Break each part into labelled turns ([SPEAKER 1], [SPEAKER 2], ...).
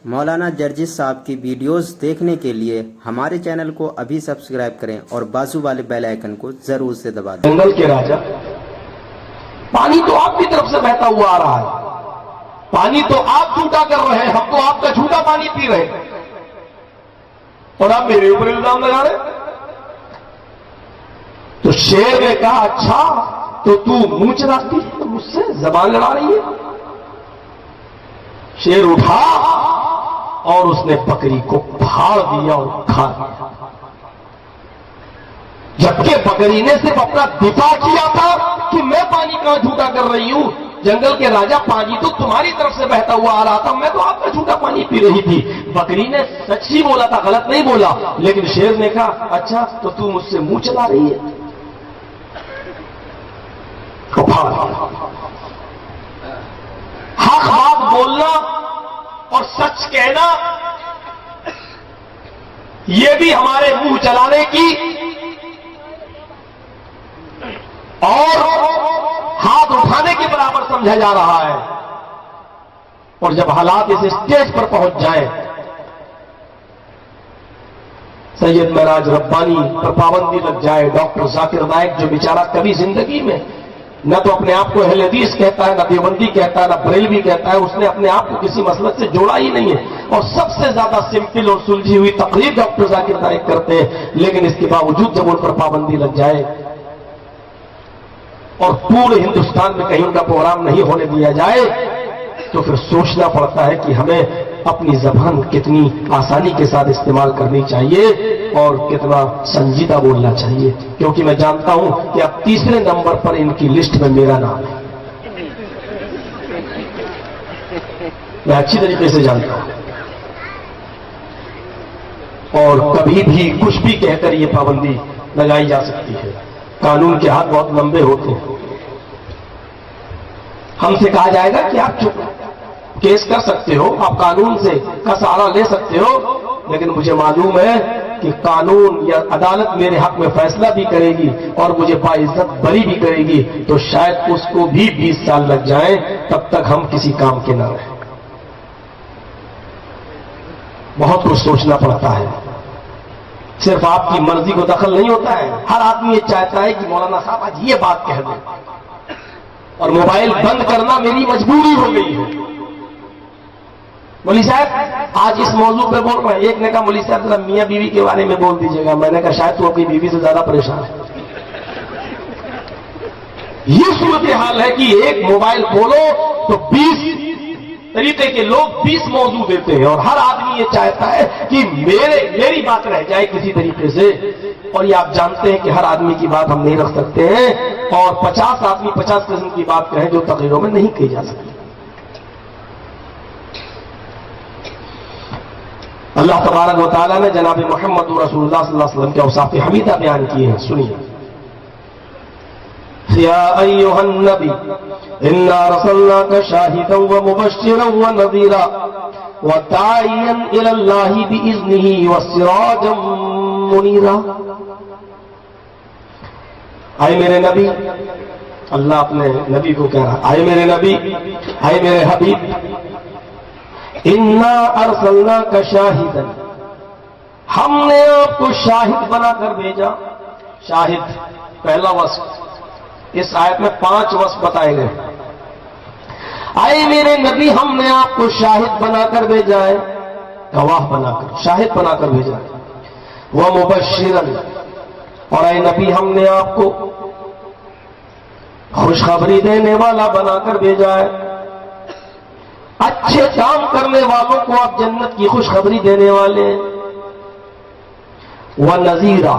[SPEAKER 1] مولانا جرجس صاحب کی ویڈیوز دیکھنے کے لیے ہمارے چینل کو ابھی سبسکرائب کریں اور بازو والے بیل آئیکن کو ضرور سے دبا دیں۔
[SPEAKER 2] جنگل کے راجا، پانی تو آپ کی طرف سے بہتا ہوا آ رہا ہے، پانی تو آپ جھوٹا کر رہے ہیں، ہم تو آپ کا جھوٹا پانی پی رہے ہیں اور آپ میرے اوپر الزام لگا رہے ہیں۔ تو شیر نے کہا اچھا تو منہ چلاتی ہے، تو مجھ سے زبان لڑا رہی ہے۔ شیر اٹھا اور اس نے بکری کو پھاڑ دیا اور کھا دیا، جبکہ بکری نے صرف اپنا دفاع کیا تھا کہ میں پانی کہاں جھوٹا کر رہی ہوں، جنگل کے راجا پانی تو تمہاری طرف سے بہتا ہوا آ رہا تھا، میں تو آپ کا جھوٹا پانی پی رہی تھی۔ بکری نے سچ ہی بولا تھا، غلط نہیں بولا، لیکن شیر نے کہا اچھا تو مجھ سے منہ چلا رہی ہے۔ حق بات بولنا اور سچ کہنا یہ بھی ہمارے منہ چلانے کی اور ہاتھ اٹھانے کے برابر سمجھا جا رہا ہے، اور جب حالات اس اسٹیج پر پہنچ جائیں، سید معراج ربانی پر پابندی لگ جائے، ڈاکٹر ذاکر نائک جو بیچارہ کبھی زندگی میں نہ تو اپنے آپ کو اہل حدیث کہتا ہے، نہ دیوبندی کہتا ہے، نہ بریلوی کہتا ہے، اس نے اپنے آپ کو کسی مسلک سے جوڑا ہی نہیں ہے، اور سب سے زیادہ سمپل اور سلجھی ہوئی تقریر ڈاکٹر ذاکر نائک کرتے ہیں، لیکن اس کے باوجود جب ان پر پابندی لگ جائے اور پورے ہندوستان میں کہیں ان کا پروگرام نہیں ہونے دیا جائے، تو پھر سوچنا پڑتا ہے کہ ہمیں اپنی زبان کتنی آسانی کے ساتھ استعمال کرنی چاہیے اور کتنا سنجیدہ بولنا چاہیے، کیونکہ میں جانتا ہوں کہ اب تیسرے نمبر پر ان کی لسٹ میں میرا نام ہے، میں اچھی طریقے سے جانتا ہوں، اور کبھی بھی کچھ بھی کہہ کر یہ پابندی لگائی جا سکتی ہے۔ قانون کے ہاتھ بہت لمبے ہوتے ہیں، ہم سے کہا جائے گا کہ آپ چپ کیس کر سکتے ہو، آپ قانون سے کا سہارا لے سکتے ہو، لیکن مجھے معلوم ہے کہ قانون یا عدالت میرے حق میں فیصلہ بھی کرے گی اور مجھے باعزت بری بھی کرے گی، تو شاید اس کو بھی 20 سال لگ جائیں، تب تک ہم کسی کام کے نہ رہیں۔ بہت کچھ سوچنا پڑتا ہے، صرف آپ کی مرضی کو دخل نہیں ہوتا ہے، ہر آدمی یہ چاہتا ہے کہ مولانا صاحب آج یہ بات کہہ دیں، اور موبائل بند کرنا میری مجبوری ہو گئی ہے۔ مولوی صاحب آج اس موضوع پہ بول رہے ہیں، ایک نے کہا مولوی صاحب ذرا میاں بیوی کے بارے میں بول دیجیے گا، میں نے کہا شاید تو اپنی بیوی سے زیادہ پریشان ہے۔ یہ صورتحال ہے کہ ایک موبائل کھولو تو 20 طریقے کے لوگ 20 موضوع دیتے ہیں، اور ہر آدمی یہ چاہتا ہے کہ میری بات رہ جائے کسی طریقے سے، اور یہ آپ جانتے ہیں کہ ہر آدمی کی بات ہم نہیں رکھ سکتے ہیں، اور 50 آدمی 50 قسم کی بات کہیں جو تقریروں میں نہیں کہی جا سکتی۔ اللہ تبارک و تعالیٰ نے جناب محمد رسول اللہ صلی اللہ علیہ وسلم کے اوصاف حمیدہ بیان کیے ہیں، سنیے۔ یا ایھا النبی انا ارسلناک شاہدا ومبشرا ونذیرا وداعیا الی اللہ باذنہ وسراجا منیرا۔ اے میرے نبی، اللہ اپنے نبی کو کہہ رہا، اے میرے نبی، اے میرے حبیب، انا ارسلناک شاہدا، ہم نے آپ کو شاہد بنا کر بھیجا۔ شاہد پہلا وصف، اس آیت میں 5 وصف بتائے گئے۔ اے میرے نبی، ہم نے آپ کو شاہد بنا کر بھیجا ہے، گواہ بنا کر، شاہد بنا کر بھیجا ہے۔ ومبشرا، اور اے نبی ہم نے آپ کو خوشخبری دینے والا بنا کر بھیجا ہے، اچھے کام کرنے والوں کو آپ جنت کی خوشخبری دینے والے ہیں۔ وَنَذِيرًا،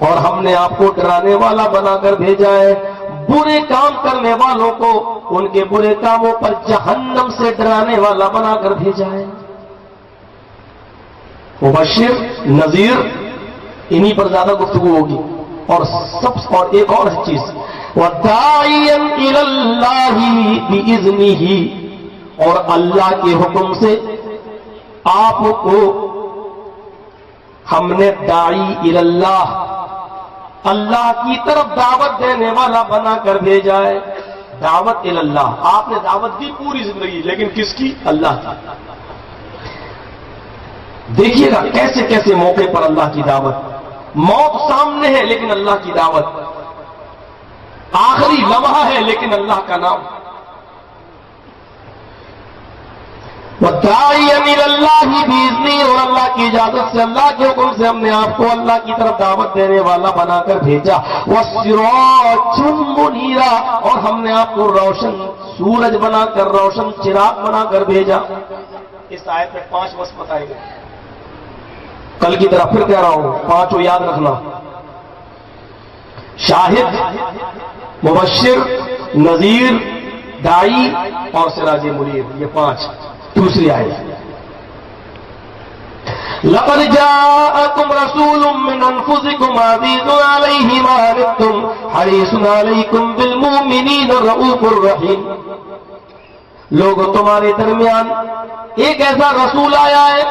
[SPEAKER 2] اور ہم نے آپ کو ڈرانے والا بنا کر بھیجا ہے، برے کام کرنے والوں کو ان کے برے کاموں پر جہنم سے ڈرانے والا بنا کر بھیجا ہے۔ مبشر، نذیر، انہی پر زیادہ گفتگو ہوگی، اور ایک اور چیز، وَدَاعِيًا إِلَى اللَّهِ بِإِذْنِهِ، اور اللہ کے حکم سے آپ کو ہم نے داعی الی اللہ، اللہ کی طرف دعوت دینے والا بنا کر بھیجا ہے۔ دعوت الی اللہ، آپ نے دعوت دی پوری زندگی، لیکن کس کی؟ اللہ کی۔ دیکھیے گا کیسے کیسے موقع پر اللہ کی دعوت، موت سامنے ہے لیکن اللہ کی دعوت، آخری لمحہ ہے لیکن اللہ کا نام، وَالدَّاعِيَ إِلَى اللَّهِ بِإِذْنِهِ، اور اللہ کی اجازت سے، اللہ کے حکم سے ہم نے آپ کو اللہ کی طرف دعوت دینے والا بنا کر بھیجا، وَالسِّرَاجٌ مُنِيرًا، اور ہم نے آپ کو روشن سورج بنا کر، روشن چراغ بنا کر بھیجا۔ اس آیت میں 5 وصف بتائے گئے، کل کی طرح پھر کہہ رہا ہوں، 5 یاد رکھنا: شاہد، مبشر، نذیر، داعی اور سراج منیر، یہ 5۔ دوسری آیت: لَقَدْ جَاءَكُمْ رَسُولٌ مِّنْ أَنفُسِكُمْ عَزِيزٌ عَلَيْهِ مَا عَنِتُّمْ حَرِيصٌ عَلَيْكُمْ بِالْمُؤْمِنِينَ رَءُوفٌ رَحِيمٌ۔ لوگوں، تمہارے درمیان ایک ایسا رسول آیا ہے،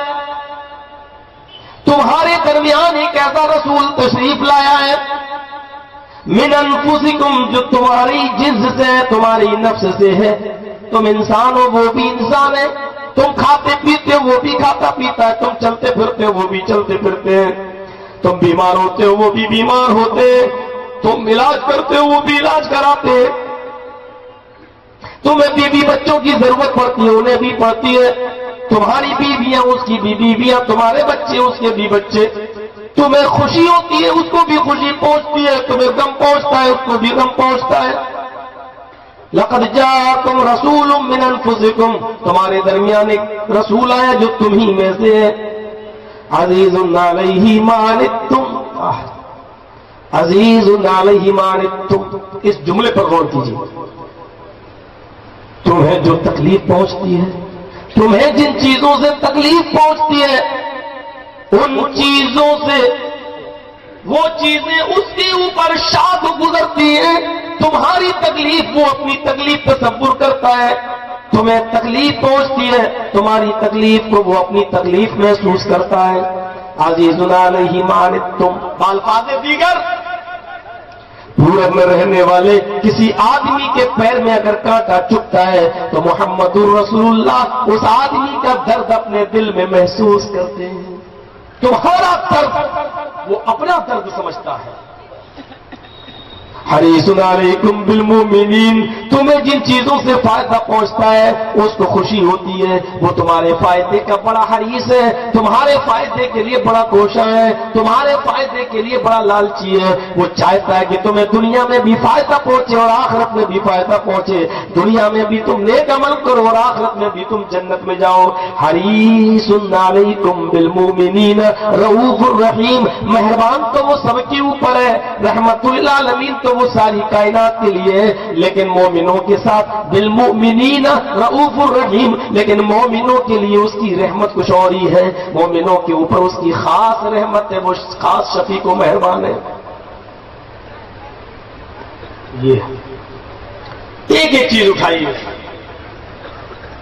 [SPEAKER 2] تمہارے درمیان ایک ایسا رسول تشریف لایا ہے، من انفسکم، جو تمہاری جنس سے ہے، تمہاری نفس سے ہے۔ تم انسان ہو، وہ بھی انسان ہے، تم کھاتے پیتے ہو، وہ بھی کھاتا پیتا ہے، تم چلتے پھرتے ہو، وہ بھی چلتے پھرتے ہیں، تم بیمار ہوتے ہو، وہ بھی بیمار ہوتے ہیں، تم علاج کرتے ہو، وہ بھی علاج کراتے ہیں، تمہیں بیوی بچوں کی ضرورت پڑتی ہے، انہیں بھی پڑتی ہے، تمہاری بیویاں، اس کی بھی بیویاں، تمہارے بچے، اس کے بھی بچے، تمہیں خوشی ہوتی ہے، اس کو بھی خوشی پہنچتی ہے، تمہیں غم پہنچتا ہے، اس کو بھی غم پہنچتا ہے۔ لَقَدْ جَاءَكُمْ رَسُولٌ مِّنْ أَنفُسِكُمْ، تمہارے درمیان ایک رسول آیا جو تمہیں میں سے ہے، عَزِيزٌ عَلَيْهِ مَا عَنِتُّمْ، عَزِيزٌ عَلَيْهِ مَا عَنِتُّمْ، اس جملے پر غور کیجیے۔ تمہیں جو تکلیف پہنچتی ہے، تمہیں جن چیزوں سے تکلیف پہنچتی ہے، ان چیزوں سے وہ چیزیں اس کے اوپر شاد گزرتی ہیں، تمہاری تکلیف وہ اپنی تکلیف تصور کرتا ہے، تمہیں تکلیف پہنچتی ہے، تمہاری تکلیف کو وہ اپنی تکلیف محسوس کرتا ہے۔ عزیز علیہ ما عنتم، بالفاظ دیگر، پورب میں رہنے والے کسی آدمی کے پیر میں اگر کانٹا چبھتا ہے تو محمد الرسول اللہ اس آدمی کا درد اپنے دل میں محسوس کرتے ہیں۔ تمہارا درد وہ اپنا درد سمجھتا ہے۔ حریص علیکم بالمؤمنین، تمہیں جن چیزوں سے فائدہ پہنچتا ہے اس کو خوشی ہوتی ہے، وہ تمہارے فائدے کا بڑا حریص ہے، تمہارے فائدے کے لیے بڑا کوشاں ہے، تمہارے فائدے کے لیے بڑا لالچی ہے، وہ چاہتا ہے کہ تمہیں دنیا میں بھی فائدہ پہنچے اور آخرت میں بھی فائدہ پہنچے، دنیا میں بھی تم نیک عمل کرو اور آخرت میں بھی تم جنت میں جاؤ۔ حریص علیکم بالمؤمنین رؤوف الرحیم، مہربان تو وہ سب کے اوپر ہے، رحمت للعالمین تو وہ ساری کائنات کے لیے ہے، لیکن مومنوں کے ساتھ بالمؤمنین رؤوف الرحیم، لیکن مومنوں کے لیے اس کی رحمت کچھ اور ہی ہے، مومنوں کے اوپر اس کی خاص رحمت ہے، وہ خاص شفیق و مہربان ہے۔ یہ ایک ایک چیز اٹھائیے۔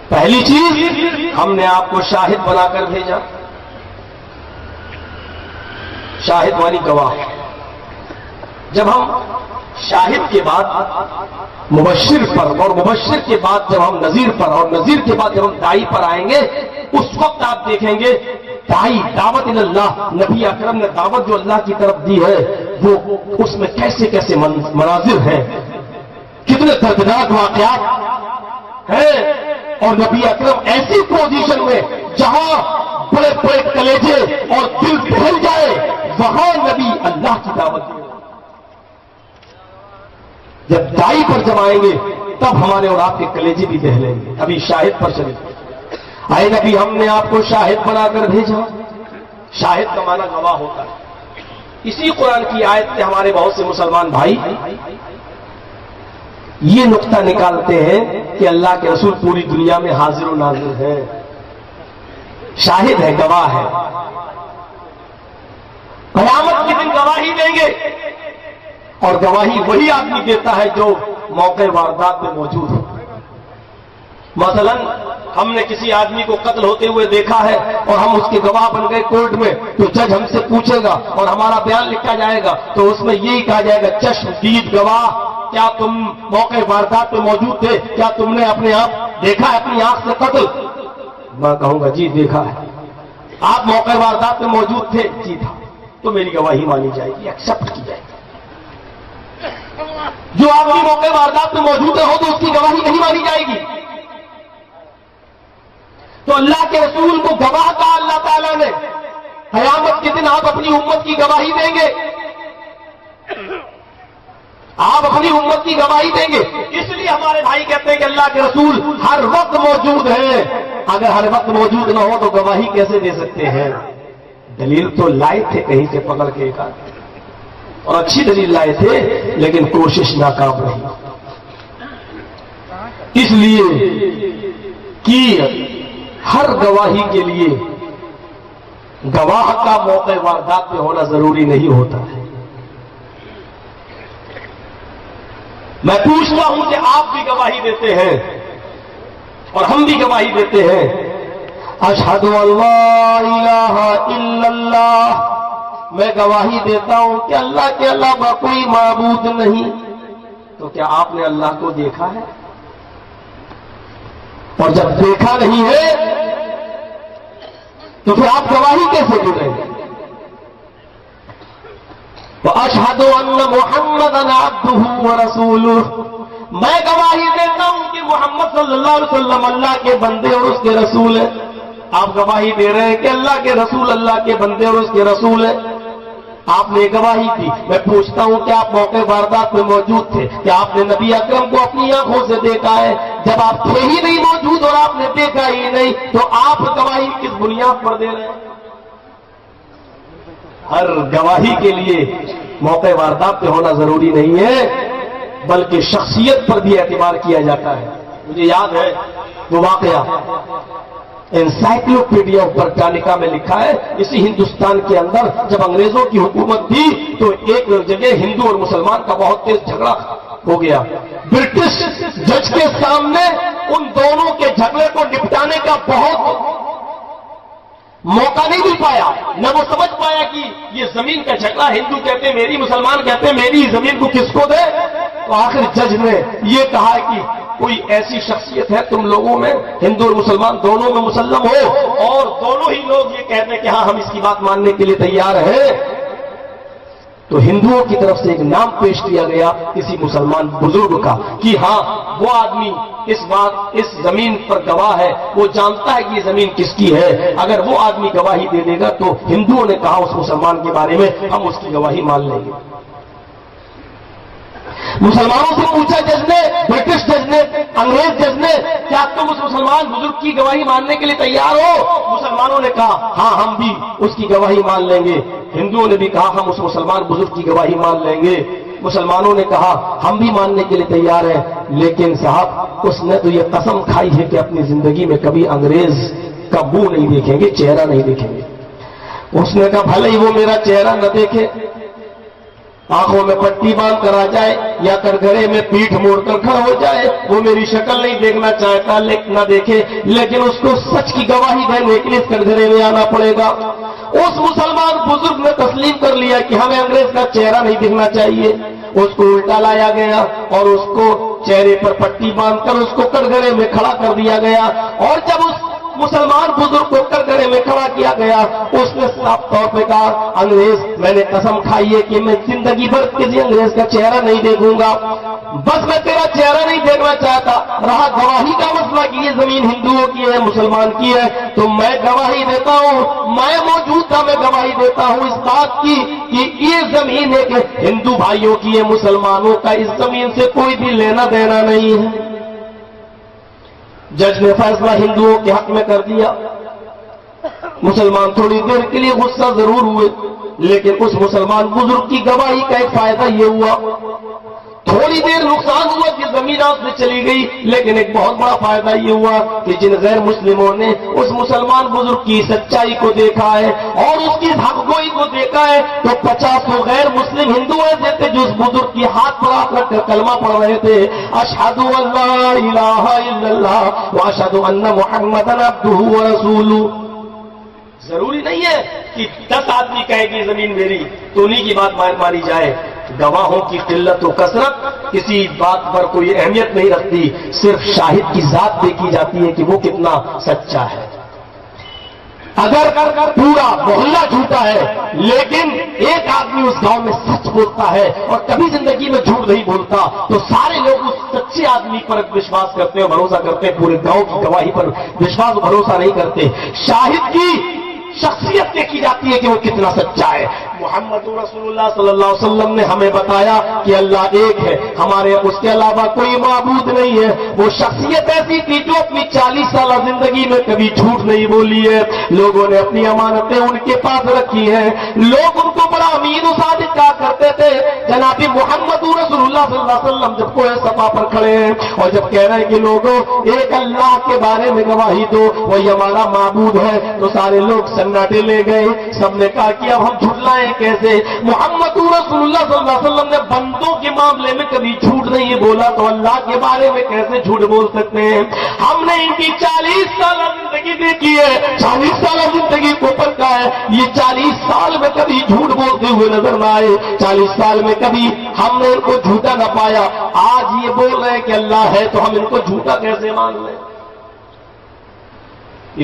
[SPEAKER 2] پہلی چیز، ہم نے آپ کو شاہد بنا کر بھیجا، شاہد والی گواہ۔ جب ہم شاہد کے بعد مبشر پر، اور مبشر کے بعد جب ہم نذیر پر، اور نذیر کے بعد جب ہم داعی پر آئیں گے، اس وقت آپ دیکھیں گے داعی، دعوت اللہ، نبی اکرم نے دعوت جو اللہ کی طرف دی ہے، وہ اس میں کیسے کیسے مناظر ہیں، کتنے دردناک واقعات ہیں، اور نبی اکرم ایسی پوزیشن میں جہاں بڑے بڑے کلیجے اور دل پھیل جائے، وہاں نبی اللہ کی دعوت دی۔ جب دائی پر جب آئیں گے تب ہمارے اور آپ کے کلیجے بھی دہلیں گے۔ ابھی شاہد پر چلے، آئے نبی ہم نے آپ کو شاہد بنا کر بھیجا۔ شاہد کا معنی گواہ ہوتا ہے۔ اسی قرآن کی آیت سے ہمارے بہت سے مسلمان بھائی یہ نقطہ نکالتے ہیں کہ اللہ کے رسول پوری دنیا میں حاضر و ناظر ہے، شاہد ہے، گواہ ہے، قیامت کے دن گواہی دیں گے، اور گواہی وہی آدمی دیتا ہے جو موقع واردات میں موجود ہو۔ مثلا ہم نے کسی آدمی کو قتل ہوتے ہوئے دیکھا ہے اور ہم اس کے گواہ بن گئے کورٹ میں، تو جج ہم سے پوچھے گا اور ہمارا بیان لکھا جائے گا تو اس میں یہی کہا جائے گا، چشم دید گواہ، کیا تم موقع واردات میں موجود تھے؟ کیا تم نے اپنے آپ دیکھا ہے، اپنی آنکھ سے قتل؟ میں کہوں گا جی دیکھا ہے۔ آپ موقع واردات میں موجود تھے؟ جی تھا، تو میری گواہی مانی جائے گی، ایکسپٹ کی جائے گی۔ جو آپ کی موقع واردات میں موجود ہو تو اس کی گواہی نہیں مانی جائے گی۔ تو اللہ کے رسول کو گواہ کہا اللہ تعالیٰ نے، قیامت کے دن آپ اپنی امت کی گواہی دیں گے، آپ اپنی امت کی گواہی دیں گے۔ اس لیے ہمارے بھائی کہتے ہیں کہ اللہ کے رسول ہر وقت موجود ہیں۔ اگر ہر وقت موجود نہ ہو تو گواہی کیسے دے سکتے ہیں؟ دلیل تو لائے تھے کہیں سے پکڑ کے ایک آدمی، اور اچھی دلیل لائے تھے، لیکن کوشش ناکام رہی۔ اس لیے کہ ہر گواہی کے لیے گواہ کا موقع واردات میں ہونا ضروری نہیں ہوتا ہے۔ میں پوچھتا ہوں کہ آپ بھی گواہی دیتے ہیں اور ہم بھی گواہی دیتے ہیں، اشہد ان لا الہ الا اللہ، میں گواہی دیتا ہوں کہ اللہ کے علاوہ کوئی معبود نہیں۔ تو کیا آپ نے اللہ کو دیکھا ہے؟ اور جب دیکھا نہیں ہے تو پھر آپ گواہی کیسے دیں گے؟ وَأَشْهَدُ أَنَّ مُحَمَّدًا عَبْدُهُ وَرَسُولُهُ، میں گواہی دیتا ہوں کہ محمد صلی اللہ علیہ وسلم اللہ کے بندے اور اس کے رسول ہیں۔ آپ گواہی دے رہے ہیں کہ اللہ کے رسول اللہ کے بندے اور اس کے رسول ہیں۔ آپ نے گواہی دی۔ میں پوچھتا ہوں کہ آپ موقع واردات میں موجود تھے کہ آپ نے نبی اکرم کو اپنی آنکھوں سے دیکھا ہے؟ جب آپ تھے ہی نہیں موجود اور آپ نے دیکھا ہی نہیں تو آپ گواہی کس بنیاد پر دے رہے ہیں؟ ہر گواہی کے لیے موقع واردات پہ ہونا ضروری نہیں ہے، بلکہ شخصیت پر بھی اعتبار کیا جاتا ہے۔ مجھے یاد ہے وہ واقعہ، انسائکلوپیڈیا آف برٹانیکا میں لکھا ہے، اسی ہندوستان کے اندر جب انگریزوں کی حکومت تھی تو ایک جگہ ہندو اور مسلمان کا بہت تیز جھگڑا ہو گیا۔ برٹش جج کے سامنے ان دونوں کے جھگڑے کو نپٹانے کا بہت موقع نہیں مل پایا، نہ وہ سمجھ پایا کہ یہ زمین کا جھگڑا، ہندو کہتے ہیں میری، مسلمان کہتے ہیں میری، زمین کو کس کو دے؟ تو آخر جج نے یہ کہا کہ کوئی ایسی شخصیت ہے تم لوگوں میں، ہندو اور مسلمان دونوں میں مسلم ہو، اور دونوں ہی لوگ یہ کہتے ہیں کہ ہاں ہم اس کی بات ماننے کے لیے تیار ہیں، تو ہندوؤں کی طرف سے ایک نام پیش کیا گیا کسی مسلمان بزرگ کا کہ ہاں وہ آدمی اس زمین پر گواہ ہے، وہ جانتا ہے کہ یہ زمین کس کی ہے، اگر وہ آدمی گواہی دے دے گا تو ہندوؤں نے کہا اس مسلمان کے بارے میں ہم اس کی گواہی مان لیں گے۔ مسلمانوں سے پوچھا جج نے، برٹش جج نے، انگریز جج نے، کیا تم اس مسلمان بزرگ کی گواہی ماننے کے لیے تیار ہو؟ مسلمانوں نے کہا ہاں ہم بھی اس کی گواہی مان لیں گے۔ ہندوؤں نے بھی کہا ہم اس مسلمان بزرگ کی گواہی مان لیں گے۔ مسلمانوں نے کہا ہم بھی ماننے کے لیے تیار ہیں، لیکن صاحب اس نے تو یہ قسم کھائی ہے کہ اپنی زندگی میں کبھی انگریز کا منہ نہیں دیکھیں گے، چہرہ نہیں دیکھیں گے۔ اس نے کہا بھلے ہی وہ میرا چہرہ نہ دیکھے، آنکھوں میں پٹی باندھ کر آ جائے یا کٹگرے میں پیٹھ موڑ کر کھڑا ہو جائے، وہ میری شکل نہیں دیکھنا چاہتا، نہ دیکھے، لیکن اس کو سچ کی گواہی دینے کے لیے کٹگرے میں آنا پڑے گا۔ اس مسلمان بزرگ نے تسلیم کر لیا کہ ہمیں انگریز کا چہرہ نہیں دیکھنا چاہیے۔ اس کو الٹا لایا گیا اور اس کو چہرے پر پٹی باندھ کر اس کو کٹگرے میں کھڑا کر دیا گیا، اور جب اس مسلمان بزرگ کو کٹگرے میں کھڑا کیا گیا اس نے صاف طور پہ کہا انگریز میں نے قسم کھائی ہے کہ میں زندگی بھر کسی انگریز کا چہرہ نہیں دیکھوں گا، بس میں تیرا چہرہ نہیں دیکھنا چاہتا، رہا گواہی کا مسئلہ کہ یہ زمین ہندوؤں کی ہے مسلمان کی ہے تو میں گواہی دیتا ہوں، میں موجود تھا، میں گواہی دیتا ہوں اس بات کی کہ یہ زمین ہے کہ ہندو بھائیوں کی ہے، مسلمانوں کا اس زمین سے کوئی بھی لینا دینا نہیں ہے۔ جج نے فیصلہ ہندوؤں کے حق میں کر دیا۔ مسلمان تھوڑی دیر کے لیے غصہ ضرور ہوئے، لیکن اس مسلمان بزرگ کی گواہی کا ایک فائدہ یہ ہوا، تھوڑی دیر نقصان ہوا کہ زمین ہاتھ سے چلی گئی، لیکن ایک بہت بڑا فائدہ یہ ہوا کہ جن غیر مسلموں نے اس مسلمان بزرگ کی سچائی کو دیکھا ہے اور اس کی حق گوئی کو دیکھا ہے تو 50 غیر مسلم ہندو ایسے تھے جو اس بزرگ کی ہاتھ پر ہاتھ رکھ کر کلمہ پڑھ رہے تھے، اشہد ان لا الہ الا اللہ واشہد ان محمدا عبدہ ورسولہ۔ ضروری نہیں ہے کہ 10 آدمی کہے کہ زمین میری تو انہی کی بات مانی جائے۔ گواہوں کی قلت و کثرت کسی بات پر کوئی اہمیت نہیں رکھتی، صرف شاہد کی ذات دیکھی جاتی ہے کہ وہ کتنا سچا ہے۔ اگر پورا محلہ جھوٹا ہے لیکن ایک آدمی اس گاؤں میں سچ بولتا ہے اور کبھی زندگی میں جھوٹ نہیں بولتا تو سارے لوگ اس سچے آدمی پر وشواس کرتے ہیں، بھروسہ کرتے ہیں، پورے گاؤں کی گواہی پر وشواس بھروسہ نہیں کرتے۔ شاہد کی شخصیت دیکھی جاتی ہے کہ وہ کتنا سچا ہے۔ محمد رسول اللہ صلی اللہ علیہ وسلم نے ہمیں بتایا کہ اللہ ایک ہے، ہمارے اس کے علاوہ کوئی معبود نہیں ہے۔ وہ شخصیت ایسی تھی جو اپنی 40 سالہ زندگی میں کبھی جھوٹ نہیں بولی ہے، لوگوں نے اپنی امانتیں ان کے پاس رکھی ہیں، لوگ ان کو بڑا امین و صادق کہا کرتے تھے۔ جناب محمد رسول اللہ صلی اللہ علیہ وسلم جب کوہ صفا پر کھڑے ہیں اور جب کہہ رہے ہیں کہ لوگوں ایک اللہ کے بارے میں گواہی دو، وہی ہمارا معبود ہے، تو سارے لوگ سناٹے لے گئے، سب نے کہا کہ اب ہم جھٹلائیں کیسے؟ محمد رسول اللہ صلی اللہ علیہ وسلم نے بندوں کے معاملے میں کبھی جھوٹ نہیں بولا تو اللہ کے بارے میں کیسے جھوٹ بول سکتے ہیں؟ ہم نے ان کی 40 سالہ زندگی دیکھی ہے، 40 سالہ زندگی کو پرکھا ہے، یہ 40 سال میں کبھی جھوٹ بولتے ہوئے نظر نہ آئے، 40 سال میں کبھی ہم نے ان کو جھوٹا نہ پایا۔ آج یہ بول رہے ہیں کہ اللہ ہے تو ہم ان کو جھوٹا کیسے مان لیں؟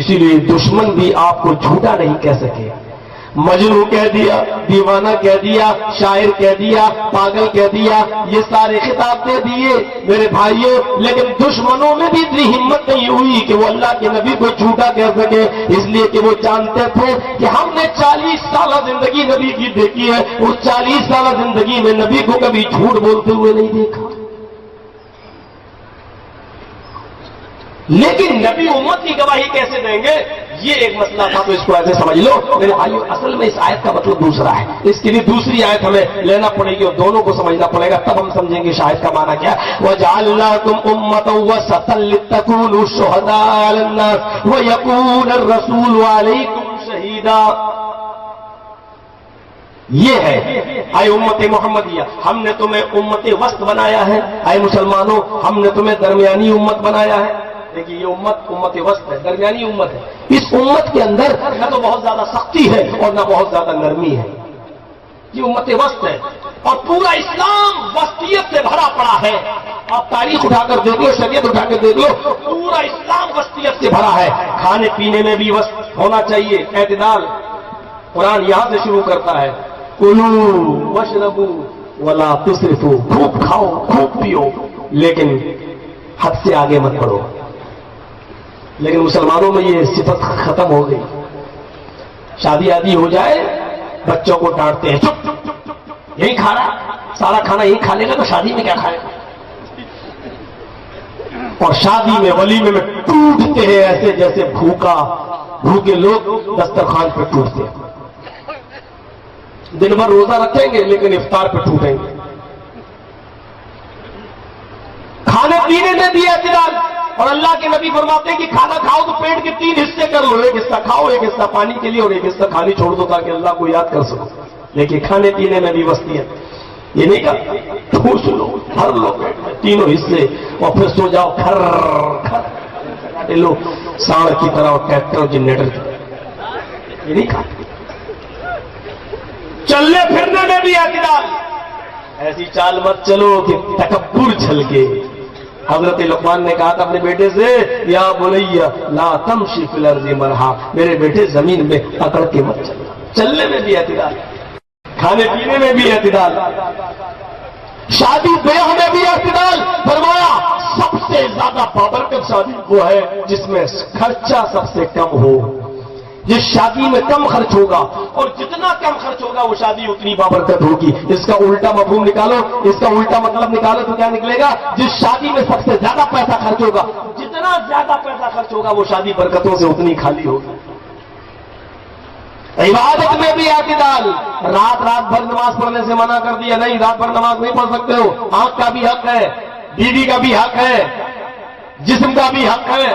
[SPEAKER 2] اسی لیے دشمن بھی آپ کو جھوٹا نہیں کہہ سکے۔ مجنون کہہ دیا، دیوانہ کہہ دیا، شاعر کہہ دیا، پاگل کہہ دیا، یہ سارے خطاب دے دیے میرے بھائیوں، لیکن دشمنوں میں بھی اتنی ہمت نہیں ہوئی کہ وہ اللہ کے نبی کو جھوٹا کہہ سکے، اس لیے کہ وہ جانتے تھے کہ ہم نے 40 سالہ زندگی نبی کی دیکھی ہے، اس 40 سالہ زندگی میں نبی کو کبھی جھوٹ بولتے ہوئے نہیں دیکھا۔ لیکن نبی امت کی گواہی کیسے دیں گے، یہ ایک مسئلہ تھا، تو اس کو ایسے سمجھ لو میرے بھائیو، اصل میں اس آیت کا مطلب دوسرا ہے، اس کے لیے دوسری آیت ہمیں لینا پڑے گی اور دونوں کو سمجھنا پڑے گا، تب ہم سمجھیں گے شاہد کا معنی کیا ہے۔ وَجَعَلْنَاكُمْ أُمَّةً وَسَطًا لِتَّكُونُوا شُهَدَاءَ عَلَى النَّاسِ وَيَكُونَ الرَّسُولُ عَلَيْكُمْ شَهِيدًا۔ یہ ہے اے امت محمدیہ، ہم نے تمہیں امت وسط بنایا ہے، اے مسلمانوں ہم نے تمہیں درمیانی امت بنایا ہے۔ دیکھیے یہ امت وسط ہے، درمیانی امت ہے، اس امت کے اندر نہ تو بہت زیادہ سختی ہے اور نہ بہت زیادہ نرمی ہے، یہ امت وسط ہے، اور پورا اسلام وسطیت سے بھرا پڑا ہے۔ آپ تاریخ اٹھا کر دیکھ لو، شریعت اٹھا کر دیکھ لو، پورا اسلام وسطیت سے بھرا ہے۔ کھانے پینے میں بھی وسط ہونا چاہیے، اعتدال۔ قرآن یہاں سے شروع کرتا ہے، کلوا واشربوا ولا تسرفوا، خوب کھاؤ خوب پیو لیکن حد سے آگے مت بڑھو۔ لیکن مسلمانوں میں یہ صفت ختم ہو گئی، شادی آدی ہو جائے بچوں کو ڈانٹتے ہیں، چپ چپ چپ چپ، یہی کھا رہا، سارا کھانا یہی کھا لے گا تو شادی میں کیا کھائے گا؟ اور شادی میں ولیمے میں ٹوٹتے ہیں ایسے جیسے بھوکے لوگ دسترخوان پہ ٹوٹتے ہیں، دن بھر روزہ رکھیں گے لیکن افطار پہ ٹوٹیں گے۔ کھانے پینے میں بھی اعتدال، اور اللہ کے نبی فرماتے ہیں کہ کھانا کھاؤ تو پیٹ کے 3 حصے کر لو، ایک حصہ کھاؤ، ایک حصہ پانی کے لیے اور ایک حصہ کھالی چھوڑ دو تاکہ اللہ کو یاد کر سکو۔ لیکن کھانے پینے میں بھی وسطیت، یہ نہیں کہا ٹھوس لو بھر لو پیٹ میں 3 حصے اور پھر سو جاؤ کھر کھر لو ساڑ کی طرح اور ٹریکٹر اور جنریٹر کی طرح، یہ نہیں کہا۔ چلنے پھرنے میں بھی اعتدال، ایسی چال مت چلو کہ تکبر چھلکے۔ حضرت لقمان نے کہا تھا اپنے بیٹے سے، یا بنیا لا تمشی فی الارض مرحا، میرے بیٹے زمین میں اکڑ کے مت چلو۔ چلنے میں بھی اعتدال، کھانے پینے میں بھی اعتدال، شادی بیاہ میں بھی اعتدال۔ فرمایا سب سے زیادہ بابرکت شادی وہ ہے جس میں خرچہ سب سے کم ہو، جس شادی میں کم خرچ ہوگا، اور جتنا کم خرچ ہوگا وہ شادی اتنی بابرکت ہوگی۔ اس کا الٹا مفہوم نکالو، اس کا الٹا مطلب نکالو تو کیا نکلے گا؟ جس شادی میں سب سے زیادہ پیسہ خرچ ہوگا، جتنا زیادہ پیسہ خرچ ہوگا وہ شادی برکتوں سے اتنی خالی ہوگی۔ عبادت میں بھی اعتدال، رات بھر نماز پڑھنے سے منع کر دیا، نہیں رات بھر نماز نہیں پڑھ سکتے ہو، آنکھ کا بھی حق ہے، بیوی کا بھی حق ہے، جسم کا بھی حق ہے۔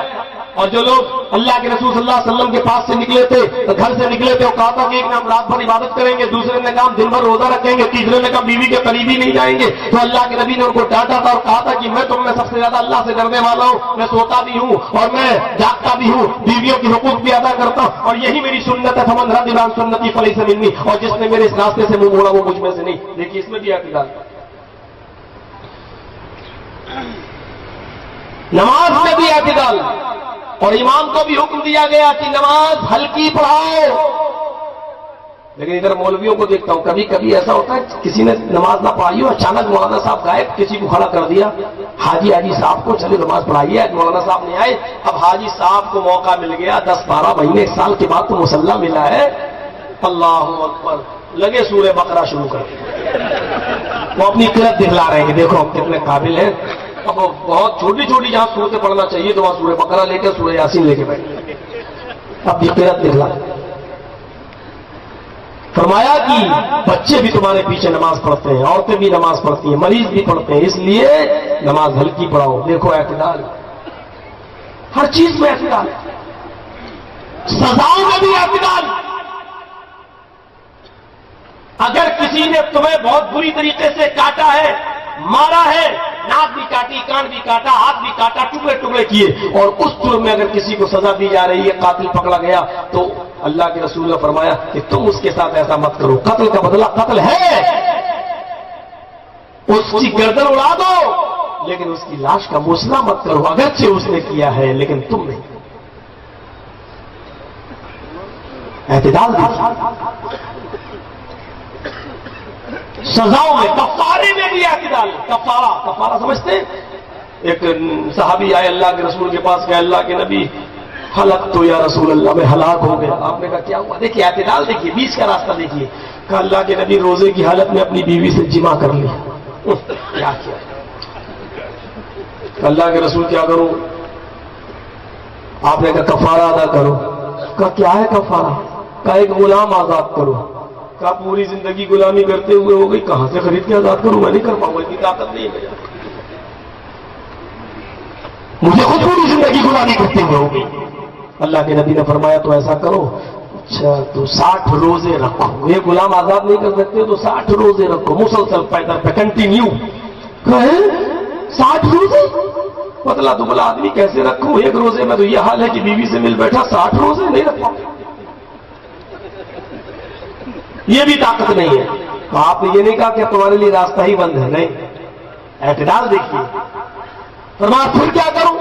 [SPEAKER 2] اور جو لوگ اللہ کے رسول صلی اللہ علیہ وسلم کے پاس سے نکلے تھے، گھر سے نکلے تھے، وہ کہا تھا کہ ایک نے ہم رات بھر عبادت کریں گے، دوسرے نے کہا دن بھر روزہ رکھیں گے، تیسرے نے کہا بیوی کے قریب ہی نہیں جائیں گے، تو اللہ کے نبی نے ان کو ڈانٹا تھا اور کہا تھا کہ میں تم میں سب سے زیادہ اللہ سے ڈرنے والا ہوں، میں سوتا بھی ہوں اور میں جاگتا بھی ہوں، بیویوں کی حقوق بھی ادا کرتا ہوں، اور یہی میری سنت ہے، فمن رغب عن سنتی فلیس منی، اور جس نے میرے اس راستے سے منہ موڑا وہ مجھ میں سے نہیں۔ دیکھیے اس میں بھی اعتدال، نماز میں بھی اعتدال، اور امام کو بھی حکم دیا گیا کہ نماز ہلکی پڑھاؤ. لیکن ادھر مولویوں کو دیکھتا ہوں کبھی کبھی ایسا ہوتا ہے کسی نے نماز نہ پڑھائی ہو, اچانک مولانا صاحب غائب, کسی کو کھڑا کر دیا, حاجی صاحب کو چلے نماز پڑھائیے. مولانا صاحب نہیں آئے, اب حاجی صاحب کو موقع مل گیا, 10-12 مہینے 1 سال کے بعد تو مسلح ملا ہے. اللہ اکبر, لگے سورہ بقرہ شروع کر, وہ اپنی قرت دکھلا رہے ہیں کہ دیکھو ہم کتنے قابل ہیں. اب بہت چھوٹی چھوٹی جہاں صورتیں پڑھنا چاہیے تو وہاں سورہ بقرہ لے کے سورہ یاسین لے کے بیٹھے, اب یہ قرت دکھلا. فرمایا کہ بچے بھی تمہارے پیچھے نماز پڑھتے ہیں, عورتیں بھی نماز پڑھتی ہیں, مریض بھی پڑھتے ہیں, اس لیے نماز ہلکی پڑھاؤ. دیکھو اعتدال, ہر چیز میں اعتدال, سزاؤں میں بھی اعتدال. اگر کسی نے تمہیں بہت بری طریقے سے کاٹا ہے, مارا ہے, ناک بھی کاٹی, کان بھی کاٹا, ہاتھ بھی کاٹا, ٹکڑے ٹکڑے کیے, اور اس جرم میں اگر کسی کو سزا دی جا رہی ہے, قاتل پکڑا گیا, تو اللہ کے رسول نے فرمایا کہ تم اس کے ساتھ ایسا مت کرو. قتل کا بدلہ قتل ہے, اس کی گردن اڑا دو, لیکن اس کی لاش کا موسلا مت کرو. اگرچہ اس نے کیا ہے لیکن تم نہیں. اعتدال سزاؤں میں, کفارے میں بھی اعتدال. کفارہ سمجھتے ہیں؟ ایک صحابی آئے اللہ کے رسول کے پاس, کہ اللہ کے نبی ہلاک تو یا رسول اللہ, میں ہلاک ہو گیا. آپ نے کہا کیا ہوا؟ دیکھیے اعتدال, دیکھیے بیچ کا راستہ دیکھیے. کہا اللہ کے نبی روزے کی حالت میں اپنی بیوی سے جمع کر لیا. کیا کیا؟ اللہ کے رسول کیا کروں؟ آپ نے کہا کفارہ ادا کرو. کہا کیا ہے کفارہ؟ کہا ایک غلام آزاد کرو. کہا پوری زندگی غلامی کرتے ہوئے ہو گئی, کہاں سے خرید کے آزاد کروں؟ میں نہیں کر پاؤں گا, اتنی طاقت نہیں ہے مجھے خود پوری زندگی غلامی کرتے ہوئے ہو گئی. اللہ کے نبی نے فرمایا تو ایسا کرو, اچھا تو 60 روزے رکھو. یہ غلام آزاد نہیں کر سکتے تو 60 روزے رکھو, مسلسل پیدل پہ کنٹینیو. 60 روزے؟ پتلا دبلا آدمی کیسے رکھوں؟ ایک روزے میں تو یہ حال ہے کہ بیوی سے مل بیٹھا, 60 روزے نہیں رکھ پاؤں. یہ بھی طاقت نہیں ہے. آپ نے یہ نہیں کہا کہ تمہارے لیے راستہ ہی بند ہے, نہیں. اعتدال دیکھیے. فرمایا پھر کیا کروں؟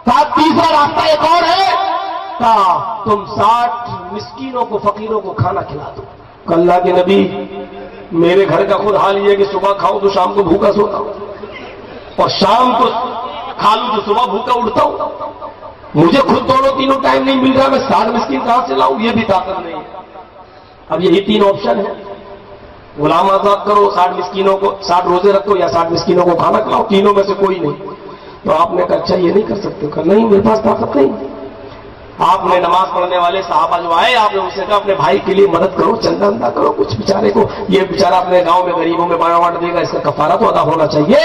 [SPEAKER 2] کہا تیسرا راستہ ایک اور ہے, کہا تم 60 مسکینوں کو, فقیروں کو کھانا کھلا دو. کہ اللہ کے نبی میرے گھر کا خود حال یہ ہے کہ صبح کھاؤں تو شام کو بھوکا سوتا ہوں, اور شام کو کھا لوں تو صبح بھوکا اٹھتا ہوں. مجھے خود دونوں تینوں ٹائم نہیں مل رہا, میں 60 مسکین کہاں سے لاؤں؟ یہ بھی طاقت نہیں ہے. اب یہی 3 آپشن ہے, غلام آزاد کرو, 60 مسکینوں کو 60 روزے رکھو, یا 60 مسکینوں کو کھانا کھلاؤ. تینوں میں سے کوئی نہیں. تو آپ نے کہا اچھا یہ نہیں کر سکتے؟ کہا نہیں, میرے پاس طاقت نہیں. آپ نے نماز پڑھنے والے صحابہ جو آئے, آپ نے ان سے کہا اپنے بھائی کے لیے مدد کرو, چندہ اندہ کرو, کچھ بیچارے کو, یہ بیچارہ اپنے گاؤں میں غریبوں میں بانٹ دے گا, اس کا کفارہ تو ادا ہونا چاہیے.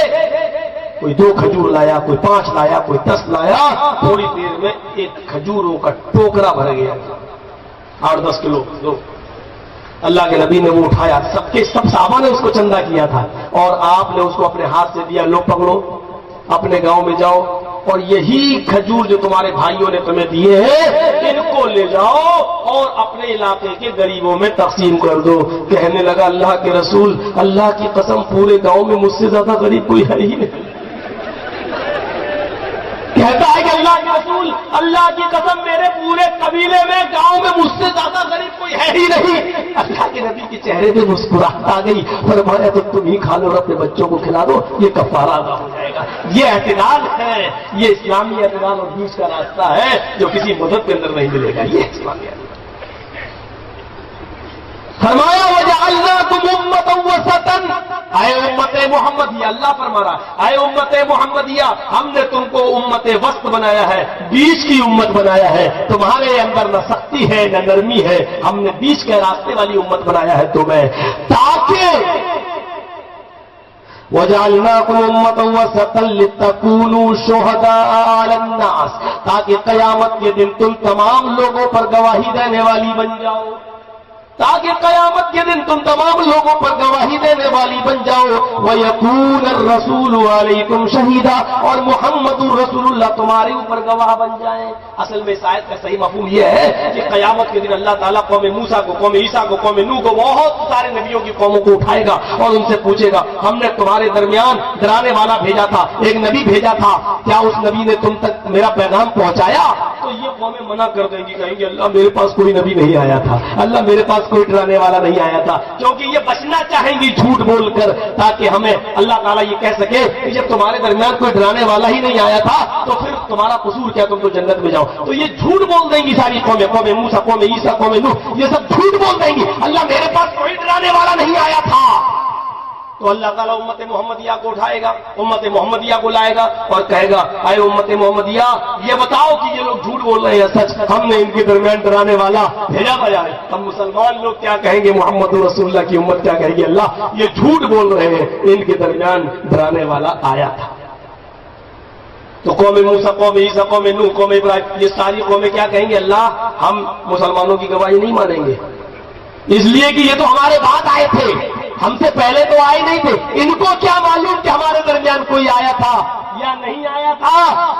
[SPEAKER 2] کوئی 2 کھجور لایا, کوئی 5 لایا, کوئی 10 لایا. تھوڑی دیر میں ایک کھجوروں کا ٹوکرا بھر گیا, 8-10 کلو. اللہ کے نبی نے وہ اٹھایا, سب صحابہ نے اس کو چندہ کیا تھا, اور آپ نے اس کو اپنے ہاتھ سے دیا, لو پکڑو, اپنے گاؤں میں جاؤ, اور یہی کھجور جو تمہارے بھائیوں نے تمہیں دیے ہیں ان کو لے جاؤ اور اپنے علاقے کے غریبوں میں تقسیم کر دو. کہنے لگا اللہ کے رسول, اللہ کی قسم پورے گاؤں میں مجھ سے زیادہ غریب کوئی ہے ہی نہیں. کہتا ہے کہ اللہ کے رسول, اللہ کی قسم میرے پورے قبیلے میں, گاؤں میں مجھ سے زیادہ غریب کوئی ہے ہی نہیں. اللہ کے نبی کے چہرے پہ مسکراہٹ آ گئی. فرمایا تو تم ہی کھا لو اور اپنے بچوں کو کھلا دو, یہ کفارہ ادا ہو جائے گا. یہ اعتدال ہے, یہ اسلامی اعتدال اور بیچ کا راستہ ہے جو کسی مدد کے اندر نہیں ملے گا. یہ اسلامی اعتدال. فرمایا وَجَعَلْنَاكُمْ أُمَّةً وَسَطًا, اے امت محمدیہ, اللہ فرما رہا اے امت محمدیہ, ہم نے تم کو امت وسط بنایا ہے, بیچ کی امت بنایا ہے. تمہارے اندر نہ سختی ہے نہ نرمی ہے, ہم نے بیچ کے راستے والی امت بنایا ہے تمہیں, تاکہ وَجَعَلْنَاكُمْ أُمَّةً وَسَطًا لِتَكُونُوا شُهَدَاءَ عَلَى النَّاسِ, تاکہ قیامت کے دن تم تمام لوگوں پر گواہی دینے والی بن جاؤ. تاکہ قیامت کے دن تم تمام لوگوں پر گواہی دینے والی بن جاؤ. وَيَكُونَ الرَّسُولُ عَلَيْكُمْ شَهِيدًا، اور محمد رسول اللہ تمہارے اوپر گواہ بن جائیں. اصل میں اس آیت کا صحیح مفہوم یہ ہے کہ قیامت کے دن اللہ تعالیٰ قوم موسیٰ کو، قوم عیسیٰ کو، قوم نوح کو، بہت سارے نبیوں کی قوموں کو اٹھائے گا اور ان سے پوچھے گا ہم نے تمہارے درمیان ڈرانے والا بھیجا تھا، ایک نبی بھیجا تھا، کیا اس نبی نے تم تک میرا پیغام پہنچایا؟ تو یہ قومیں منع کر دیں گی، کہیں گے اللہ میرے پاس کوئی نبی نہیں آیا تھا، اللہ میرے پاس کوئی ڈرانے والا نہیں آیا تھا. کیونکہ یہ بچنا چاہیں گی جھوٹ بول کر، تاکہ ہمیں اللہ تعالیٰ یہ کہہ سکے کہ جب تمہارے درمیان کوئی ڈرانے والا ہی نہیں آیا تھا تو پھر تمہارا قصور کیا، تم تو جنت میں جاؤ. تو یہ جھوٹ بول دیں گی ساری قومیں، قوم موسیٰ، قوم عیسیٰ، قوم نوح، یہ سب جھوٹ بول دیں گی اللہ میرے پاس کوئی ڈرانے والا نہیں آیا تھا. تو اللہ تعالیٰ امت محمدیہ کو اٹھائے گا، امت محمدیہ کو لائے گا اور کہے گا اے امت محمدیہ یہ بتاؤ کہ یہ لوگ جھوٹ بول رہے ہیں سچ، ہم نے ان کے درمیان ڈرانے والا بھیجا گیا ہے. ہم مسلمان لوگ کیا کہیں گے، محمد رسول اللہ کی امت کیا کہے گی، اللہ یہ جھوٹ بول رہے ہیں، ان کے درمیان ڈرانے والا آیا تھا. تو قوم موسیٰ، قوم عیسیٰ، قوم نوح، قوم ابراہیم، یہ ساری قومیں کیا کہیں گے، اللہ ہم مسلمانوں کی گواہی نہیں مانیں گے، اس لیے کہ یہ تو ہمارے بعد آئے تھے، ہم سے پہلے تو آئے نہیں تھے. ان کو کیا معلوم کہ ہمارے درمیان کوئی آیا تھا یا نہیں آیا تھا،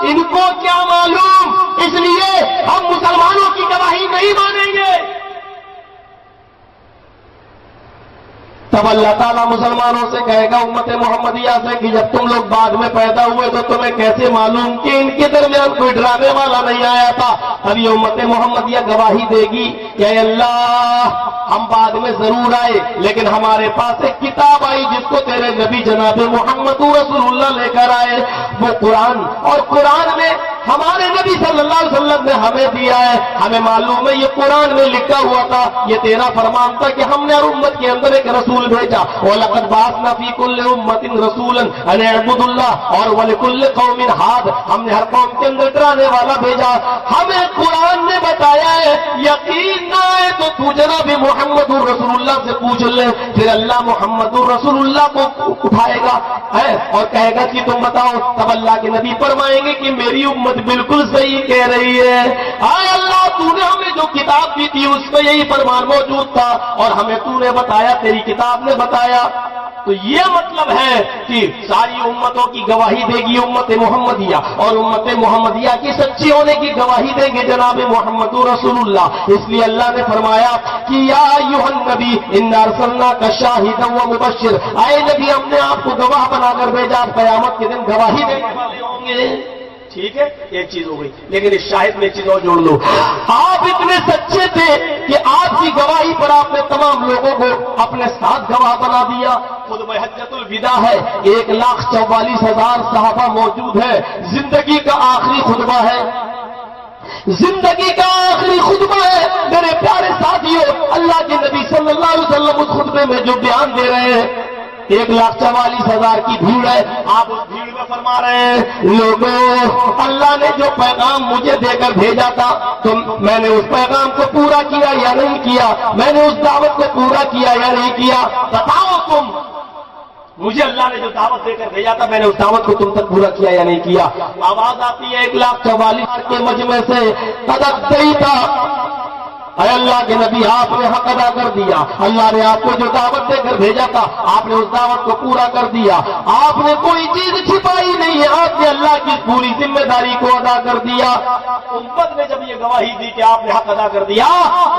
[SPEAKER 2] ان کو کیا معلوم، اس لیے ہم مسلمانوں کی گواہی نہیں مانیں گے. تب اللہ تعالیٰ مسلمانوں سے کہے گا امت محمدیہ سے کہ جب تم لوگ بعد میں پیدا ہوئے تو تمہیں کیسے معلوم کہ ان کے درمیان کوئی ڈرانے والا نہیں آیا تھا. اب یہ امت محمدیہ گواہی دے گی کہ اے اللہ ہم بعد میں ضرور آئے لیکن ہمارے پاس ایک کتاب آئی جس کو تیرے نبی جناب محمد رسول اللہ لے کر آئے، وہ قرآن، اور قرآن میں ہمارے نبی صلی اللہ علیہ وسلم نے ہمیں دیا ہے. ہمیں معلوم ہے یہ قرآن میں لکھا ہوا تھا، یہ تیرا فرمان تھا کہ ہم نے ہر امت کے اندر ایک رسول بھیجا. وَلَقَدْ بَعَثْنَا فِي كُلِّ أُمَّةٍ رَسُولًا أَنِ اعْبُدُوا اللَّهَ، اور وَلِكُلِّ قَوْمٍ هَادٍ، ہم نے ہر قوم کے اندر ڈرانے والا بھیجا. ہمیں قرآن نے بتایا ہے، یقین نہ آئے تو تو جناب محمد رسول اللہ سے پوچھ لے، پھر اللہ محمد رسول اللہ کو اٹھائے گا اور کہے گا کہ تم بتاؤ. تب اللہ کے نبی فرمائیں گے کہ میری امت بالکل صحیح کہہ رہی ہے. آئے اللہ تو نے ہمیں جو کتاب دی تھی اس میں یہی فرمان موجود تھا اور ہمیں تو نے بتایا، تیری کتاب نے بتایا. تو یہ مطلب ہے کہ ساری امتوں کی گواہی دے گی امت محمدیہ، اور امت محمدیہ کی سچی ہونے کی گواہی دیں گے جناب محمد رسول اللہ. اس لیے اللہ نے فرمایا کہ یا ایھا النبی انا ارسلناک شاہدا ومبشر، اے نبی ہم نے آپ کو گواہ بنا کر بھیجا، آپ قیامت کے دن گواہی دینے والے ہوں گے. ٹھیک ہے، ایک چیز ہو گئی، لیکن اس شاہد میں ایک چیز اور جوڑ لو. آپ اتنے سچے تھے کہ آپ کی گواہی پر آپ نے تمام لوگوں کو اپنے ساتھ گواہ بنا دیا. خود میں حجۃ الوداع ہے، 1,44,000 صحابہ موجود ہے، زندگی کا آخری خطبہ ہے، زندگی کا آخری خطبہ ہے. میرے پیارے ساتھیوں، اللہ کے نبی صلی اللہ علیہ وسلم اس خطبے میں جو بیان دے رہے ہیں، 1,44,000 کی بھیڑ ہے، آپ اس بھیڑ میں فرما رہے ہیں لوگوں اللہ نے جو پیغام مجھے دے کر بھیجا تھا تو میں نے اس پیغام کو پورا کیا یا نہیں کیا، میں نے اس دعوت کو پورا کیا یا نہیں کیا، بتاؤ تم. مجھے اللہ نے جو دعوت دے کر بھیجا تھا میں نے اس دعوت کو تم تک پورا کیا یا نہیں کیا. آواز آتی ہے 1,44,000 کے مجمع سے، تھا اے اللہ کے نبی آپ نے حق ادا کر دیا، اللہ نے آپ کو جو دعوت دے کر بھیجا تھا آپ نے اس دعوت کو پورا کر دیا، آپ نے کوئی چیز چھپائی نہیں ہے، آپ نے اللہ کی پوری ذمہ داری کو ادا کر دیا. امت نے جب یہ گواہی دی کہ آپ نے حق ادا کر دیا،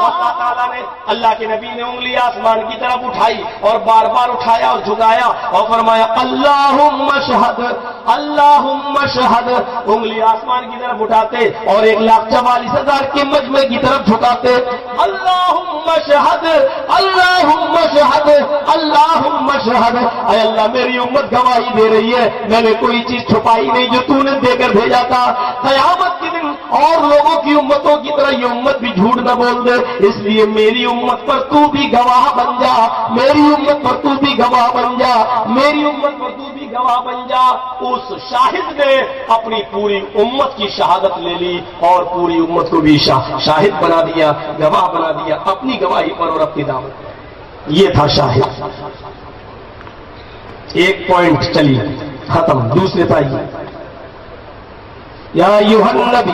[SPEAKER 2] اللہ تعالیٰ نے، اللہ کے نبی نے انگلی آسمان کی طرف اٹھائی اور بار بار اٹھایا اور جھکایا اور فرمایا اللہم اشہد، اللہم اشہد. انگلی آسمان کی طرف اٹھاتے اور 1,44,000 کے مجمع کی طرف جھکاتے، اللہم اشہد، اللہم اشہد، اللہم اشہد. اے اللہ میری امت گواہی دے رہی ہے، میں نے کوئی چیز چھپائی نہیں جو تو نے دے کر بھیجا تھا. قیامت کے دن اور لوگوں کی امتوں کی طرح یہ امت بھی جھوٹ نہ بول دے، اس لیے میری امت پر تو بھی گواہ بن جا، میری امت پر تو بھی گواہ بن جا، میری امت پر تو بھی گواہ بن جا. اس شاہد نے اپنی پوری امت کی شہادت لے لی اور پوری امت کو بھی شاہد بنا دیا، گواہ بنا دیا اپنی گواہی پر اور اپنی دعوت. یہ تھا شاہد. ایک پوائنٹ چلیے ختم. دوسرے پائیے یا ایھا النبی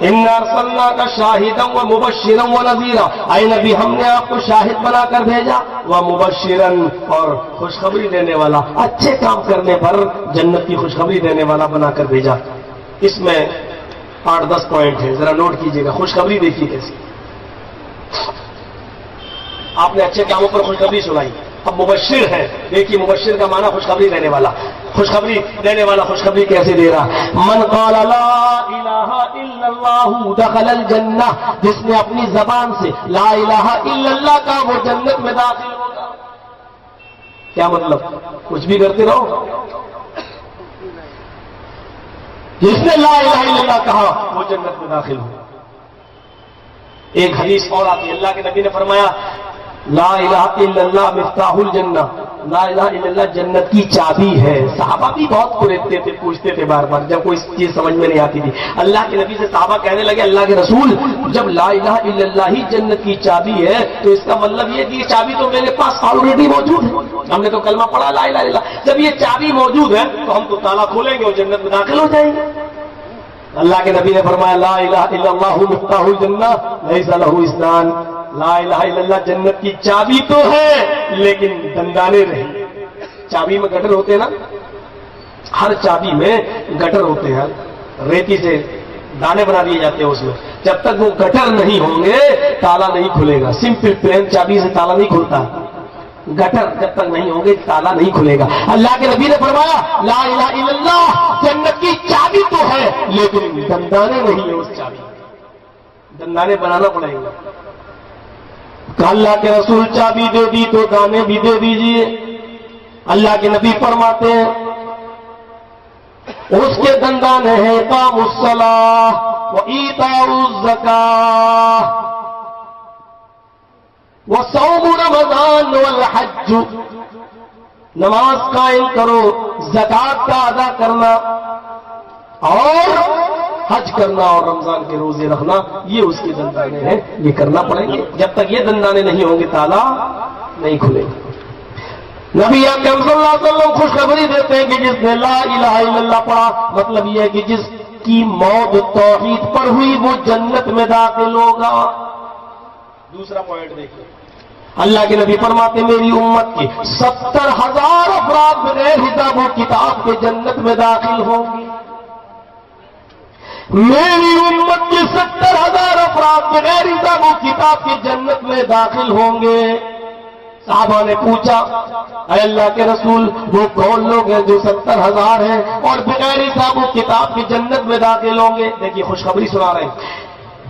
[SPEAKER 2] انا ارسلناک شاہدا ومبشرا ونذیرا، اے نبی ہم نے آپ کو شاہد بنا کر بھیجا، ومبشرا اور خوشخبری دینے والا، اچھے کام کرنے پر جنت کی خوشخبری دینے والا بنا کر بھیجا۔ اس میں 8-10 پوائنٹ ہیں، ذرا نوٹ کیجئے گا۔ خوشخبری دیکھیے کیسی، آپ نے اچھے کاموں پر خوشخبری سنائی۔ اب مبشر ہے، دیکھیے مبشر کا معنی خوشخبری دینے والا۔ خوشخبری دینے والا خوشخبری کیسے دے رہا؟ من قال لا الہ الا اللہ دخل الجنہ، جس نے اپنی زبان سے لا الہ الا اللہ کا وہ جنت میں داخل ہوگا۔ کیا مطلب؟ کچھ بھی کرتے رہو، جس نے لا الہ الا اللہ کہا وہ جنت میں داخل ہو۔ ایک حدیث اور آتی ہے، اللہ کے نبی نے فرمایا لا الہ الا اللہ مفتاح الجنہ، لا الہ الا اللہ جنت کی چابی ہے۔ صحابہ بھی بہت پریتتے تھے، پوچھتے تھے بار بار جب کوئی چیز سمجھ میں نہیں آتی تھی۔ اللہ کے نبی سے صحابہ کہنے لگے اللہ کے رسول جب لا الہ الا اللہ ہی جنت کی چابی ہے تو اس کا مطلب یہ کہ یہ چابی تو میرے پاس آلریڈی موجود ہے، ہم نے تو کلمہ پڑھا لا الہ الا اللہ، جب یہ چابی موجود ہے تو ہم تو تالا کھولیں گے اور جنت میں داخل ہو جائیں گے۔ اللہ کے نبی نے فرمایا لا الہ الا اللہ مفتاح الجنہ لیس لہ اسنان، لا الہ الا اللہ جنت کی چابی تو ہے لیکن دندانے نہیں۔ چابی میں گٹر ہوتے ہیں نا، ہر چابی میں گٹر ہوتے ہیں، ریتی سے دانے بنا دیے جاتے ہیں اس میں، جب تک وہ گٹر نہیں ہوں گے تالا نہیں کھلے گا۔ سمپل پلین چابی سے تالا نہیں کھلتا، گٹر جب تک نہیں ہوں گے تالا نہیں کھلے گا۔ اللہ کے نبی نے فرمایا لا الہ الا اللہ جنت کی چابی تو ہے لیکن دندانے نہیں ہے، اس چابی دندانے بنانا پڑیں گے۔ اللہ کے رسول چابی دے دی تو دانے بھی دے دیجئے۔ اللہ کے نبی فرماتے ہیں اس کے دندانے ہیں اقام الصلاۃ وایتاء الزکاۃ وصوم رمضان والحج، نماز قائم کرو، زکات کا ادا کرنا اور حج کرنا اور رمضان کے روزے رکھنا، یہ اس کے دندانے ہیں، یہ کرنا پڑیں گے۔ جب تک یہ دندانے نہیں ہوں گے تالا نہیں کھلے گا۔ نبی اکرم صلی اللہ علیہ وسلم خوشخبری دیتے ہیں کہ جس نے لا الہ الا اللہ پڑھا، مطلب یہ ہے کہ جس کی موت توحید پر ہوئی وہ جنت میں داخل ہوگا۔ دوسرا پوائنٹ دیکھیے، اللہ کے نبی فرماتے میری امت کے 70,000 افراد بغیر حساب و کتاب کے جنت میں داخل ہوں گے۔ میری امت کے 70,000 افراد بغیر حساب و کتاب کے جنت میں داخل ہوں گے۔ صحابہ نے پوچھا اے اللہ کے رسول وہ کون لوگ ہیں جو 70,000 ہیں اور بغیر حساب و کتاب کی جنت میں داخل ہوں گے؟ دیکھیے خوشخبری سنا رہے ہیں،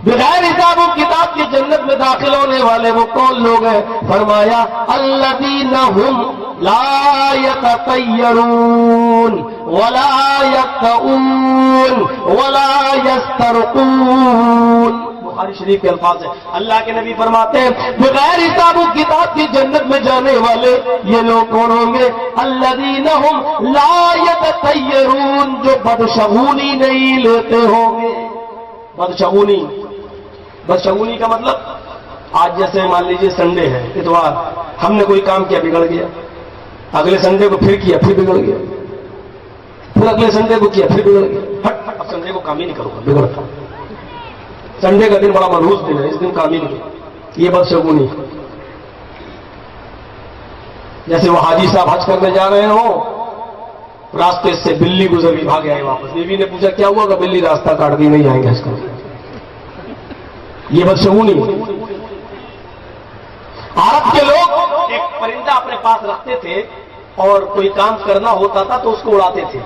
[SPEAKER 2] بغیر حساب و کتاب کی جنت میں داخل ہونے والے وہ کون لوگ ہیں؟ فرمایا الذین هم لا یتطیرون ولا یقطعون ولا یسترقون، بخاری شریف کے الفاظ ہیں۔ اللہ کے نبی فرماتے ہیں بغیر حساب و کتاب کی جنت میں جانے والے یہ لوگ کون ہوں گے؟ الذین هم لا یتطیرون، جو بدشگونی نہیں لیتے ہوں گے۔ بدشگونی کا مطلب آج جیسے مان لیجیے سنڈے ہے، اتوار، ہم نے کوئی کام کیا بگڑ گیا، اگلے سنڈے کو پھر کیا پھر بگڑ گیا، پھر اگلے سنڈے کو کیا پھر بگڑ گیا، اب سنڈے کو کام ہی نہیں کروں گا، بگڑتا۔ سنڈے کا دن بڑا منحوس دن ہے، اس دن کام ہی نہیں کروں، یہ بدشگونی۔ جیسے وہ حاجی صاحب حج کرنے جا رہے ہوں، راستے سے بلی گزر گئی، بھاگ آئے واپس، بیوی نے پوچھا کیا ہوا؟ کہ بلی راستہ کاٹ دی، نہیں آئیں گے حج کرنے۔ یہ بدشگونی۔ عرب کے لوگ ایک پرندہ اپنے پاس رکھتے تھے اور کوئی کام کرنا ہوتا تھا تو اس کو اڑاتے تھے،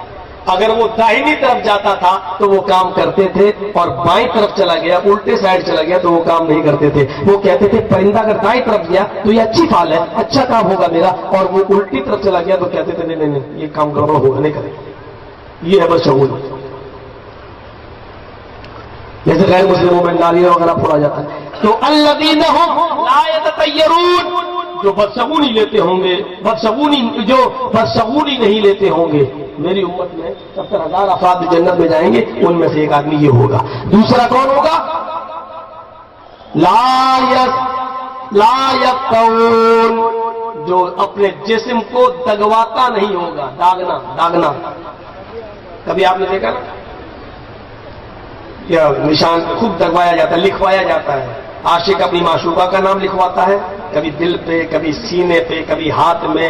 [SPEAKER 2] اگر وہ داہنی طرف جاتا تھا تو وہ کام کرتے تھے اور بائیں طرف چلا گیا، الٹے سائڈ چلا گیا تو وہ کام نہیں کرتے تھے۔ وہ کہتے تھے پرندہ اگر دائیں طرف گیا تو یہ اچھی فعل ہے، اچھا کام ہوگا میرا، اور وہ الٹی طرف چلا گیا تو کہتے تھے نہیں نہیں نہیں یہ کام گڑبڑ ہوگا، نہیں کرے۔ یہ ہے بدشگونی۔ جیسے غیر مسلموں میں ناریاں وغیرہ پھوڑا جاتا ہے۔ تو الذین هم لا یتطیرون، جو بدشگونی لیتے ہوں گے، جو بدشگونی نہیں لیتے ہوں گے، میری امت میں 70,000 افراد جنت میں جائیں گے، ان میں سے ایک آدمی یہ ہوگا۔ دوسرا کون ہوگا؟ لا یقطعون، جو اپنے جسم کو دگواتا نہیں ہوگا، داغنا۔ کبھی آپ نے دیکھا یا نشان خوب دگوایا جاتا ہے، لکھوایا جاتا ہے. عاشق اپنی معشوقہ کا نام لکھواتا ہے، کبھی دل پہ، کبھی سینے پہ، کبھی ہاتھ میں،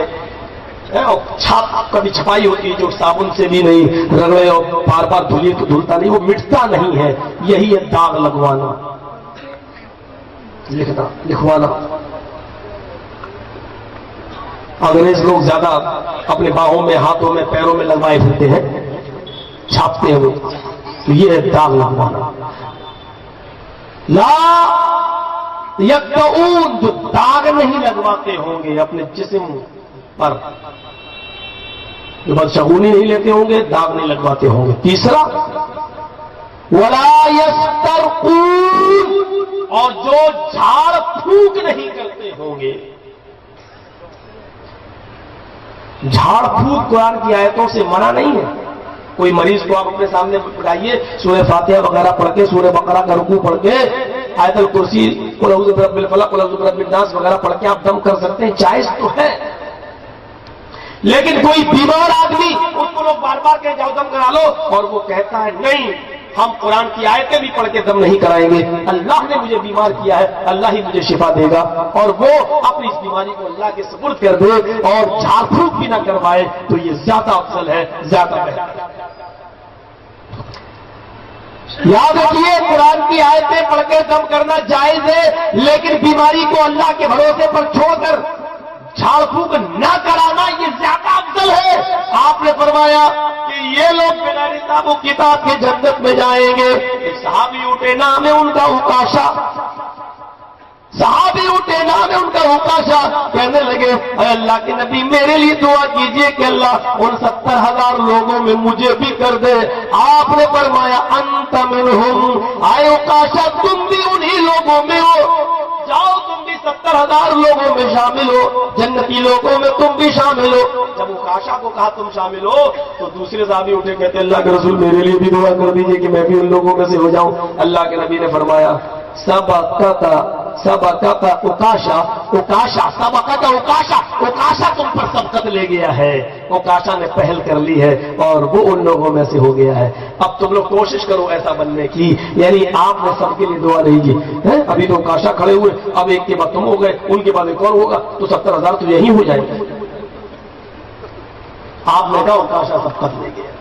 [SPEAKER 2] اور چھاپ کبھی چھپائی ہوتی ہے جو صابن سے بھی نہیں رگڑے اور بار بار دھولیے تو دھلتا نہیں، وہ مٹتا نہیں ہے. یہی ہے داغ لگوانا، لکھنا، لکھوانا. انگریز لوگ زیادہ اپنے باہوں میں، ہاتھوں میں، پیروں میں لگوائے پھرتے ہیں، چھاپتے ہیں وہ. تو یہ ہے داغ لگوانا. لا یقطعون، جو داغ نہیں لگواتے ہوں گے اپنے جسم پر، جو بدشگونی نہیں لیتے ہوں گے، داغ نہیں لگواتے ہوں گے. تیسرا ولا یسترقون، اور جو جھاڑ پھونک نہیں کرتے ہوں گے. جھاڑ پھونک قرآن کی آیتوں سے منع نہیں ہے. کوئی مریض کو آپ اپنے سامنے بٹھائیے، سورہ فاتحہ وغیرہ پڑھ کے، سورہ بقرہ کا رکوع پڑھ کے، آیت الکرسی، قل اعوذ برب الفلق، قل اعوذ برب الناس وغیرہ پڑھ کے آپ دم کر سکتے ہیں، جائز تو ہے. لیکن کوئی بیمار آدمی، اس کو لوگ بار بار کہے جاؤ دم کرا لو، اور وہ کہتا ہے نہیں، ہم قرآن کی آیتیں بھی پڑھ کے دم نہیں کرائیں گے، اللہ نے مجھے بیمار کیا ہے، اللہ ہی مجھے شفا دے گا، اور وہ اپنی اس بیماری کو اللہ کے سپرد کر دے اور جھاڑ پھونک بھی نہ کروائے، تو یہ زیادہ افضل ہے، زیادہ بہتر ہے. یاد رکھیے، قرآن کی آیتیں پڑھ کے دم کرنا جائز ہے، لیکن بیماری کو اللہ کے بھروسے پر چھوڑ کر جھاڑ پھونک نہ کرانا یہ زیادہ افضل ہے. آپ نے فرمایا کہ یہ لوگ بغیر حساب و کتاب کے جنت میں جائیں گے. ایک صحابی اٹھے، نام ہے ان کا عکاشہ، صحابی اٹھے، نام ہے ان کا عکاشہ، کہنے لگے اے اللہ کے نبی میرے لیے دعا کیجئے کہ اللہ ان 70,000 لوگوں میں مجھے بھی کر دے. آپ نے فرمایا انت منہم، اے عکاشہ تم بھی انہی لوگوں میں ہو، جاؤ تم بھی 70,000 لوگوں میں شامل ہو، جنتی لوگوں میں تم بھی شامل ہو. جب عکاشہ کو کہا تم شامل ہو تو دوسرے صحابی اٹھے، کہتے اللہ کے رسول میرے لیے بھی دعا کر دیجئے کہ میں بھی ان لوگوں میں سے ہو جاؤں. اللہ کے نبی نے فرمایا سبقت عکاشہ، عکاشہ سبقت عکاشہ، عکاشہ تم پر سبقت لے گیا ہے، عکاشہ نے پہل کر لی ہے اور وہ ان لوگوں میں سے ہو گیا ہے. اب تم لوگ کوشش کرو ایسا بننے کی، یعنی آپ نے سب کے لیے دعا نہیں کی. ابھی تو عکاشہ کھڑے ہوئے، اب ایک کے بعد تم ہو گئے، ان کے بعد ایک اور ہوگا، تو 70,000 تو یہی ہو جائے گا. آپ نے کہا عکاشہ سبقت لے گیا.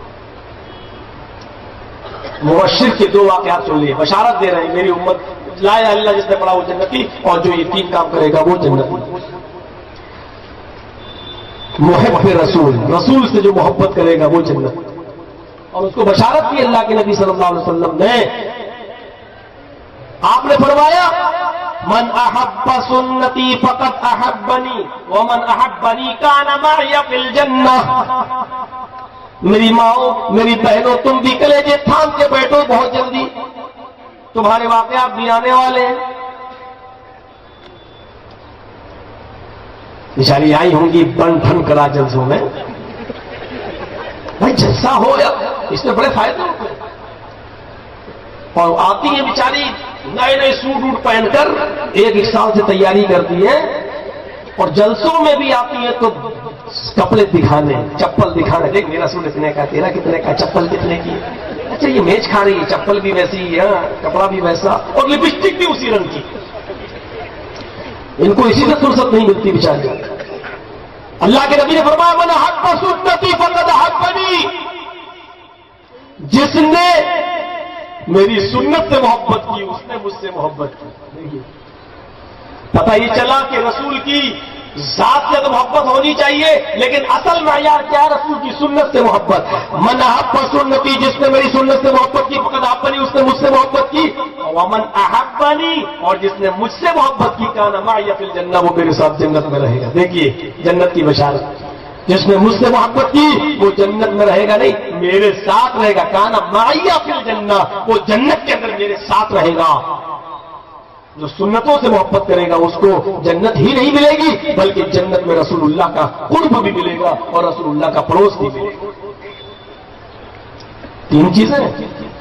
[SPEAKER 2] مبشر کے 2 واقعات سن لیے، بشارت دے رہے ہیں میری امت لا الہ الا اللہ جس نے پڑھا وہ جنتی، اور جو یہ 3 کام کرے گا وہ جنتی. محب رسول، رسول سے جو محبت کرے گا وہ جنت. اور اس کو بشارت کی اللہ کے نبی صلی اللہ علیہ وسلم نے. آپ نے فرمایا من احب سنتی فقد احبنی ومن احبنی کان معی فی الجنہ. میری ماؤں، میری بہنوں، تم بھی کلیجے تھام کے بیٹھو، بہت جلدی تمہارے واقعات بھی آنے والے ہیں. بیچاری آئی ہوں گی بن ٹھن کرا جلسوں میں، بھائی جلسہ ہو یا اس میں بڑے فائدے ہوتے ہیں. اور آتی ہیں بیچاری نئے نئے سوٹ ووٹ پہن کر، ایک سال سے تیاری کرتی ہے، اور جلسوں میں بھی آتی ہیں تو کپڑے دکھانے، چپل دکھانے، دیکھ میرا سوٹ اتنے کا، تیرا کتنے کا، چپل کتنے کی. اچھا یہ میچ کھا رہی ہے، چپل بھی ویسی ہے، کپڑا بھی ویسا، اور لپسٹک بھی اسی رنگ کی. ان کو اسی سے فرصت نہیں ملتی بیچاری. اللہ کے نبی نے فرمایا من احب سنتی فقد احبنی، جس نے میری سنت سے محبت کی اس نے مجھ سے محبت کی. پتہ یہ چلا کہ رسول کی ذات سے تو محبت ہونی چاہیے، لیکن اصل معیار کیا ہے؟ رسول کی سنت سے محبت. من احب سنتی، جس نے میری سنت سے محبت کی، فقد احبنی، اس نے مجھ سے محبت کی. ومن احبنی، اور جس نے مجھ سے محبت کی، کان معی فی الجنہ، وہ میرے ساتھ جنت میں رہے گا. دیکھیے جنت کی بشارت، جس نے مجھ سے محبت کی وہ جنت میں رہے گا نہیں، میرے ساتھ رہے گا. کان معی فی الجنہ، وہ جنت کے اندر میرے ساتھ رہے گا. جو سنتوں سے محبت کرے گا اس کو جنت ہی نہیں ملے گی، بلکہ جنت میں رسول اللہ کا قرب بھی ملے گا اور رسول اللہ کا پڑوس بھی ملے گا. 3 چیزیں.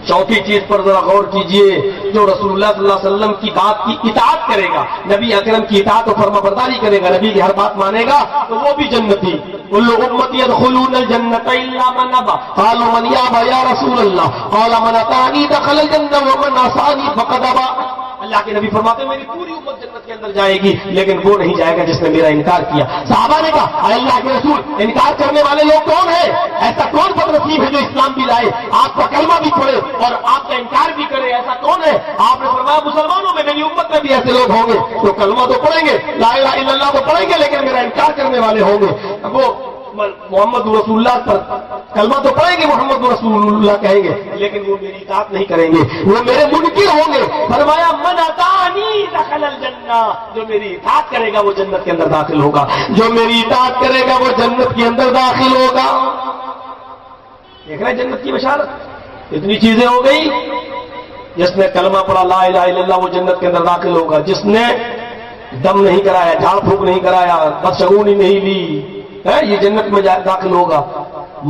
[SPEAKER 2] چوتھی چیز پر ذرا غور کیجئے، جو رسول اللہ صلی اللہ علیہ وسلم کی بات کی اطاعت کرے گا، نبی اکرم کی اطاعت و فرما برداری کرے گا، نبی کی ہر بات مانے گا، تو وہ بھی جنتی۔ کل امتی يدخلون الجنة الا من ابى قالوا من يابى يا رسول الله قال من اطاعني دخل الجنة ومن عصاني فقد ابى۔ اللہ کے نبی فرماتے ہیں میری پوری امت جنت کے اندر جائے گی، لیکن وہ نہیں جائے گا جس نے میرا انکار کیا۔ صحابہ نے کہا اے اللہ کے رسول، انکار کرنے والے لوگ کون ہیں؟ ایسا کون بد نصیب ہے جو اسلام بھی لائے، آپ کا کلمہ بھی پڑھے اور آپ کا انکار بھی کرے، ایسا کون ہے؟ آپ نے فرمایا مسلمانوں میں، میری امت میں بھی ایسے لوگ ہوں گے تو کلمہ تو پڑھیں گے، لا الہ الا اللہ تو پڑھیں گے، لیکن میرا انکار کرنے والے ہوں گے۔ وہ محمد رسول اللہ پر کلمہ تو پڑھیں گے، محمد رسول اللہ کہیں گے، لیکن وہ میری اطاعت نہیں کریں گے، وہ میرے منکر ہوں گے۔ فرمایا من اطاعنی دخل الجنہ، جو میری اطاعت کرے گا وہ جنت کے اندر داخل ہوگا، جو میری اطاعت کرے گا وہ جنت کے اندر داخل ہوگا۔ دیکھ رہے ہیں جنت کی بشارت، اتنی چیزیں ہو گئی۔ جس نے کلمہ پڑھا لا الہ الا اللہ وہ جنت کے اندر داخل ہوگا، جس نے دم نہیں کرایا، جھاڑ پھونک نہیں کرایا، بدشگونی نہیں لی، یہ جنت میں داخل ہوگا۔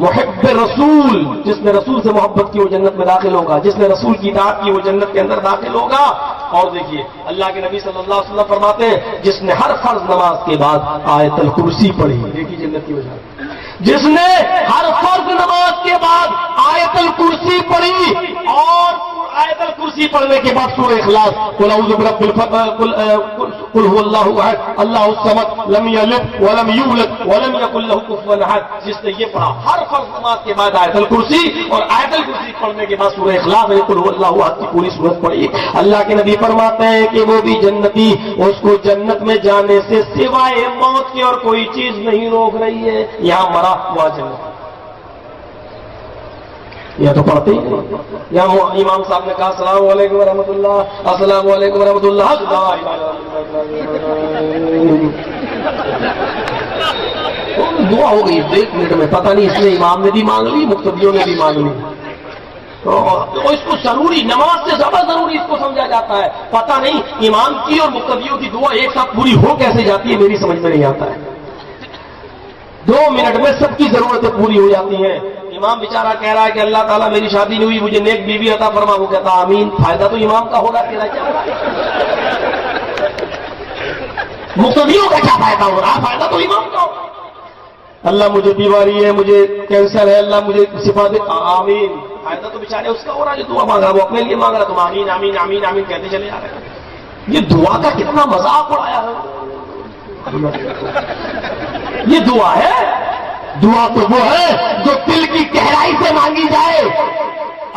[SPEAKER 2] محب رسول، جس نے رسول سے محبت کی وہ جنت میں داخل ہوگا، جس نے رسول کی اطاعت کی وہ جنت کے اندر داخل ہوگا۔ اور دیکھیے اللہ کے نبی صلی اللہ علیہ وسلم فرماتے ہیں جس نے ہر فرض نماز کے بعد آیت الکرسی پڑھی، دیکھیے جنت کی وجہ، جس نے ہر فرض نماز کے بعد آیت الکرسی پڑھی اور آیت الکرسی پڑھنے کے بعد سورہ اخلاص، قل اعوذ برب الفلق، قل هو اللہ احد اللہ الصمد لم یلد ولم یولد ولم یکن له کفوا احد، جس نے یہ پڑھا ہر فرض نماز کے بعد آیت الکرسی اور آیت الکرسی پڑھنے کے بعد سورہ اخلاص قل هو اللہ احد کی پوری سورت پڑھی، اللہ کے نبی فرماتے ہیں کہ وہ بھی جنتی، اس کو جنت میں جانے سے سوائے موت کی اور کوئی چیز نہیں روک رہی ہے۔ یہاں مرا ہوا جنت، یا تو پڑھتے ہی نہیں۔ یہاں امام صاحب نے کہا السلام علیکم ورحمۃ اللہ، السلام علیکم ورحمۃ اللہ، دعا ہو گئی 1 منٹ میں، پتہ نہیں اس نے امام نے بھی مانگ لی، مقتدیوں نے بھی مانگ لی، تو اس کو ضروری، نماز سے زیادہ ضروری اس کو سمجھا جاتا ہے۔ پتہ نہیں امام کی اور مقتدیوں کی دعا ایک ساتھ پوری ہو کیسے جاتی ہے، میری سمجھ میں نہیں آتا ہے۔ 2 منٹ میں سب کی ضرورتیں پوری ہو جاتی ہیں۔ امام بیچارہ کہہ رہا ہے کہ اللہ تعالیٰ میری شادی نہیں ہوئی، مجھے نیک بیوی عطا فرما، وہ کہتا آمین، فائدہ تو امام کا ہو رہا ہے، تیرا کیا ہو رہا ہے؟ مقتدیوں کا کیا فائدہ ہو رہا ہے؟ فائدہ تو امام کا ہو رہا ہے۔ اللہ مجھے بیماری ہے، مجے کینسر ہے، اللہ مجھے شفا دے، آمین، فائدہ تو بیچارے اس کا ہو رہا ہے جو دعا مانگ رہا ہے، وہ اپنے لیے مانگ رہا ہے، تم آمین آمین آمین آمین کہتے چلے جا رہے ہیں۔ یہ دعا کا کتنا مذاق اڑایا ہے، یہ دعا ہے؟ دعا تو وہ ہے جو دل کی گہرائی سے مانگی جائے،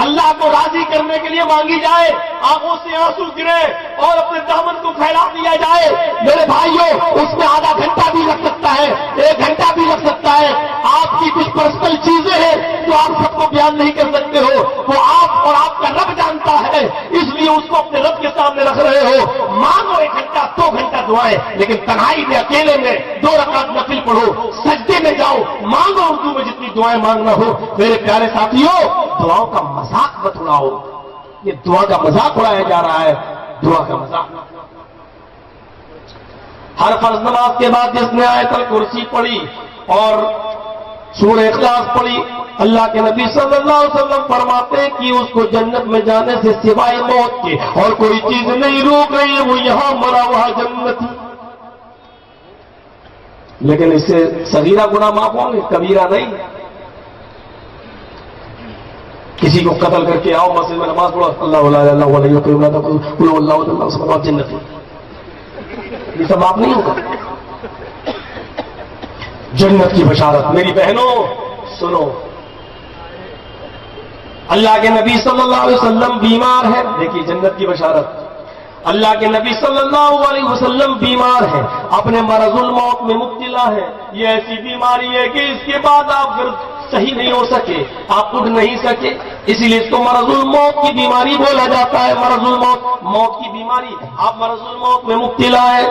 [SPEAKER 2] اللہ کو راضی کرنے کے لیے مانگی جائے، آنکھوں سے آنسو گرے اور اپنے دامن کو پھیلا دیا جائے۔ میرے بھائیوں، اس میں آدھا گھنٹہ بھی لگ سکتا ہے، 1 گھنٹہ بھی لگ سکتا ہے۔ آپ کی کچھ پرسنل چیزیں ہیں جو آپ سب کو بیان نہیں کر سکتے ہو، وہ آپ اور آپ کا رب جانتا ہے، اس لیے اس کو اپنے رب کے سامنے رکھ رہے ہو۔ مانگو 1 گھنٹہ 2 گھنٹہ دعائیں، لیکن تنہائی میں اکیلے میں 2 رکعت نفل پڑھو، سجدے میں جاؤ، مانگو اردو میں جتنی دعائیں مانگنا ہو۔ میرے پیارے ساتھیوں، دعاؤں کا مذاق مت اڑاؤ، یہ دعا کا مذاق اڑایا جا رہا ہے، دعا کا مذاق۔ ہر فرض نماز کے بعد جس نے آیت الکرسی پڑھی اور سورہ اخلاص پڑھی، اللہ کے نبی صلی اللہ علیہ وسلم فرماتے ہیں کہ اس کو جنت میں جانے سے سوائے موت کے اور کوئی چیز نہیں روک رہی ہے، وہ یہاں مرا وہاں جنت۔ لیکن اس سے صغیرہ گناہ معاف ہوں گے، کبیرہ نہیں۔ کسی کو قتل کر کے آؤ مسجد میں نماز پڑھو، اللہ اللہ جنت، یہ سب آپ نہیں ہوگا۔ جنت کی بشارت میری بہنوں سنو، اللہ کے نبی صلی اللہ علیہ وسلم بیمار ہے، دیکھیے جنت کی بشارت۔ اللہ کے نبی صلی اللہ علیہ وسلم بیمار ہیں، اپنے مرض الموت میں مبتلا ہے۔ یہ ایسی بیماری ہے کہ اس کے بعد آپ پھر صحیح نہیں ہو سکے، آپ اٹھ نہیں سکے، اسی لیے اس کو مرض الموت کی بیماری بولا جاتا ہے۔ مرض الموت، موت کی بیماری، آپ مرض الموت میں مبتلا ہے۔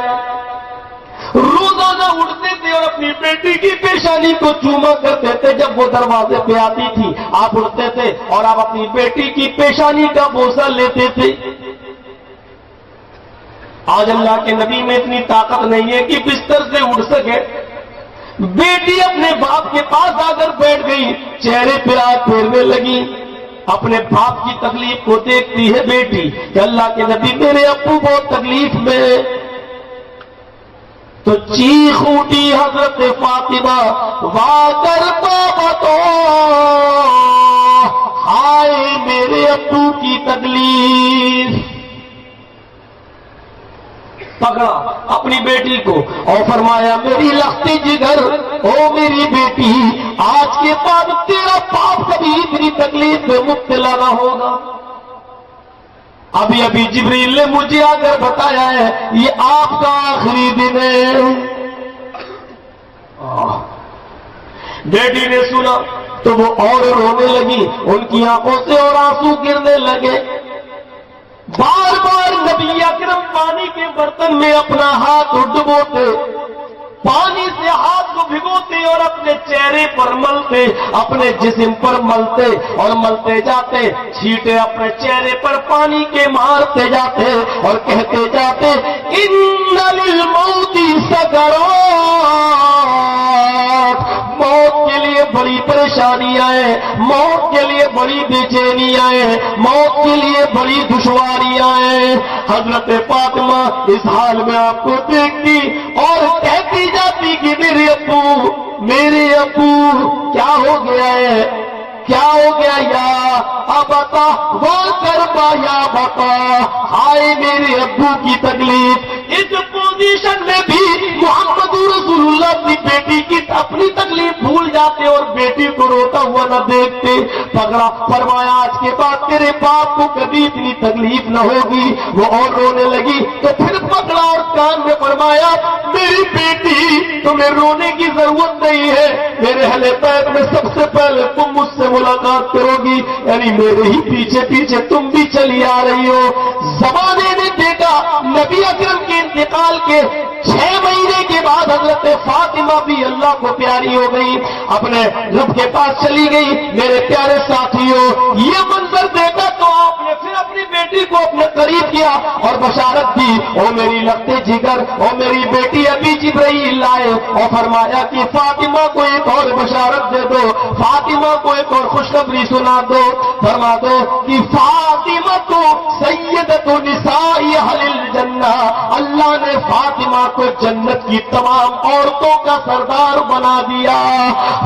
[SPEAKER 2] روزانہ اٹھتے تھے اور اپنی بیٹی کی پیشانی کو چوما کرتے تھے، جب وہ دروازے پہ آتی تھی آپ اٹھتے تھے اور آپ اپنی بیٹی کی پیشانی کا بوسہ لیتے تھے۔ آج اللہ کے نبی میں اتنی طاقت نہیں ہے کہ بستر سے اٹھ سکے۔ بیٹی اپنے باپ کے پاس آ کر بیٹھ گئی، چہرے پہ ہاتھ پھیرنے لگی، اپنے باپ کی تکلیف کو دیکھتی ہے بیٹی کہ اللہ کے نبی میرے ابو بہت تکلیف میں، تو چیخ اٹھی حضرت فاطمہ، وا کر بابا تو ہائے میرے ابو کی تکلیف۔ پکڑا اپنی بیٹی کو اور فرمایا میری لختی جگر، او میری بیٹی، آج کے بعد تیرا باپ کبھی اتنی تکلیف میں مبتلا نہ ہوگا۔ ابھی جبریل نے مجھے آ کر بتایا ہے یہ آپ کا آخری دن ہے۔ بیٹی نے سنا تو وہ اور رونے لگی، ان کی آنکھوں سے اور آنسو گرنے لگے۔ بار بار نبی اکرم پانی کے برتن میں اپنا ہاتھ ڈبوتے، پانی سے ہاتھ کو بھگوتے اور اپنے چہرے پر ملتے، اپنے جسم پر ملتے اور ملتے جاتے، چھینٹے اپنے چہرے پر پانی کے مارتے جاتے اور کہتے جاتے ان للموت سکرات، موت کے لیے بڑی پریشانیاں ہیں، موت کے لیے بڑی بے چینیاں ہیں، موت کے لیے بڑی دشواریاں ہیں۔ حضرت فاطمہ اس حال میں آپ کو دیکھتی اور کہتی جاتی کہ میرے ابو کیا ہو گیا ہے، کیا ہو گیا یا ابتا وہ کربا یا بتا، ہائے میرے ابو کی تکلیف۔ اس پوزیشن میں بھی محمد رسول اللہ اپنی بیٹی کی اپنی تکلیف بھول جاتے اور بیٹی کو روتا ہوا نہ دیکھتے۔ پکڑا، فرمایا آج کے بعد تیرے باپ کو کبھی اتنی تکلیف نہ ہوگی۔ وہ اور رونے لگی تو پھر پکڑا اور کان میں فرمایا میری بیٹی تمہیں رونے کی ضرورت نہیں ہے، میرے اہل بیت میں سب سے پہلے تم مجھ سے ملاقات کرو گی، یعنی میرے ہی پیچھے پیچھے تم بھی چلی آ رہی ہو۔ زمانے نے دیکھا نبی اکرم کے انتقال کے 6 مہینے کے بعد حضرت فاطمہ بھی اللہ کو پیاری ہو گئی، اپنے رب کے پاس چلی گئی۔ میرے پیارے ساتھیوں، یہ منظر دیکھا تو آپ نے پھر اپنی بیٹی کو اپنے قریب کیا اور بشارت دی، او میری لگتے جگر، او میری بیٹی ابھی جبرائیل لائے اور فرمایا کہ فاطمہ کو ایک اور بشارت دے دو، فاطمہ کو ایک اور خوشخبری سنا دو، فرما دو کہ فاطمہ کو سیدۃ نساء اہل الجنہ، اللہ نے فاطمہ کو جنت کی تمام عورتوں کا سردار بنا دیا۔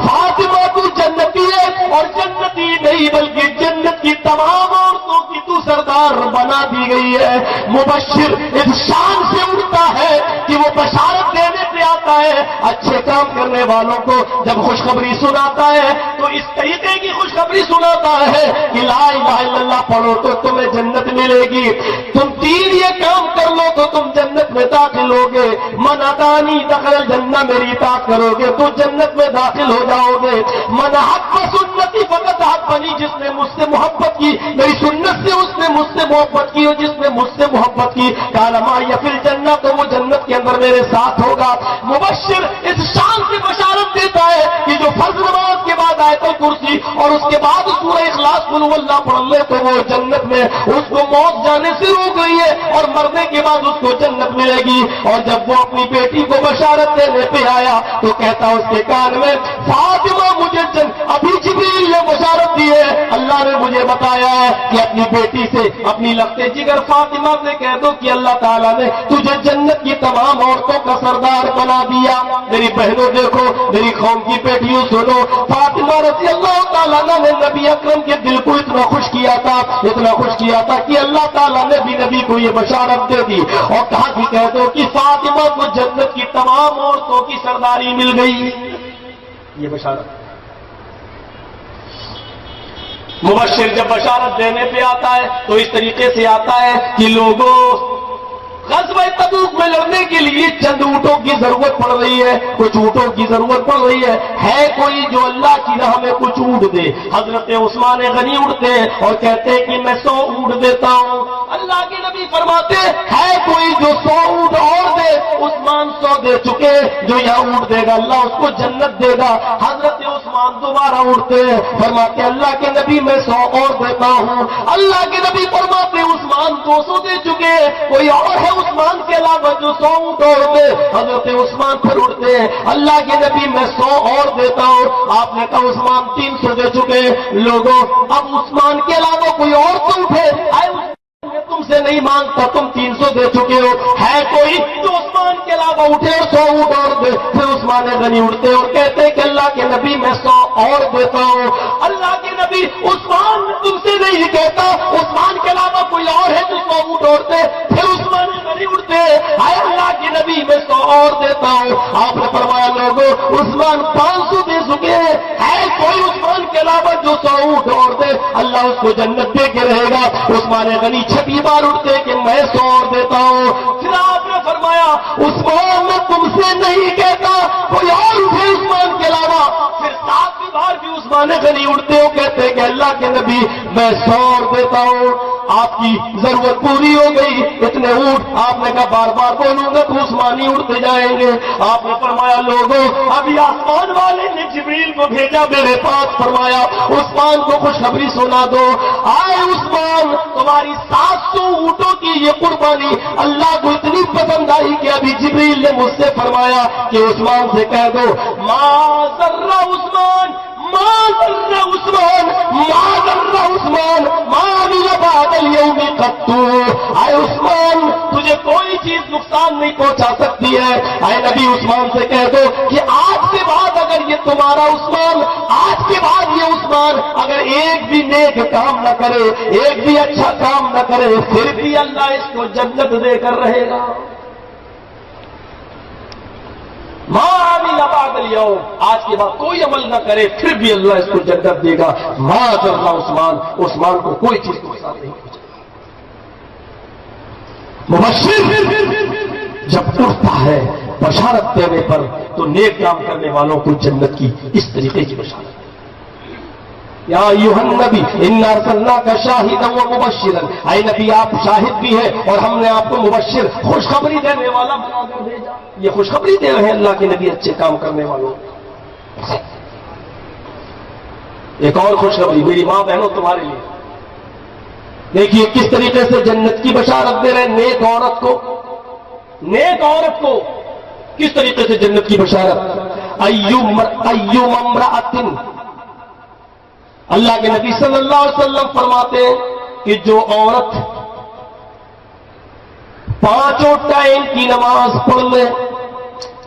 [SPEAKER 2] فاطمہ تو جنتی ہے اور جنتی نہیں بلکہ جنت کی تمام عورتوں کی تو سردار بنا دی گئی ہے۔ مبشر اس شان سے اٹھتا ہے کہ وہ بشارت دینے پہ آتا ہے، اچھے کام کرنے والوں کو جب خوشخبری سناتا ہے تو اس طریقے کی خوشخبری سناتا ہے کہ لا الہ الا اللہ پڑھو تو تمہیں جنت ملے گی، تم 3 یہ کام کر لو تو تم جنت میں داخل ہوگے، من اطاعنی دخل الجنہ، میری اطاعت کرو گے تو جنت میں داخل ہو جاؤ گے، من حب سنتی فقط حبنی، جس نے مجھ سے محبت کی میری سنت سے اس نے مجھ سے محبت کی، اور جس نے مجھ سے محبت کی کان معی فی الجنہ، تو وہ جنت کے اندر میرے ساتھ ہوگا۔ مبشر اس شان سے بشارت دیتا ہے کہ جو فرض نماز کے بعد آیت الکرسی اور اس کے بعد سورہ اخلاص قل هو اللہ پڑھ لے تو وہ جنت میں اس کو موت جانے سے روک رہی ہے اور مرنے کے بعد اس کو جنت ملے گی۔ اور جب وہ اپنی بیٹی کو بشارت دینے پہ آیا تو کہتا اس کے کان میں فاطمہ مجھے ابھی جبریل نے بشارت دی ہے، اللہ نے مجھے بتایا ہے کہ اپنی بیٹی سے اپنی لگتے جگر فاطمہ سے کہہ دو کہ اللہ تعالیٰ نے تجھے جنت کی تمام عورتوں کا سردار بنا دیا۔ میری بہنوں دیکھو، میری قوم کی بیٹیوں سنو، فاطمہ رضی اللہ تعالیٰ نے نبی اکرم کے دل کو اتنا خوش کیا تھا، اتنا خوش کیا تھا کہ اللہ تعالیٰ نے بھی نبی کو یہ بشارت دے دی اور کہا کہ کہہ دو کہ فاطمہ کو جنت کی تمام عورتوں کی سرداری مل گئی۔ یہ بشارت مبشر جب بشارت دینے پہ آتا ہے تو اس طریقے سے آتا ہے کہ لوگوں غزوہ تبوک میں لڑنے کے لیے چند اونٹوں کی ضرورت پڑ رہی ہے، کچھ اونٹوں کی ضرورت پڑ رہی ہے کوئی جو اللہ کی راہ میں کچھ اونٹ دے؟ حضرت عثمان غنی اٹھتے ہیں اور کہتے ہیں کہ میں 100 اونٹ دیتا ہوں۔ اللہ کے نبی فرماتے ہے کوئی جو 100 اونٹ اور دے؟ عثمان 100 دے چکے، جو یہاں اونٹ دے گا اللہ اس کو جنت دے گا۔ حضرت عثمان عثمان دوبارہ اٹھتے ہیں، فرماتے اللہ کے نبی میں 100 اور دیتا ہوں۔ اللہ کے نبی فرماتے عثمان 200 دے چکے، کوئی اور ہے عثمان کے علاوہ جو 100 اونٹ اور دے؟ حضرت عثمان پھر اٹھتے ہیں، اللہ کے نبی میں 100 اور دیتا ہوں۔ آپ نے کہا عثمان 300 دے چکے، لوگوں اب عثمان کے علاوہ کوئی اور تو اٹھے، میں تم سے نہیں مانگتا، تم 300 دے چکے ہو، ہے کوئی جو عثمان کے علاوہ اٹھے اور 100 اونٹ اور دے؟ پھر عثمان غنی اٹھتے اور کہتے کہ اللہ کے نبی میں 100 اور دیتا ہوں۔ اللہ کے نبی عثمان تم سے نہیں کہتا، عثمان کے علاوہ کوئی اور ہے جو 100 اونٹ اور دے؟ پھر عثمان غنی اٹھتے ہے اللہ کے نبی میں 100 اور دیتا ہوں۔ آپ نے فرمایا لوگوں عثمان 500 دے چکے، ہے کوئی عثمان کے علاوہ جو 100 اونٹ اور دے؟ اللہ اس کو جنت دے کے رہے گا۔ عثمان غنی 6 بار اٹھتے کہ میں 100 اور دیتا ہوں۔ پھر آپ نے فرمایا عثمان میں تم سے نہیں کہتا، کوئی اور اٹھے عثمان کے علاوہ؟ پھر 7 بار بھی عثمان غنی اٹھتے ہو، کہتے کہ اللہ کے نبی میں 100 اور دیتا ہوں۔ آپ کی ضرورت پوری ہو گئی، اتنے اونٹ آپ نے کہا بار بار بولوں گا تو عثمانی اٹھتے جائیں گے۔ آپ نے فرمایا لوگوں ابھی آسمان والے نے جبریل کو بھیجا میرے پاس، فرمایا عثمان کو خوشخبری سنا دو، آئے عثمان تمہاری 700 اونٹوں کی یہ قربانی اللہ کو اتنی پسند آئی کہ ابھی جبریل نے مجھ سے فرمایا کہ عثمان سے کہہ دو ما ذر عثمان ما ذر عثمان ما ذر عثمان ما عمل بعد اليوم قط۔ اے عثمان تجھے کوئی چیز نقصان نہیں پہنچا سکتی ہے۔ اے نبی عثمان سے کہہ دو کہ آج کے بعد اگر یہ تمہارا عثمان، آج کے بعد یہ عثمان اگر ایک بھی نیک کام نہ کرے، ایک بھی اچھا کام نہ کرے، پھر بھی اللہ اس کو جنت دے کر رہے گا۔ ماں عمل بعد اليوم، آج کے بعد کوئی عمل نہ کرے پھر بھی اللہ اس کو جنت دے گا۔ ماں ذر عثمان، عثمان کو کوئی چیز نقصان نہیں پہنچے۔ مبشر جب اٹھتا ہے بشارت دینے پر تو نیک کام کرنے والوں کو جنت کی اس طریقے کی بشارت۔ یا ایھا النبی انا ارسلناک شاہدا ومبشرا، اے نبی آپ شاہد بھی ہیں اور ہم نے آپ کو مبشر خوشخبری دینے والا بنا کر بھیجا۔ یہ خوشخبری دے رہے ہیں اللہ کے نبی اچھے کام کرنے والوں۔ ایک اور خوشخبری میری ماں بہنوں تمہارے لیے، دیکھیے کس طریقے سے جنت کی بشارت دے رہے ہیں نیک عورت کو، نیک عورت کو کس طریقے سے جنت کی بشارت۔ ایوم امرأۃ، اللہ کے نبی صلی اللہ علیہ وسلم فرماتے ہیں کہ جو عورت 5 ٹائم کی نماز پڑھ لے،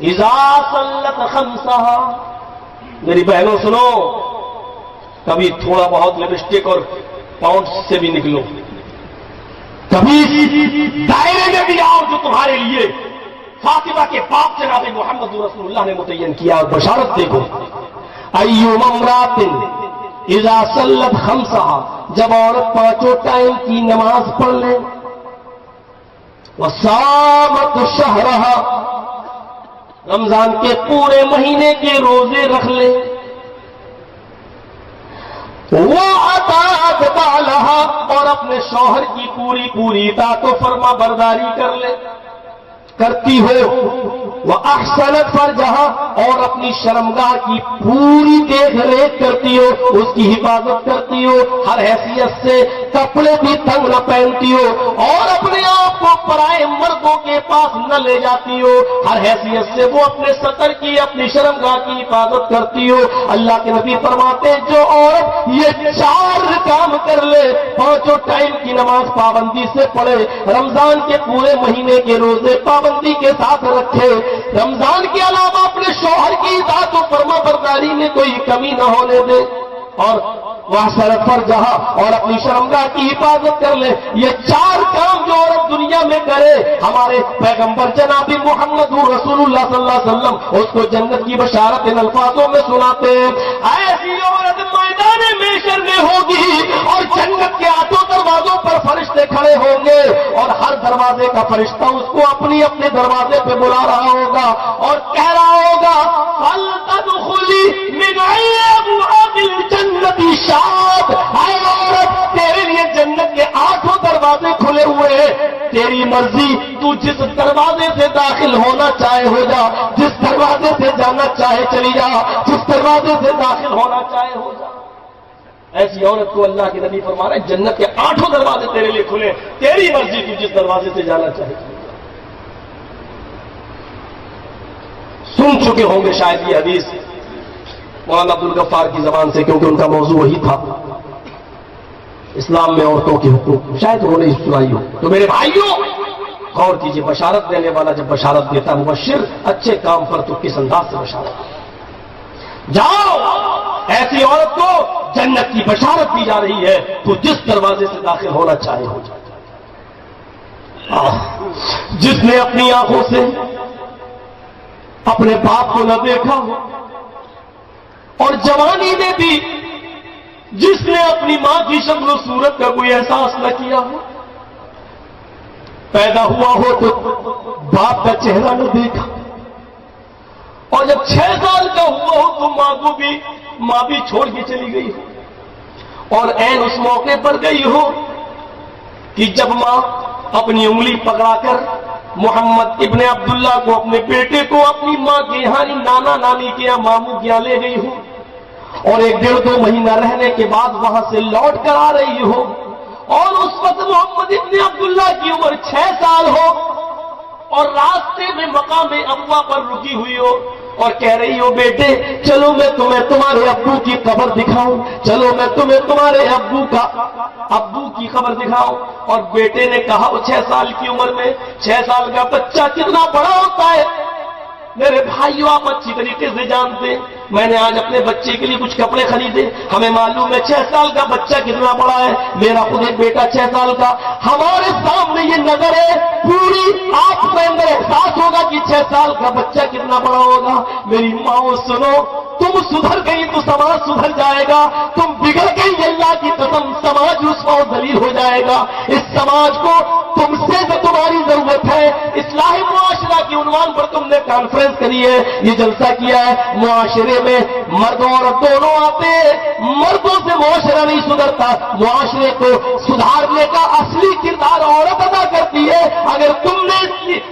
[SPEAKER 2] اذا صلت خمسہا، میری بہنوں سنو، کبھی تھوڑا بہت لپسٹک اور پاؤنڈ سے بھی نکلو، کبھی دائرے میں بھی آؤ جو تمہارے لیے فاطمہ کے باپ جناب محمد رسول اللہ نے متعین کیا، اور بشارت دیکھو۔ ایوم امرأۃ اذا صلت خمسہا، جب عورت 5 ٹائم کی نماز پڑھ لے، وصامت شہرہا، رمضان کے پورے مہینے کے روزے رکھ لے، وَأَطَاعَتْ بَعْلَهَا، اور اپنے شوہر کی پوری اطاعت و فرما برداری کر لے، کرتی ہو، وَأَحْسَنَتْ فَرْجَهَا، اور اپنی شرمگاہ کی پوری دیکھ ریکھ کرتی ہو، اس کی حفاظت کرتی ہو، ہر حیثیت سے کپڑے بھی تنگ نہ پہنتی ہو، اور اپنے آپ کو پرائے مردوں کے پاس نہ لے جاتی ہو، ہر حیثیت سے وہ اپنے سطر کی، اپنی شرمگاہ کی حفاظت کرتی ہو۔ اللہ کے نبی فرماتے ہیں جو عورت یہ 4 کام کر لے، 5 ٹائم کی نماز پابندی سے پڑھے، رمضان کے پورے مہینے کے روزے پابندی کے ساتھ رکھے، رمضان کے علاوہ اپنے شوہر کی اطاعت و فرما برداری میں کوئی کمی نہ ہونے دے، اور وَأَحْسَنَتْ فَرْجَهَا، اور اپنی شرمگاہ کی حفاظت کر لے، یہ 4 کام جو عورت دنیا میں کرے، ہمارے پیغمبر جناب محمد رسول اللہ صلی اللہ علیہ وسلم اس کو جنت کی بشارت ان الفاظوں میں سناتے ہیں۔ ایسی عورت میدان محشر میں ہوگی اور جنت کے 8 دروازوں پر فرشتے کھڑے ہوں گے، اور ہر دروازے کا فرشتہ اس کو اپنے دروازے پہ بلا رہا ہوگا اور کہہ رہا ہوگا فَلْتَدْخُلِي مِنْ أَبْوَابِ الْجَنَّةِ شَاءَتْ، اے عورت تیرے لیے جنت کے 8 دروازے کھلے ہوئے ہیں، تیری مرضی، تو جس دروازے سے داخل ہونا چاہے ہو جا، جس دروازے سے جانا چاہے چلی جا، جس دروازے سے داخل ہونا چاہے ہو جا۔ ایسی عورت کو اللہ کے نبی فرما رہے ہیں جنت کے 8 دروازے تیرے لیے کھلے، تیری مرضی، تو جس دروازے سے جانا چاہے چلی جا۔ سن چکے ہوں گے شاید یہ حدیث مولانا عبدالغفار کی زبان سے، کیونکہ ان کا موضوع وہی تھا، اسلام میں عورتوں کے حقوق، شاید انہوں نے سنائی ہو۔ تو میرے بھائیوں غور کیجیے، بشارت دینے والا جب بشارت دیتا ہے، مبشر اچھے کام پر تو کس انداز سے بشارت دیتا ہے۔ جاؤ، ایسی عورت کو جنت کی بشارت دی جا رہی ہے، تو جس دروازے سے داخل ہونا چاہے ہو جائے۔ جس نے اپنی آنکھوں سے اپنے باپ کو نہ دیکھا ہو اور جوانی میں بھی جس نے اپنی ماں کی شکل و صورت کا کوئی احساس نہ کیا ہو، پیدا ہوا ہو تو باپ کا چہرہ نہ دیکھا، اور جب 6 سال کا ہوا ہو تو ماں بھی چھوڑ کے چلی گئی ہو، اور عین اس موقع پر گئی ہو کہ جب ماں اپنی انگلی پکڑا کر محمد ابن عبداللہ کو، اپنے بیٹے کو اپنی ماں کے یہاں، نانا نانی کے یہاں، ماموں کے یہاں لے گئی ہو، اور 1-1.5-2 مہینہ رہنے کے بعد وہاں سے لوٹ کر آ رہی ہو، اور اس وقت محمد ابن عبداللہ کی عمر 6 سال ہو، اور راستے میں مقام ابوا پر رکی ہوئی ہو، اور کہہ رہی ہو بیٹے چلو میں تمہیں تمہارے ابو کی قبر دکھاؤں، چلو میں تمہیں تمہارے ابو کی قبر دکھاؤں۔ اور بیٹے نے کہا، وہ 6 سال کی عمر میں 6 سال کا بچہ کتنا بڑا ہوتا ہے، میرے بھائیو آپ اچھی طریقے سے جانتے ہیں، میں نے آج اپنے بچے کے لیے کچھ کپڑے خریدے، ہمیں معلوم ہے 6 سال کا بچہ کتنا بڑا ہے، میرا خود ایک بیٹا 6 سال کا، ہمارے سامنے یہ نظر ہے پوری، آپ کے اندر احساس ہوگا کہ 6 سال کا بچہ کتنا بڑا ہوگا۔ میری ماں سنو، تم سدھر گئی تو سماج سدھر جائے گا، تم بگڑ گئی اللہ کی قسم سماج رسوا و ذلیل ہو جائے گا۔ اس سماج کو تم سے جو تمہاری ضرورت ہے، اصلاح معاشرہ کے عنوان پر تم نے کانفرنس کری ہے، یہ جلسہ کیا ہے، معاشرے میں مرد اور عورت دونوں آتے ہیں، مردوں سے معاشرہ نہیں سدھرتا، معاشرے کو سدھارنے کا اصلی کردار عورت ادا کرتی ہے، اگر تم نے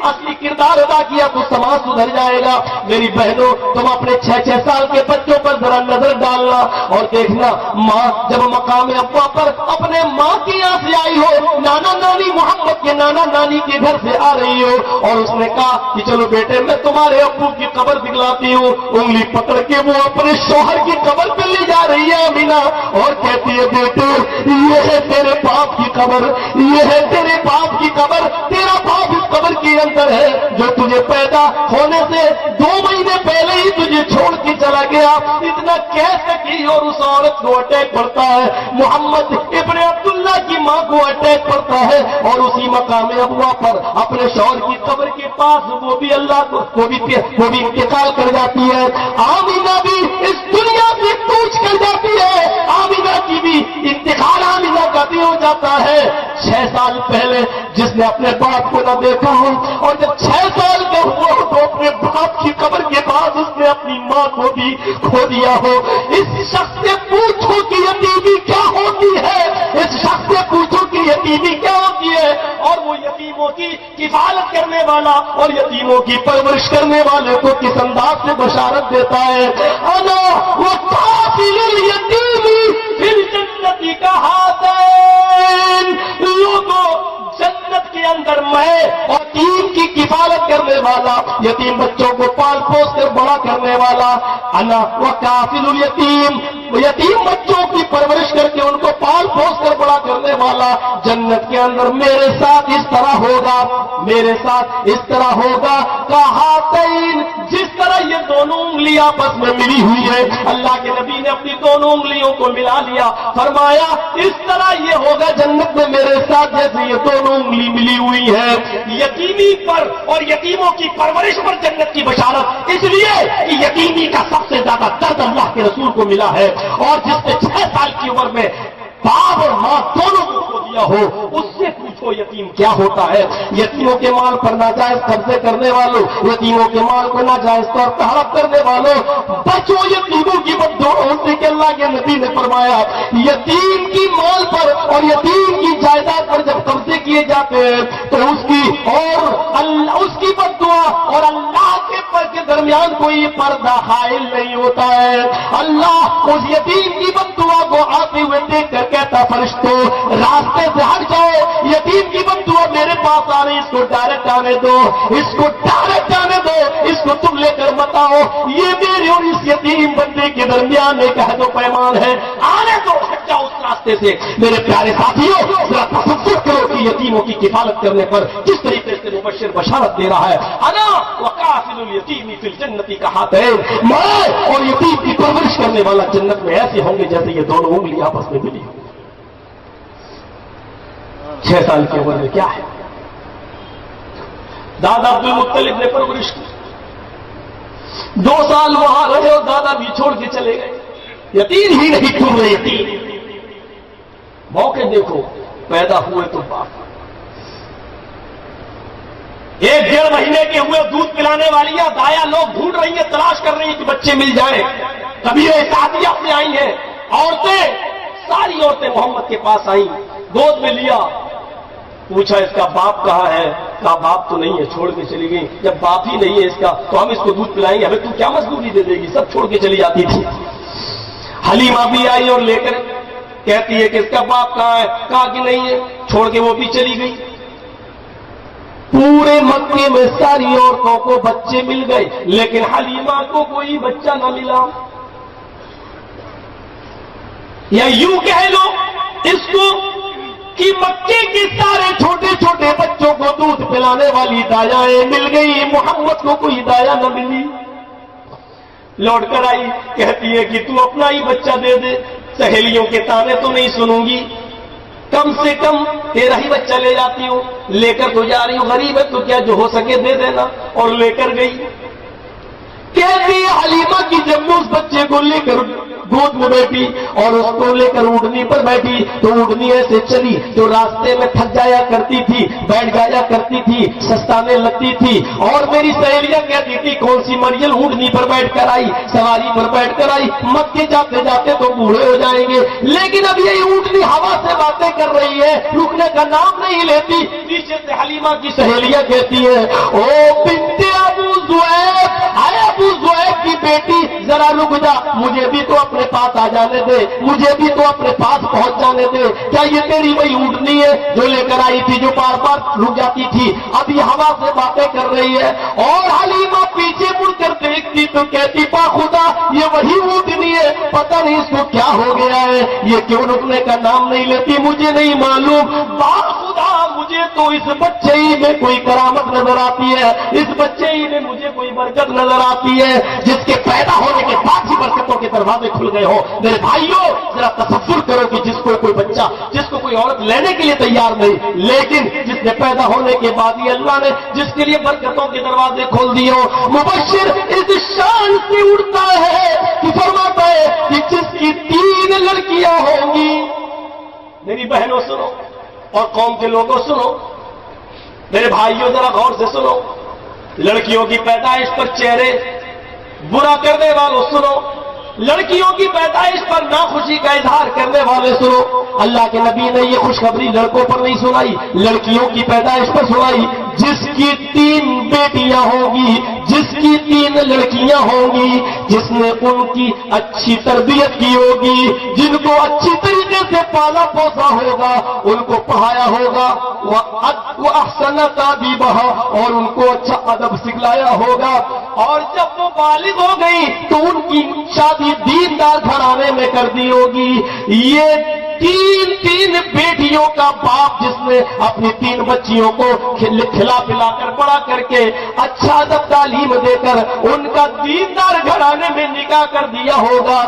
[SPEAKER 2] اصلی کردار ادا کیا تو سماج سدھر جائے گا۔ میری بہنوں تم اپنے 6 سال کے بچوں پر ذرا نظر ڈالنا اور دیکھنا، ماں جب مقام ابوا پر اپنے ماں کی یہاں سے آئی ہو، نانا نانی محمد کے نانا نانی کے گھر سے آ رہی ہو، اور اس نے کہا کہ چلو بیٹے میں تمہارے ابو کی قبر دکھلاتی ہوں، انگلی پکڑ کے وہ اپنے شوہر کی قبر پہ لے جا رہی ہے امینا، اور کہتی ہے بیٹے یہ ہے تیرے باپ کی قبر، یہ ہے تیرے باپ کی قبر، تیرا باپ اس قبر کے اندر ہے جو تجھے پیدا ہونے سے 2 مہینے پہلے ہی تجھے چھوڑ کے چلا گیا۔ اتنا کہہ سکی اور اس عورت کو اٹیک پڑتا ہے، محمد ابن عبداللہ کی ماں کو اٹیک پڑتا ہے، اور اسی مقام ابوا پر اپنے شوہر کی قبر کے پاس وہ بھی انتقال کر جاتی ہے۔ آمینہ بھی اس دنیا سے کوچ کر جاتی ہے، آمینہ کی بھی انتقال آمینہ کا بھی ہو جاتا ہے۔ 6 سال پہلے جس نے اپنے باپ کو نہ دیکھا ہو، اور جب 6 سال کا ہوا ہو تو اپنے باپ کی قبر کے بعد اس نے اپنی ماں کو بھی کھو دیا ہو، اس شخص سے پوچھو کہ یتیمی کیا ہوتی ہے، اس شخص سے پوچھو کہ یتیمی کیا ہوتی ہے، اور وہ یتیموں کی کفالت کرنے والا اور یتیموں کی پرورش کرنے والے کو کس انداز سے بشارت دیتا ہے، انا وکافل الیتیم فی الجنۃ کہاتین، لوگوں جنت کے اندر میں اور یتیم کی کفالت کرنے والا، یتیم بچوں کو پال پوس کر بڑا کرنے والا، انا وکافل الیتیم، یتیم بچوں کی پرورش کر کے ان کو پال پوس کر بڑا کرنے والا، جنت کے اندر میرے ساتھ اس طرح ہوگا، میرے ساتھ اس طرح ہوگا، کہاتین، جس طرح یہ دونوں انگلی آپس میں ملی ہوئی ہے، اللہ کے نبی نے اپنی دونوں انگلیوں کو ملا لیا، فرمایا اس طرح یہ ہوگا جنت میں میرے ساتھ جیسے یہ دونوں انگلی ملی ہوئی ہے۔ یتیمی پر اور یتیموں کی پرورش پر جنت کی بشارت، اس لیے کہ یتیمی کا سب سے زیادہ درد اللہ کے رسول کو ملا ہے، اور جس نے 6 سال کی عمر میں باپ اور ماں دونوں کو کھو دیا ہو، اس سے پوچھو دیکھو یتیم کیا ہوتا ہے. یتیموں کے مال پر ناجائز قبضے کرنے والوں, یتیموں کے مال کو ناجائز طور پر ہڑپ کرنے والوں, بچو یتیموں کی بددعاؤں سے کہ اللہ کے نبی نے فرمایا یتیم کی مال پر اور یتیم کی جائیداد پر جب قبضے کیے جاتے ہیں تو اس کی بددعا اور اللہ کے درمیان کوئی پردہ حائل نہیں ہوتا ہے. اللہ اس یتیم کی بددعا کو آتے ہوئے دیکھ کر کہتا فرشتوں راستے سے ہٹ جاؤ, یتیم کی بددعا میرے پاس آ رہی, اس کو ڈائریکٹ آنے دو, اس کو ڈائریکٹ آنے دو, اس کو تم لے کر مت آؤ, یہ میرے اور اس یتیم بندے کے درمیان ایک عہد و پیمان ہے, آنے دو, ہٹ جاؤ اس راستے سے. میرے پیارے ساتھیوں ذرا تصور کرو کہ یتیموں کی کفالت کرنے پر کس طریقے سے مبشر بشارت دے رہا ہے. انا وکافل الیتیم فی الجنۃ کہاتین, میں اور یتیم کی پرورش کرنے والا جنت میں ایسے ہوں گے جیسے یہ دونوں انگلی آپس میں ملی ہوں. 6 سال کی عمر میں کیا ہے, دادا عبد المطلب نے پرورش کی, 2 سال وہاں رہے اور دادا بھی چھوڑ کے چلے گئے. یتیم ہی نہیں ٹور رہے یتیم. موقع دیکھو پیدا ہوئے تو باپ 1-1.5 مہینے کے ہوئے دودھ پلانے والیاں دایا لوگ ڈھونڈ رہی ہیں, تلاش کر رہی ہیں کہ بچے مل جائیں. کبھی ساتھیاں اپنے آئی ہیں, عورتیں ساری عورتیں محمد کے پاس آئیں, گود میں لیا, پوچھا اس کا باپ کہاں ہے, کہا باپ تو نہیں ہے, چھوڑ کے چلی گئی. جب باپ ہی نہیں ہے اس کا تو ہم اس کو دودھ پلائیں گے, ہمیں تو کیا مزدوری دے دے گی, سب چھوڑ کے چلی جاتی تھی. حلیمہ بھی آئی اور لے کر کہتی ہے کہ اس کا باپ کہاں ہے, کہا کہ نہیں ہے, چھوڑ کے وہ بھی چلی گئی. پورے مکے میں ساری عورتوں کو بچے مل گئے لیکن حلیمہ کو کوئی بچہ نہ ملا. یا یوں کہہ لو اس کو کہ مکے کے سارے چھوٹے چھوٹے بچوں کو دودھ پلانے والی دایائیں مل گئی, محمد کو کوئی دایا نہ ملی. لوٹ کر آئی, کہتی ہے کہ تو اپنا ہی بچہ دے دے, سہیلیوں کے تانے تو نہیں سنوں گی, کم سے کم تیرا ہی بچہ لے جاتی ہوں. لے کر تو جا رہی ہوں, غریب ہے تو کیا جو ہو سکے دے دینا, اور لے کر گئی. کہتی ہے حلیمہ کی جب میں اس بچے کو لے کر گود میں بیٹھی اور اس کو لے کر اونٹنی پر بیٹھی تو اونٹنی ایسے چلی جو راستے میں تھک جایا کرتی تھی, بیٹھ جایا کرتی تھی, سستانے لگتی تھی. اور میری سہیلیاں کہتی تھی کون سی مریم اونٹنی پر بیٹھ کر آئی, سواری پر بیٹھ کر آئی, مکے جاتے جاتے تو بوڑھے ہو جائیں گے. لیکن اب یہ اونٹنی ہوا سے باتیں کر رہی ہے, رکنے کا نام نہیں لیتی. پیچھے سے حلیمہ کی سہیلیاں کہتی ہیں او بنت ابو زویب, اے ابو زویب کی بیٹی ذرا رک جا, مجھے بھی تو اپنے پاس آ جانے دے, مجھے بھی تو اپنے پاس پہنچ جانے دے. کیا یہ تیری وہی اونٹنی ہے جو لے کر آئی تھی, جو بار بار رک جاتی تھی, اب یہ ہوا سے باتیں کر رہی ہے. اور حلیمہ پیچھے مڑ کر دیکھتی تو کہتی با خدا یہ وہی اونٹنی ہے, پتہ نہیں اس کو کیا ہو گیا ہے, یہ کیوں رکنے کا نام نہیں لیتی, مجھے نہیں معلوم. با خدا مجھے تو اس بچے ہی میں کوئی کرامت نظر آتی ہے, اس بچے ہی میں مجھے کوئی برکت نظر آتی ہے جس کے پیدا ہونے کے بعد ہی برکتوں کے دروازے کھل گئے ہو. میرے بھائیوں ذرا تصور کرو کہ جس کو کوئی بچہ, جس کو کوئی عورت لینے کے لیے تیار نہیں, لیکن جس نے پیدا ہونے کے بعد ہی اللہ نے جس کے لیے برکتوں کے دروازے کھول دیے ہو. مبشر اس شان سے اڑتا ہے کہ فرماتا ہے کہ جس کی 3 لڑکیاں ہوں گی. میری بہنوں سنو اور قوم کے لوگوں سنو, میرے بھائیوں ذرا غور سے سنو, لڑکیوں کی پیدائش پر چہرے برا کرنے والوں سنو, لڑکیوں کی پیدائش پر ناخوشی کا اظہار کرنے والے سنو. اللہ کے نبی نے یہ خوشخبری لڑکوں پر نہیں سنائی, لڑکیوں کی پیدائش پر سنائی. جس کی 3 بیٹیاں ہوں گی, جس کی 3 لڑکیاں ہوں گی, جس نے ان کی اچھی تربیت کی ہوگی, جن کو اچھی طریقے سے پالا پوسا ہوگا, ان کو پڑھایا ہوگا, وہ احسن تادیبہا, اور ان کو اچھا ادب سکھلایا ہوگا, اور جب وہ بالغ ہو گئی تو ان کی شادی دیندار گھرانے میں کر دی ہوگی. یہ 3 بیٹیوں کا باپ جس نے اپنی 3 بچیوں کو کھلا پلا کر بڑا کر کے اچھا ادب تعلیم دے کر ان کا دیندار گھرانے میں نکاح کر دیا ہوگا,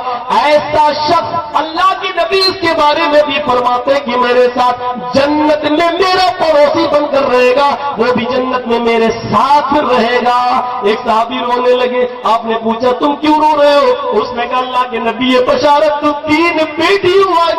[SPEAKER 2] ایسا شخص اللہ کے نبی اس کے بارے میں بھی فرماتے کہ میرے ساتھ جنت میں میرا پڑوسی بن کر رہے گا, وہ بھی جنت میں میرے ساتھ رہے گا. ایک صحابی رونے لگے, آپ نے پوچھا تم کیوں رو رہے ہو؟ اس نے کہا اللہ کے نبی یہ بشارت تو 3 بیٹیوں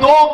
[SPEAKER 2] 2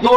[SPEAKER 2] 2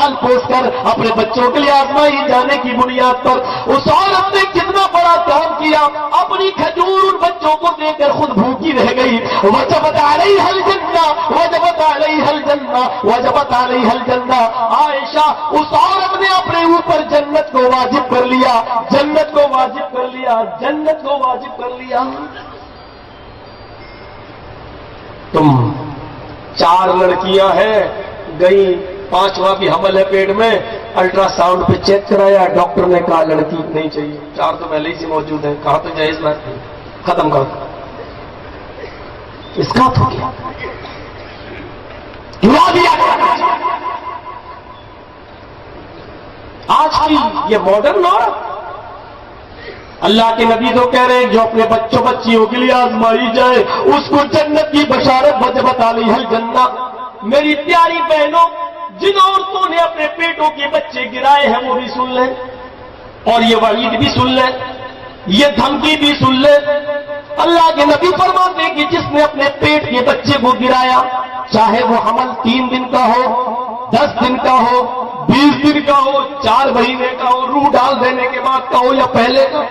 [SPEAKER 2] پال پوس کر اپنے بچوں کے لیے آزمائی جانے کی بنیاد پر اس عورت نے کتنا بڑا کام کیا، اپنی کھجور ان بچوں کو دے کر خود بھوکی رہ گئی. وجبت علیہا الجنہ وجبت علیہا الجنہ وجبت علیہا الجنہ. عائشہ اس عورت نے اپنے اوپر جنت کو واجب کر لیا، جنت کو واجب کر لیا، جنت کو واجب کر لیا. تم 4 لڑکیاں ہیں، گئی 5واں بھی حمل ہے پیٹ میں، الٹرا ساؤنڈ پہ چیک کرایا، ڈاکٹر نے کہا لڑکی نہیں چاہیے، 4 تو پہلے ہی سے موجود ہیں، کہا تو جائز بات نہیں، ختم کر اس کا تو کیا گرا دیا. آج کی یہ ماڈرن عورت، اللہ کے نبی تو کہہ رہے ہیں جو اپنے بچوں بچیوں کے لیے آزمائی جائے اس کو جنت کی بشارت وجبت علیہا الجنہ. میری پیاری بہنوں، جن عورتوں نے اپنے پیٹوں کے بچے گرائے ہیں وہ بھی سن لیں، اور یہ وعید بھی سن لیں، یہ دھمکی بھی سن لیں. اللہ کے نبی فرماتے ہیں کہ جس نے اپنے پیٹ کے بچے کو گرایا، چاہے وہ حمل 3 دن کا ہو، 10 دن کا ہو، 20 دن کا ہو، 4 مہینے کا ہو، روح ڈال دینے کے بعد کا ہو یا پہلے کا،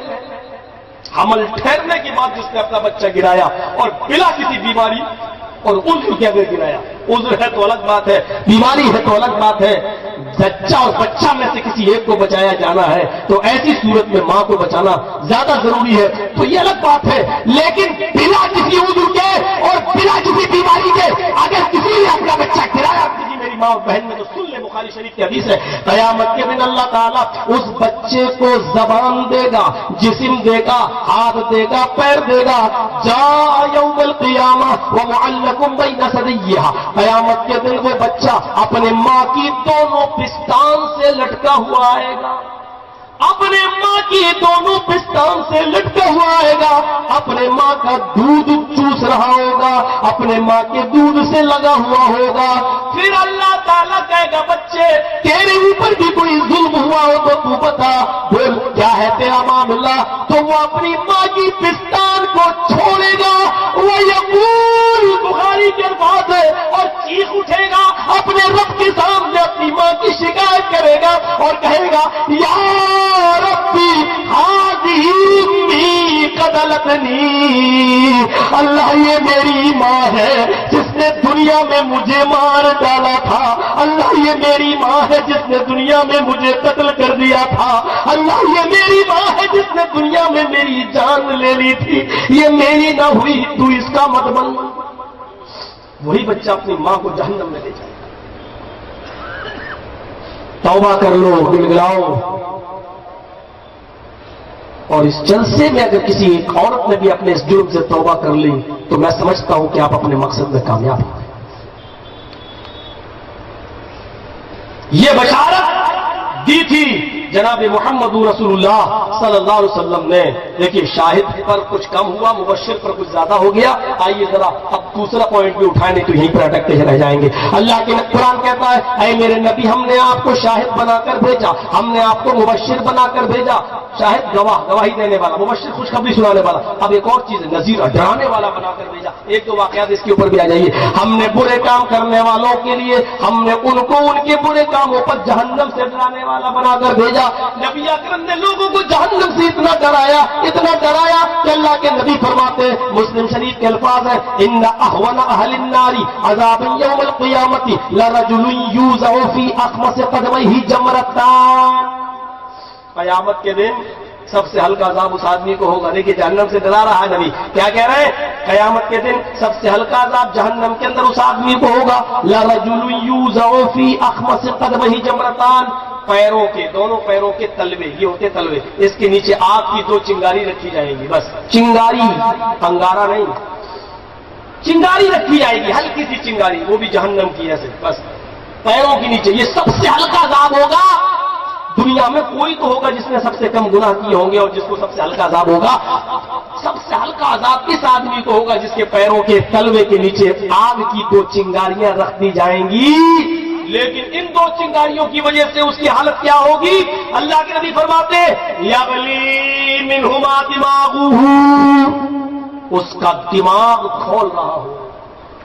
[SPEAKER 2] حمل ٹھہرنے کے بعد جس نے اپنا بچہ گرایا اور بلا کسی بیماری اور عذر کے اگر گرایا، عذر ہے تو الگ بات ہے، بیماری ہے تو الگ بات ہے، بچہ اور بچہ میں سے کسی ایک کو بچایا جانا ہے تو ایسی صورت میں ماں کو بچانا زیادہ ضروری ہے، تو یہ الگ بات ہے. لیکن بلا کسی عذر کے اور بلا کسی بیماری کے اگر کسی نے اپنا بچہ گرایا، میری ماں اور بہن میں تو سن لے، بخاری شریف کی حدیث ہے، قیامت کے دن اللہ تعالیٰ اس بچے کو زبان دے گا، جسم دے گا، ہاتھ دے گا، پیر دے گا. جاء یوم القیامہ ومعلق بین ثدیہا، قیامت کے دن وہ بچہ اپنے ماں کی دونوں پستان سے لٹکا ہوا آئے گا، اپنے ماں کی دونوں پستان سے لٹکا ہوا آئے گا، اپنے ماں کا دودھ چوس رہا ہوگا، اپنے ماں کے دودھ سے لگا ہوا ہوگا. پھر اللہ تعالیٰ کہے گا بچے تیرے اوپر بھی کوئی ظلم ہوا ہو تو تو بتا، بول کیا ہے تیرا معاملہ. تو وہ اپنی ماں کی پستان کو چھوڑے گا، وہ یقول، بخاری کے الفاظ ہے، اور چیخ اٹھے گا اپنے رب کے سامنے، اپنی ماں کی شکایت کرے گا اور کہے گا یا ربی ہذہ امی قتلتنی، اللہ یہ میری ماں ہے جس نے دنیا میں مجھے مار ڈالا تھا، اللہ یہ میری ماں ہے جس نے دنیا میں مجھے قتل کر دیا تھا، اللہ یہ میری ماں ہے جس نے دنیا میں میری جان لے لی تھی، یہ میری نہ ہوئی تو اس کا مت بن. وہی بچہ اپنی ماں کو جہنم میں لے جائے. توبہ کر لو، گڑگڑاؤ. اور اس جلسے میں اگر کسی ایک عورت نے بھی اپنے اس جرم سے توبہ کر لی تو میں سمجھتا ہوں کہ آپ اپنے مقصد میں کامیاب ہیں. یہ بشارت دی تھی جناب محمد رسول اللہ صلی اللہ علیہ وسلم نے. دیکھیے شاہد پر کچھ کم ہوا، مبشر پر کچھ زیادہ ہو گیا. آئیے ذرا اب دوسرا پوائنٹ بھی اٹھائیں، نہیں تو یہیں پر اٹکتے رہ جائیں گے. اللہ کے قرآن کہتا ہے اے میرے نبی ہم نے آپ کو شاہد بنا کر بھیجا، ہم نے آپ کو مبشر بنا کر بھیجا. شاہد گواہ، گواہی دینے والا، مبشر خوشخبری سنانے والا. اب ایک اور چیز نذیر، ڈرانے والا بنا کر بھیجا. ایک دو واقعات اس کے اوپر بھی آ جائیے. ہم نے برے کام کرنے والوں کے لیے ہم نے ان کو ان کے برے کاموں پر جہنم سے ڈرانے والا بنا کر بھیجا. نبی اکرم نے لوگوں کو جہنم سے اتنا ڈرایا کہ اللہ کے نبی فرماتے، مسلم شریف کے الفاظ ہیں ان اهون اهل النار عذابا یوم القیامت لرجل یوزع فی اخمص قدمیہ جمرتان. قیامت کے دن سب سے ہلکا عذاب اس آدمی کو ہوگا. دیکھیے جہنم سے ڈرا رہا ہے نبی، کیا کہہ رہے ہیں؟ قیامت کے دن سب سے ہلکا عذاب جہنم کے اندر اس آدمی کو ہوگا. لرجل یوزع فی اخمص قدمیہ جمرتان، پیروں کے، دونوں پیروں کے تلوے، یہ ہوتے تلوے، اس کے نیچے آگ کی 2 چنگاری رکھی جائیں گی. بس چنگاری، انگارہ نہیں، چنگاری رکھی جائے گی، ہلکی سی چنگاری، وہ بھی جہنم کی ایسے، بس پیروں کے نیچے. یہ سب سے ہلکا عذاب ہوگا. دنیا میں کوئی تو ہوگا جس نے سب سے کم گناہ کیے ہوں گے اور جس کو سب سے ہلکا عذاب ہوگا. سب سے ہلکا عذاب اس آدمی کو ہوگا جس کے پیروں کے تلوے کے نیچے آگ کی 2 چنگاریاں رکھ دی جائیں گی. لیکن ان 2 چنگاریوں کی وجہ سے اس کی حالت کیا ہوگی؟ اللہ کے نبی فرماتے یغلی منہما دماغہ، اس کا دماغ کھول رہا ہو.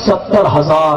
[SPEAKER 2] 70,000।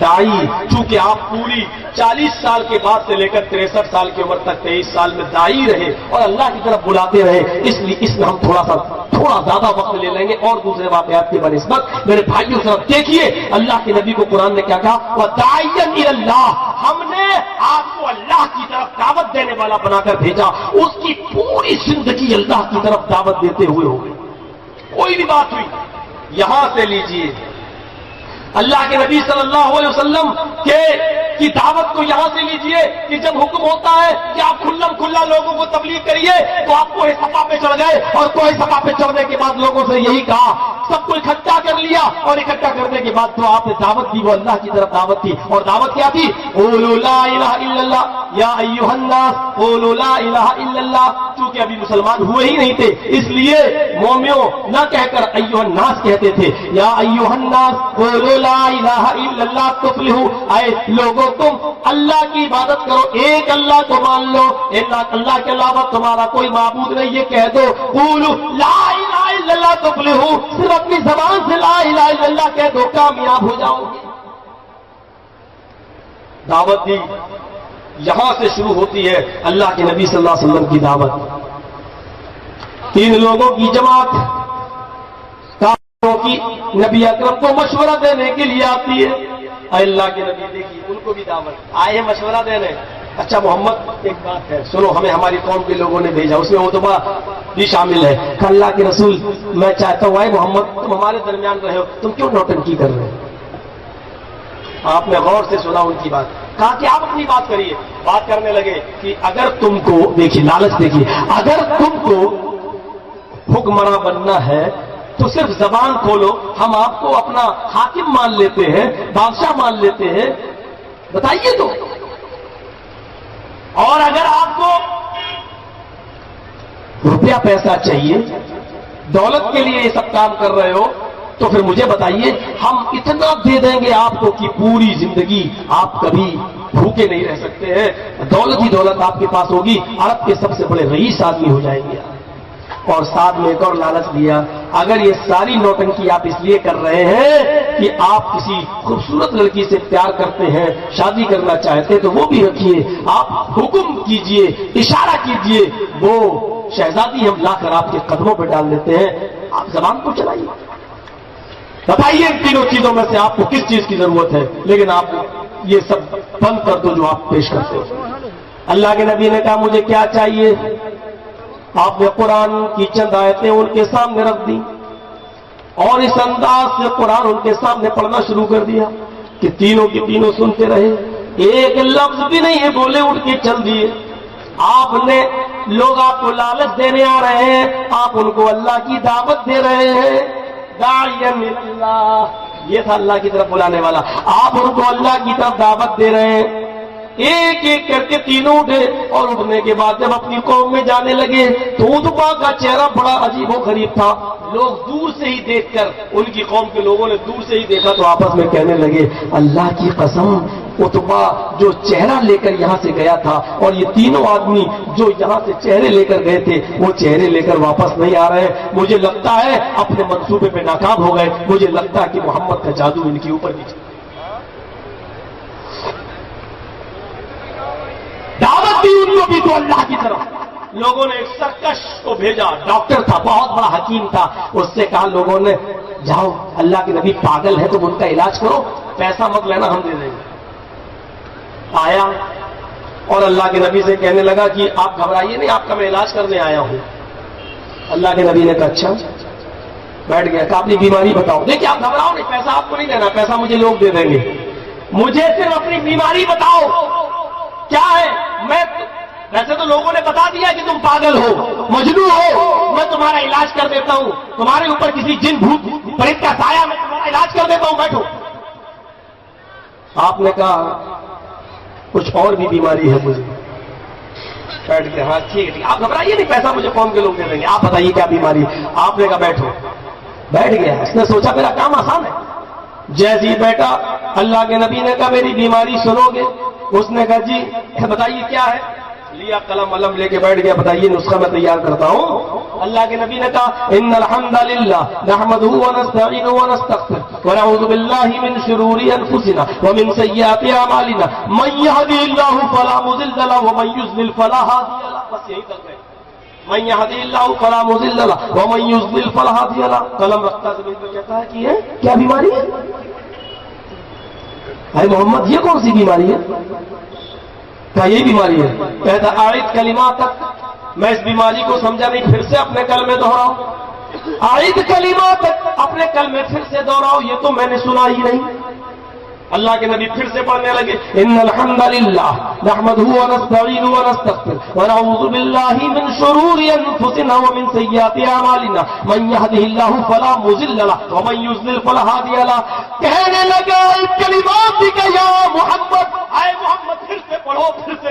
[SPEAKER 2] دائی، چونکہ آپ پوری 40 سال کے بعد سے لے کر 63 سال کی عمر تک 23 سال میں دائی رہے اور اللہ کی طرف بلاتے رہے، اس لیے اس میں ہم تھوڑا زیادہ وقت لے لیں گے اور دوسرے واقعات کی بنسبت میرے بھائیوں طرف دیکھیے اللہ کے نبی کو قرآن نے کیا کہا، وَدَاعِيًا إِلَى اللَّهِ، ہم نے آپ کو اللہ کی طرف دعوت دینے والا بنا کر بھیجا، اس کی پوری زندگی اللہ کی طرف دعوت دیتے ہوئے ہو گئی۔ کوئی بھی بات ہوئی یہاں سے لیجئے، اللہ کے نبی صلی اللہ علیہ وسلم کی دعوت کو یہاں سے لیجئے کہ جب حکم ہوتا ہے کہ آپ کھلم کھلا لوگوں کو تبلیغ کریے تو آپ کوہ صفا پہ چڑھ گئے اور کوہ صفا پہ چڑھنے کے بعد لوگوں سے یہی کہا، سب کو اکٹھا کر لیا اور اکٹھا کرنے کے بعد جو آپ نے دعوت دی وہ اللہ کی طرف دعوت تھی، اور دعوت کیا تھی؟ قولوا لا الہ الا اللہ یا ایھا الناس قولوا لا الہ الا اللہ۔ چونکہ ابھی مسلمان ہوئے ہی نہیں تھے اس لیے مومنوں نہ کہہ کر ایھا الناس کہتے تھے، یا ایھا الناس قولوا لا الہ الا اللہ تفلحوا، اے لوگوں تم اللہ کی عبادت کرو، ایک اللہ کو مان لو، اللہ کے علاوہ تمہارا کوئی معبود نہیں، یہ کہہ دو، قولوا لا الہ الا اللہ تفلحوا، صرف اپنی زبان سے لا الہ الا اللہ کہہ دو، کامیاب ہو جاؤ گے۔ دعوت دی یہاں سے شروع ہوتی ہے اللہ کے نبی صلی اللہ علیہ وسلم کی دعوت۔ 3 لوگوں کی جماعت کی نبی اکرم کو مشورہ دینے کے لیے آتی ہے، اللہ کے نبی دیکھیے ان کو بھی دعوت آئے مشورہ دینے۔ اچھا محمد ایک بات ہے سنو، ہمیں ہماری قوم کے لوگوں نے بھیجا، اس میں عتبہ بھی شامل ہے، کہ اللہ کے رسول میں چاہتا ہوں اے محمد تم ہمارے درمیان رہے ہو، تم کیوں نوٹنکی کر رہے ہو؟ آپ نے غور سے سنا ان کی بات، کہا کہ آپ اپنی بات کریے۔ بات کرنے لگے کہ اگر تم کو دیکھیے لالچ دیکھیے، اگر تم کو حکمراں بننا ہے تو صرف زبان کھولو، ہم آپ کو اپنا حاکم مان لیتے ہیں، بادشاہ مان لیتے ہیں، بتائیے تو۔ اور اگر آپ کو روپیہ پیسہ چاہیے، دولت کے لیے یہ سب کام کر رہے ہو تو پھر مجھے بتائیے، ہم اتنا دے دیں گے آپ کو کہ پوری زندگی آپ کبھی بھوکے نہیں رہ سکتے ہیں، دولت ہی دولت آپ کے پاس ہوگی، عرب کے سب سے بڑے رئیس آدمی ہو جائیں گے۔ اور ساتھ میں ایک اور لالچ دیا، اگر یہ ساری نوٹنکی آپ اس لیے کر رہے ہیں کہ آپ کسی خوبصورت لڑکی سے پیار کرتے ہیں، شادی کرنا چاہتے تو وہ بھی رکھیے، آپ حکم کیجئے، اشارہ کیجئے، وہ شہزادی ہم لا کر آپ کے قدموں پہ ڈال دیتے ہیں، آپ زبان کو چلائیے، بتائیے ان تینوں چیزوں میں سے آپ کو کس چیز کی ضرورت ہے، لیکن آپ یہ سب بند کر دو جو آپ پیش کرتے ہیں۔ اللہ کے نبی نے کہا مجھے کیا چاہیے؟ آپ نے قرآن کی چند آیتیں ان کے سامنے رکھ دی اور اس انداز سے قرآن ان کے سامنے پڑھنا شروع کر دیا کہ تینوں کے تینوں سنتے رہے، ایک لفظ بھی نہیں ہے بولے، اٹھ کے چل دیے۔ آپ نے لوگ آپ کو لالچ دینے آ رہے ہیں، آپ ان کو اللہ کی دعوت دے رہے ہیں، داعیاً اللہ، یہ تھا اللہ کی طرف بلانے والا، آپ ان کو اللہ کی طرف دعوت دے رہے ہیں۔ ایک ایک کر کے تینوں اٹھے اور اٹھنے کے بعد جب اپنی قوم میں جانے لگے تو عتبہ کا چہرہ بڑا عجیب و غریب تھا، لوگ دور سے ہی دیکھ کر، ان کی قوم کے لوگوں نے دور سے ہی دیکھا تو آپس میں کہنے لگے اللہ کی قسم، عتبہ جو چہرہ لے کر یہاں سے گیا تھا اور یہ تینوں آدمی جو یہاں سے چہرے لے کر گئے تھے وہ چہرے لے کر واپس نہیں آ رہے، مجھے لگتا ہے اپنے منصوبے پہ ناکام ہو گئے، مجھے لگتا ہے کہ محمد کا جادو ان کے اوپر بھی چلا۔ دعوت دی ان کو بھی تو اللہ کی طرف۔ لوگوں نے ایک سرکش کو بھیجا، ڈاکٹر تھا، بہت بڑا حکیم تھا، اس سے کہا لوگوں نے جاؤ اللہ کے نبی پاگل ہے تم ان کا علاج کرو، پیسہ مت لینا ہم دے دیں گے۔ آیا اور اللہ کے نبی سے کہنے لگا کہ آپ گھبرائیے نہیں، آپ کا میں علاج کرنے آیا ہوں۔ اللہ کے نبی نے کہا اچھا، بیٹھ گیا، کہ اپنی بیماری بتاؤ۔ دیکھیے آپ گھبراؤ نہیں، پیسہ آپ کو نہیں دینا، پیسہ مجھے لوگ دے دیں گے، مجھے صرف اپنی بیماری بتاؤ کیا ہے۔ میں ویسے تو لوگوں نے بتا دیا کہ تم پاگل ہو، مجنون ہو، میں تمہارا علاج کر دیتا ہوں، تمہارے اوپر کسی جن بھوت پریت کا سایہ میں تمہارا علاج کر دیتا ہوں، بیٹھو۔ آپ نے کہا کچھ اور بھی بیماری ہے مجھے، بیٹھ گیا، ہاں ٹھیک ہے، آپ گھبرائیے نہیں، پیسہ مجھے قوم کے لوگ دے دیں گے، آپ بتائیے کیا بیماری۔ آپ نے کہا بیٹھو، بیٹھ گیا، اس نے سوچا میرا کام آسان ہے، جیسے ہی بیٹا اللہ کے نبی نے کہا میری بیماری سنو گے؟ اس نے کہا جی بتائیے کیا ہے۔ لیا کیا, قلم علم لے کے بیٹھ گیا, بتائیے نسخہ میں تیار کرتا ہوں. اللہ کے نبی نے کہا ان الحمد للہ نحمده ونستعینه ونستغفره ونعوذ باللہ من شرور انفسنا ومن سیئات اعمالنا من يهده الله فلا مضل له ومن يضلل فلا هادي له. بس یہی کر رہے ہیں, من يهده الله فلا مضل له ومن يضلل فلا هادي له. قلم رکھتا زمین پر کہتا ہے کہ یہ کیا بیماری ہے؟ اے محمد یہ کون سی بیماری ہے؟ کہا یہ بیماری ہے. کہتا آیت کلمات تک, میں اس بیماری کو سمجھا نہیں, پھر سے اپنے کلمے دہراؤ. آیت کلمات تک اپنے کلمے پھر سے دہراؤ, یہ تو میں نے سنا ہی نہیں. اللہ کے نبی پھر سے پڑھنے لگے ان الحمد للہ نحمده ونستعینه ونستغفره ونعوذ باللہ من شرور انفسنا ومن سیئات اعمالنا من يهده الله فلا مضل له ومن يضلل فلا هادي له. کہنے لگا کلمات کا یا محمد, اے محمد پھر سے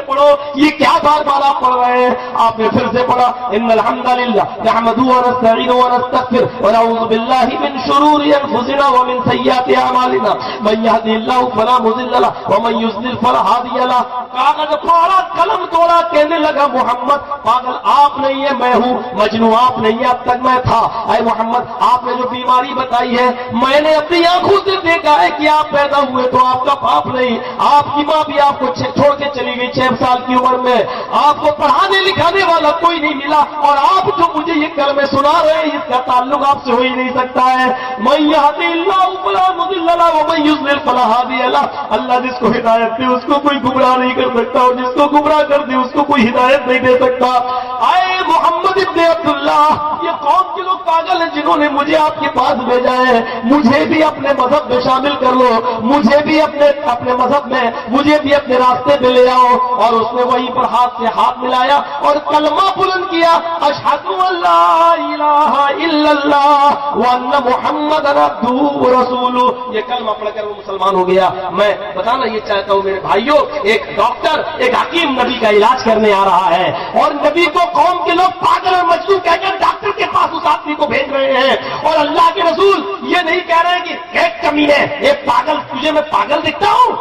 [SPEAKER 2] پڑھو, یہ کیا بار بار آپ پڑھ رہے ہیں؟ آپ نے پھر سے پڑھا ان الحمد للہ نحمده ونستعینه ونستغفره ونعوذ باللہ من شرور انفسنا ومن سیئات اعمالنا من يهده فلا مضل له ومن يضلل فلا هادي له. کاغذ پھاڑا, قلم توڑا, کہنے لگا محمد پاگل آپ نہیں ہے میں ہوں, مجنون آپ نہیں ہے, اب تک میں تھا. اے محمد آپ نے جو بیماری بتائی ہے میں نے اپنی آنکھوں سے دیکھا ہے کہ آپ پیدا ہوئے تو آپ کا باپ نہیں, آپ کی ماں بھی آپ کو چھوڑ کے چلی گئی 6 سال کی عمر میں, آپ کو پڑھانے لکھانے والا کوئی نہیں ملا, اور آپ جو مجھے یہ کلمے سنا رہے ہیں اس کا تعلق آپ سے ہو ہی نہیں سکتا ہے. من يهده الله فلا مضل له ومن يضلل فلا هادي له. اللہ جس کو ہدایت دے اس کو کوئی گمراہ نہیں کر سکتا, اور جس کو گمراہ کر دے اس کو کوئی ہدایت نہیں دے سکتا. اے محمد ابن عبداللہ, یہ قوم کے لوگ پاگل ہیں جنہوں نے مجھے آپ کے پاس بھیجا ہے, مجھے بھی اپنے مذہب میں شامل کر لو, مجھے بھی اپنے مذہب میں, مجھے بھی اپنے راستے پہ لے آؤ. اور اس نے وہیں پر ہاتھ سے ہاتھ ملایا اور کلمہ بلند کیا, اشہد ان لا الہ الا اللہ وان محمد عبدہ ورسولہ. یہ کلمہ پڑھ کر وہ مسلمان ہو گیا. میں بتانا یہ چاہتا ہوں میرے بھائیوں, ایک ڈاکٹر, ایک حکیم نبی کا علاج کرنے آ رہا ہے, اور نبی کو قوم کے لوگ پاگل اور مجنون کہہ کر ڈاکٹر کے پاس اس آدمی کو بھیج رہے ہیں, اور اللہ کے رسول یہ نہیں کہہ رہے ہیں کہ ایک کمینے, ایک پاگل, تجھے میں پاگل دکھتا ہوں,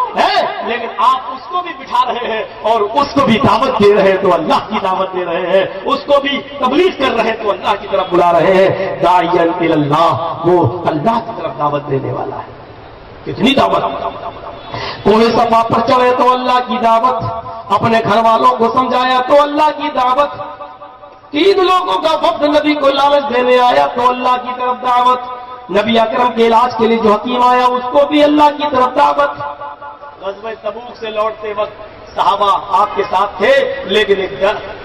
[SPEAKER 2] لیکن آپ اس کو بھی بٹھا رہے ہیں اور اس کو بھی دعوت دے رہے ہیں تو اللہ کی دعوت دے رہے ہیں, اس کو بھی تبلیغ کر رہے ہیں تو اللہ کی طرف بلا رہے ہیں. داعیاً الی اللہ, وہ اللہ کی طرف دعوت دینے والا ہے. کتنی دعوت, کوئی صفا پر چڑھے تو اللہ کی دعوت, اپنے گھر والوں کو سمجھایا تو اللہ کی دعوت, 3 لوگوں کا وفد نبی کو لالچ دینے آیا تو اللہ کی طرف دعوت, نبی اکرم کے علاج کے لیے جو حکیم آیا اس کو بھی اللہ کی طرف دعوت. غزوہ تبوک سے لوٹتے وقت صحابہ آپ کے ساتھ تھے, لیکن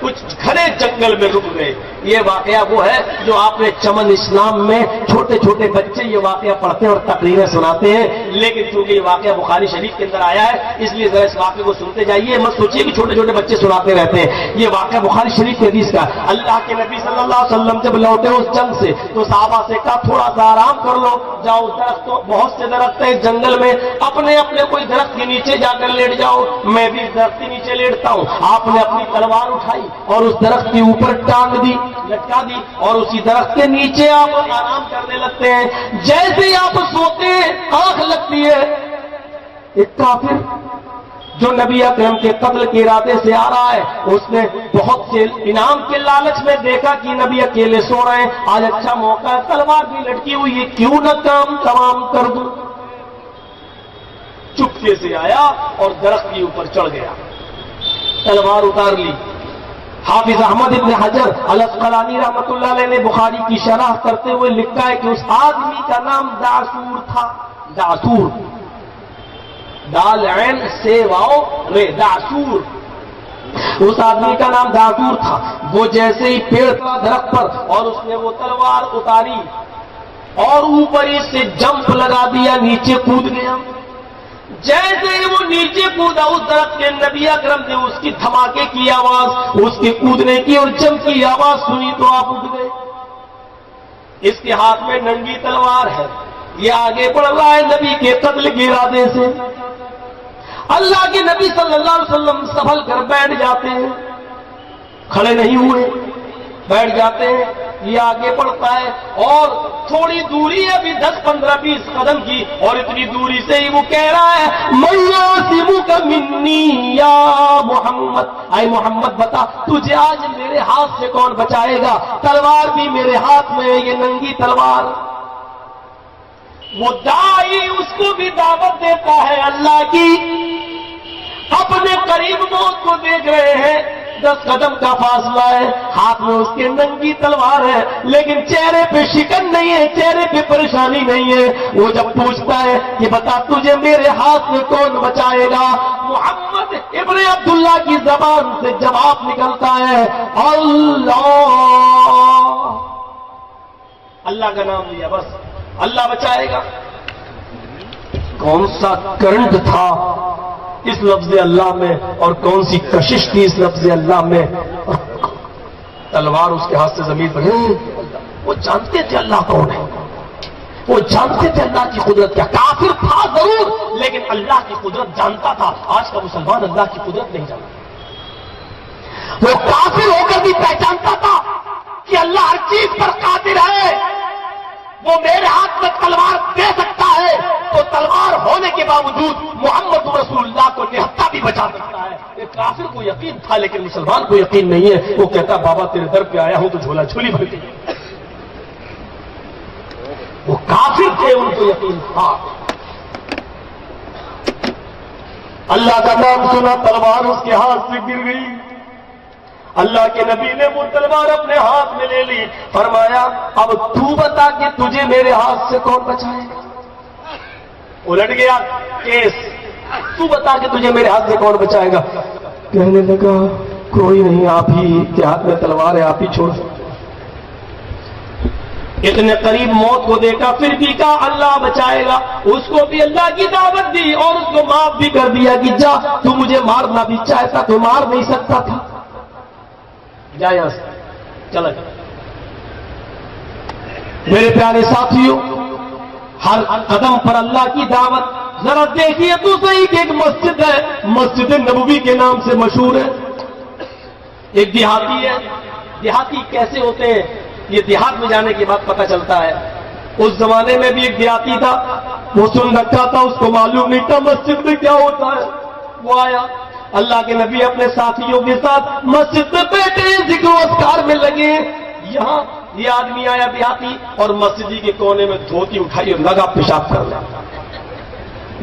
[SPEAKER 2] کچھ گھنے جنگل میں رک گئے. یہ واقعہ وہ ہے جو آپ نے چمن اسلام میں چھوٹے چھوٹے بچے یہ واقعہ پڑھتے ہیں اور تقریریں سناتے ہیں, لیکن چونکہ یہ واقعہ بخاری شریف کے اندر آیا ہے اس لیے ذرا اس واقعے کو سنتے جائیے, مت سوچیے کہ چھوٹے چھوٹے بچے سناتے رہتے ہیں. یہ واقعہ بخاری شریف کی حدیث کا. اللہ کے نبی صلی اللہ علیہ وسلم جب لوٹے اس جنگ سے تو صحابہ سے کہا تھوڑا سا آرام کر لو, جاؤ درختوں, بہت سے درخت ہیں جنگل میں, اپنے اپنے کوئی درخت کے نیچے جا کر لیٹ جاؤ, میں بھی درخت کے نیچے لیٹتا ہوں. آپ نے اپنی تلوار اٹھائی اور اس درخت کے اوپر ٹانگ دی, لٹکا دی, اور اسی درخت کے نیچے آپ آرام کرنے لگتے ہیں. جیسے ہی آپ سوتے ہیں آنکھ لگتی ہے, ایک کافر جو نبی اکرم کے قتل کے ارادے سے آ رہا ہے, اس نے بہت سے انعام کے لالچ میں دیکھا کہ نبی اکیلے سو رہے ہیں, آج اچھا موقع ہے, تلوار بھی لٹکی ہوئی ہے, کیوں نہ کام تمام کر دوں. چپکے سے آیا اور درخت کے اوپر چڑھ گیا, تلوار اتار لی. حافظ احمد ابن حجر الاسقلانی رحمۃ اللہ علیہ نے بخاری کی شرح کرتے ہوئے لکھا ہے کہ اس آدمی کا نام دعسور تھا. دعسور, دال عین سے واؤ میں دعسور, اس آدمی کا نام دعسور تھا. وہ جیسے ہی پیڑ کا درخت پر اور اس نے وہ تلوار اتاری اور اوپر ہی سے جمپ لگا دیا, نیچے کود گیا. جیسے ہی وہ نیچے کودا اس درخت کے, نبی اکرم نے اس کی دھماکے کی آواز, اس کے کودنے کی اور جمپ کی آواز سنی تو آپ اٹھ گئے. اس کے ہاتھ میں ننگی تلوار ہے, یہ آگے بڑھ رہا ہے نبی کے قتل کے ارادے سے. اللہ کے نبی صلی اللہ علیہ وسلم سنبھل کر بیٹھ جاتے ہیں, کھڑے نہیں ہوئے, بیٹھ جاتے ہیں. یہ آگے بڑھتا ہے اور تھوڑی دوری ہے ابھی 10-15-20 قدم کی، اور اتنی دوری سے ہی وہ کہہ رہا ہے من یعصمک منی یا محمد، اے محمد بتا تجھے آج میرے ہاتھ سے کون بچائے گا؟ تلوار بھی میرے ہاتھ میں ہے، یہ ننگی تلوار۔ وہ داعی اس کو بھی دعوت دیتا ہے اللہ کی، اپنے قریب موت کو دیکھ رہے ہیں، 10 قدم کا فاصلہ ہے، ہاتھ میں اس کے ننگی تلوار ہے، لیکن چہرے پہ شکن نہیں ہے، چہرے پہ پریشانی نہیں ہے۔ وہ جب پوچھتا ہے کہ بتا تجھے میرے ہاتھ میں کون بچائے گا، محمد ابن عبداللہ کی زبان سے جواب نکلتا ہے اللہ۔ اللہ کا نام لیا، بس اللہ بچائے گا۔ کون سا کرنٹ تھا اس لفظ اللہ میں، اور کون سی کشش تھی اس لفظ اللہ میں، اور تلوار اس کے ہاتھ سے زمین پر۔ وہ جانتے تھے اللہ کون ہے، وہ جانتے تھے اللہ کی قدرت کیا۔ کافر تھا ضرور، لیکن اللہ کی قدرت جانتا تھا۔ آج کا مسلمان اللہ کی قدرت نہیں جانتا، وہ کافر ہو کر بھی پہچانتا تھا کہ اللہ ہر چیز پر قادر ہے، وہ میرے ہاتھ میں تلوار دے سکتا ہے تو تلوار ہونے کے باوجود محمد رسول اللہ کو نہتا بھی بچا سکتا ہے۔ ایک کافر کو یقین تھا لیکن مسلمان کو یقین نہیں ہے۔ وہ کہتا بابا تیرے در پہ آیا ہوں تو جھولا جھولی بھر گئی۔ وہ کافر تھے، ان کو یقین تھا۔ اللہ کا نام سنا، تلوار اس کے ہاتھ سے گر گئی۔ اللہ کے نبی نے وہ تلوار اپنے ہاتھ میں لے لی، فرمایا اب تو بتا کہ تجھے میرے ہاتھ سے کون بچائے گا؟ الٹ گیا کیس، تو بتا کہ تجھے میرے ہاتھ سے کون بچائے گا؟ کہنے لگا کوئی نہیں، آپ ہی کے ہاتھ میں تلوار ہے، آپ ہی چھوڑ۔ اتنے قریب موت کو دیکھا، پھر بھی کہا اللہ بچائے گا۔ اس کو بھی اللہ کی دعوت دی اور اس کو معاف بھی کر دیا کہ جا، تو مجھے مارنا بھی چاہتا تو مار نہیں سکتا تھا، جا یہاں سے چلا جا۔ میرے پیارے ساتھیوں، ہر قدم پر اللہ کی دعوت۔ ذرا دیکھیے تو صحیح کہ ایک مسجد ہے، مسجد نبوی کے نام سے مشہور ہے، ایک دیہاتی ہے۔ دیہاتی کیسے ہوتے ہیں یہ دیہات میں جانے کے بعد پتہ چلتا ہے۔ اس زمانے میں بھی ایک دیہاتی تھا، وہ سن رکھا تھا، اس کو معلوم نہیں تھا مسجد میں کیا ہوتا ہے۔ وہ آیا، اللہ کے نبی اپنے ساتھیوں کے ساتھ مسجد میں بیٹھے ذکر و اذکار میں لگے۔ یہاں یہ آدمی آیا دیہاتی اور مسجد کے کونے میں دھوتی اٹھائی اور لگا پیشاب کرنا۔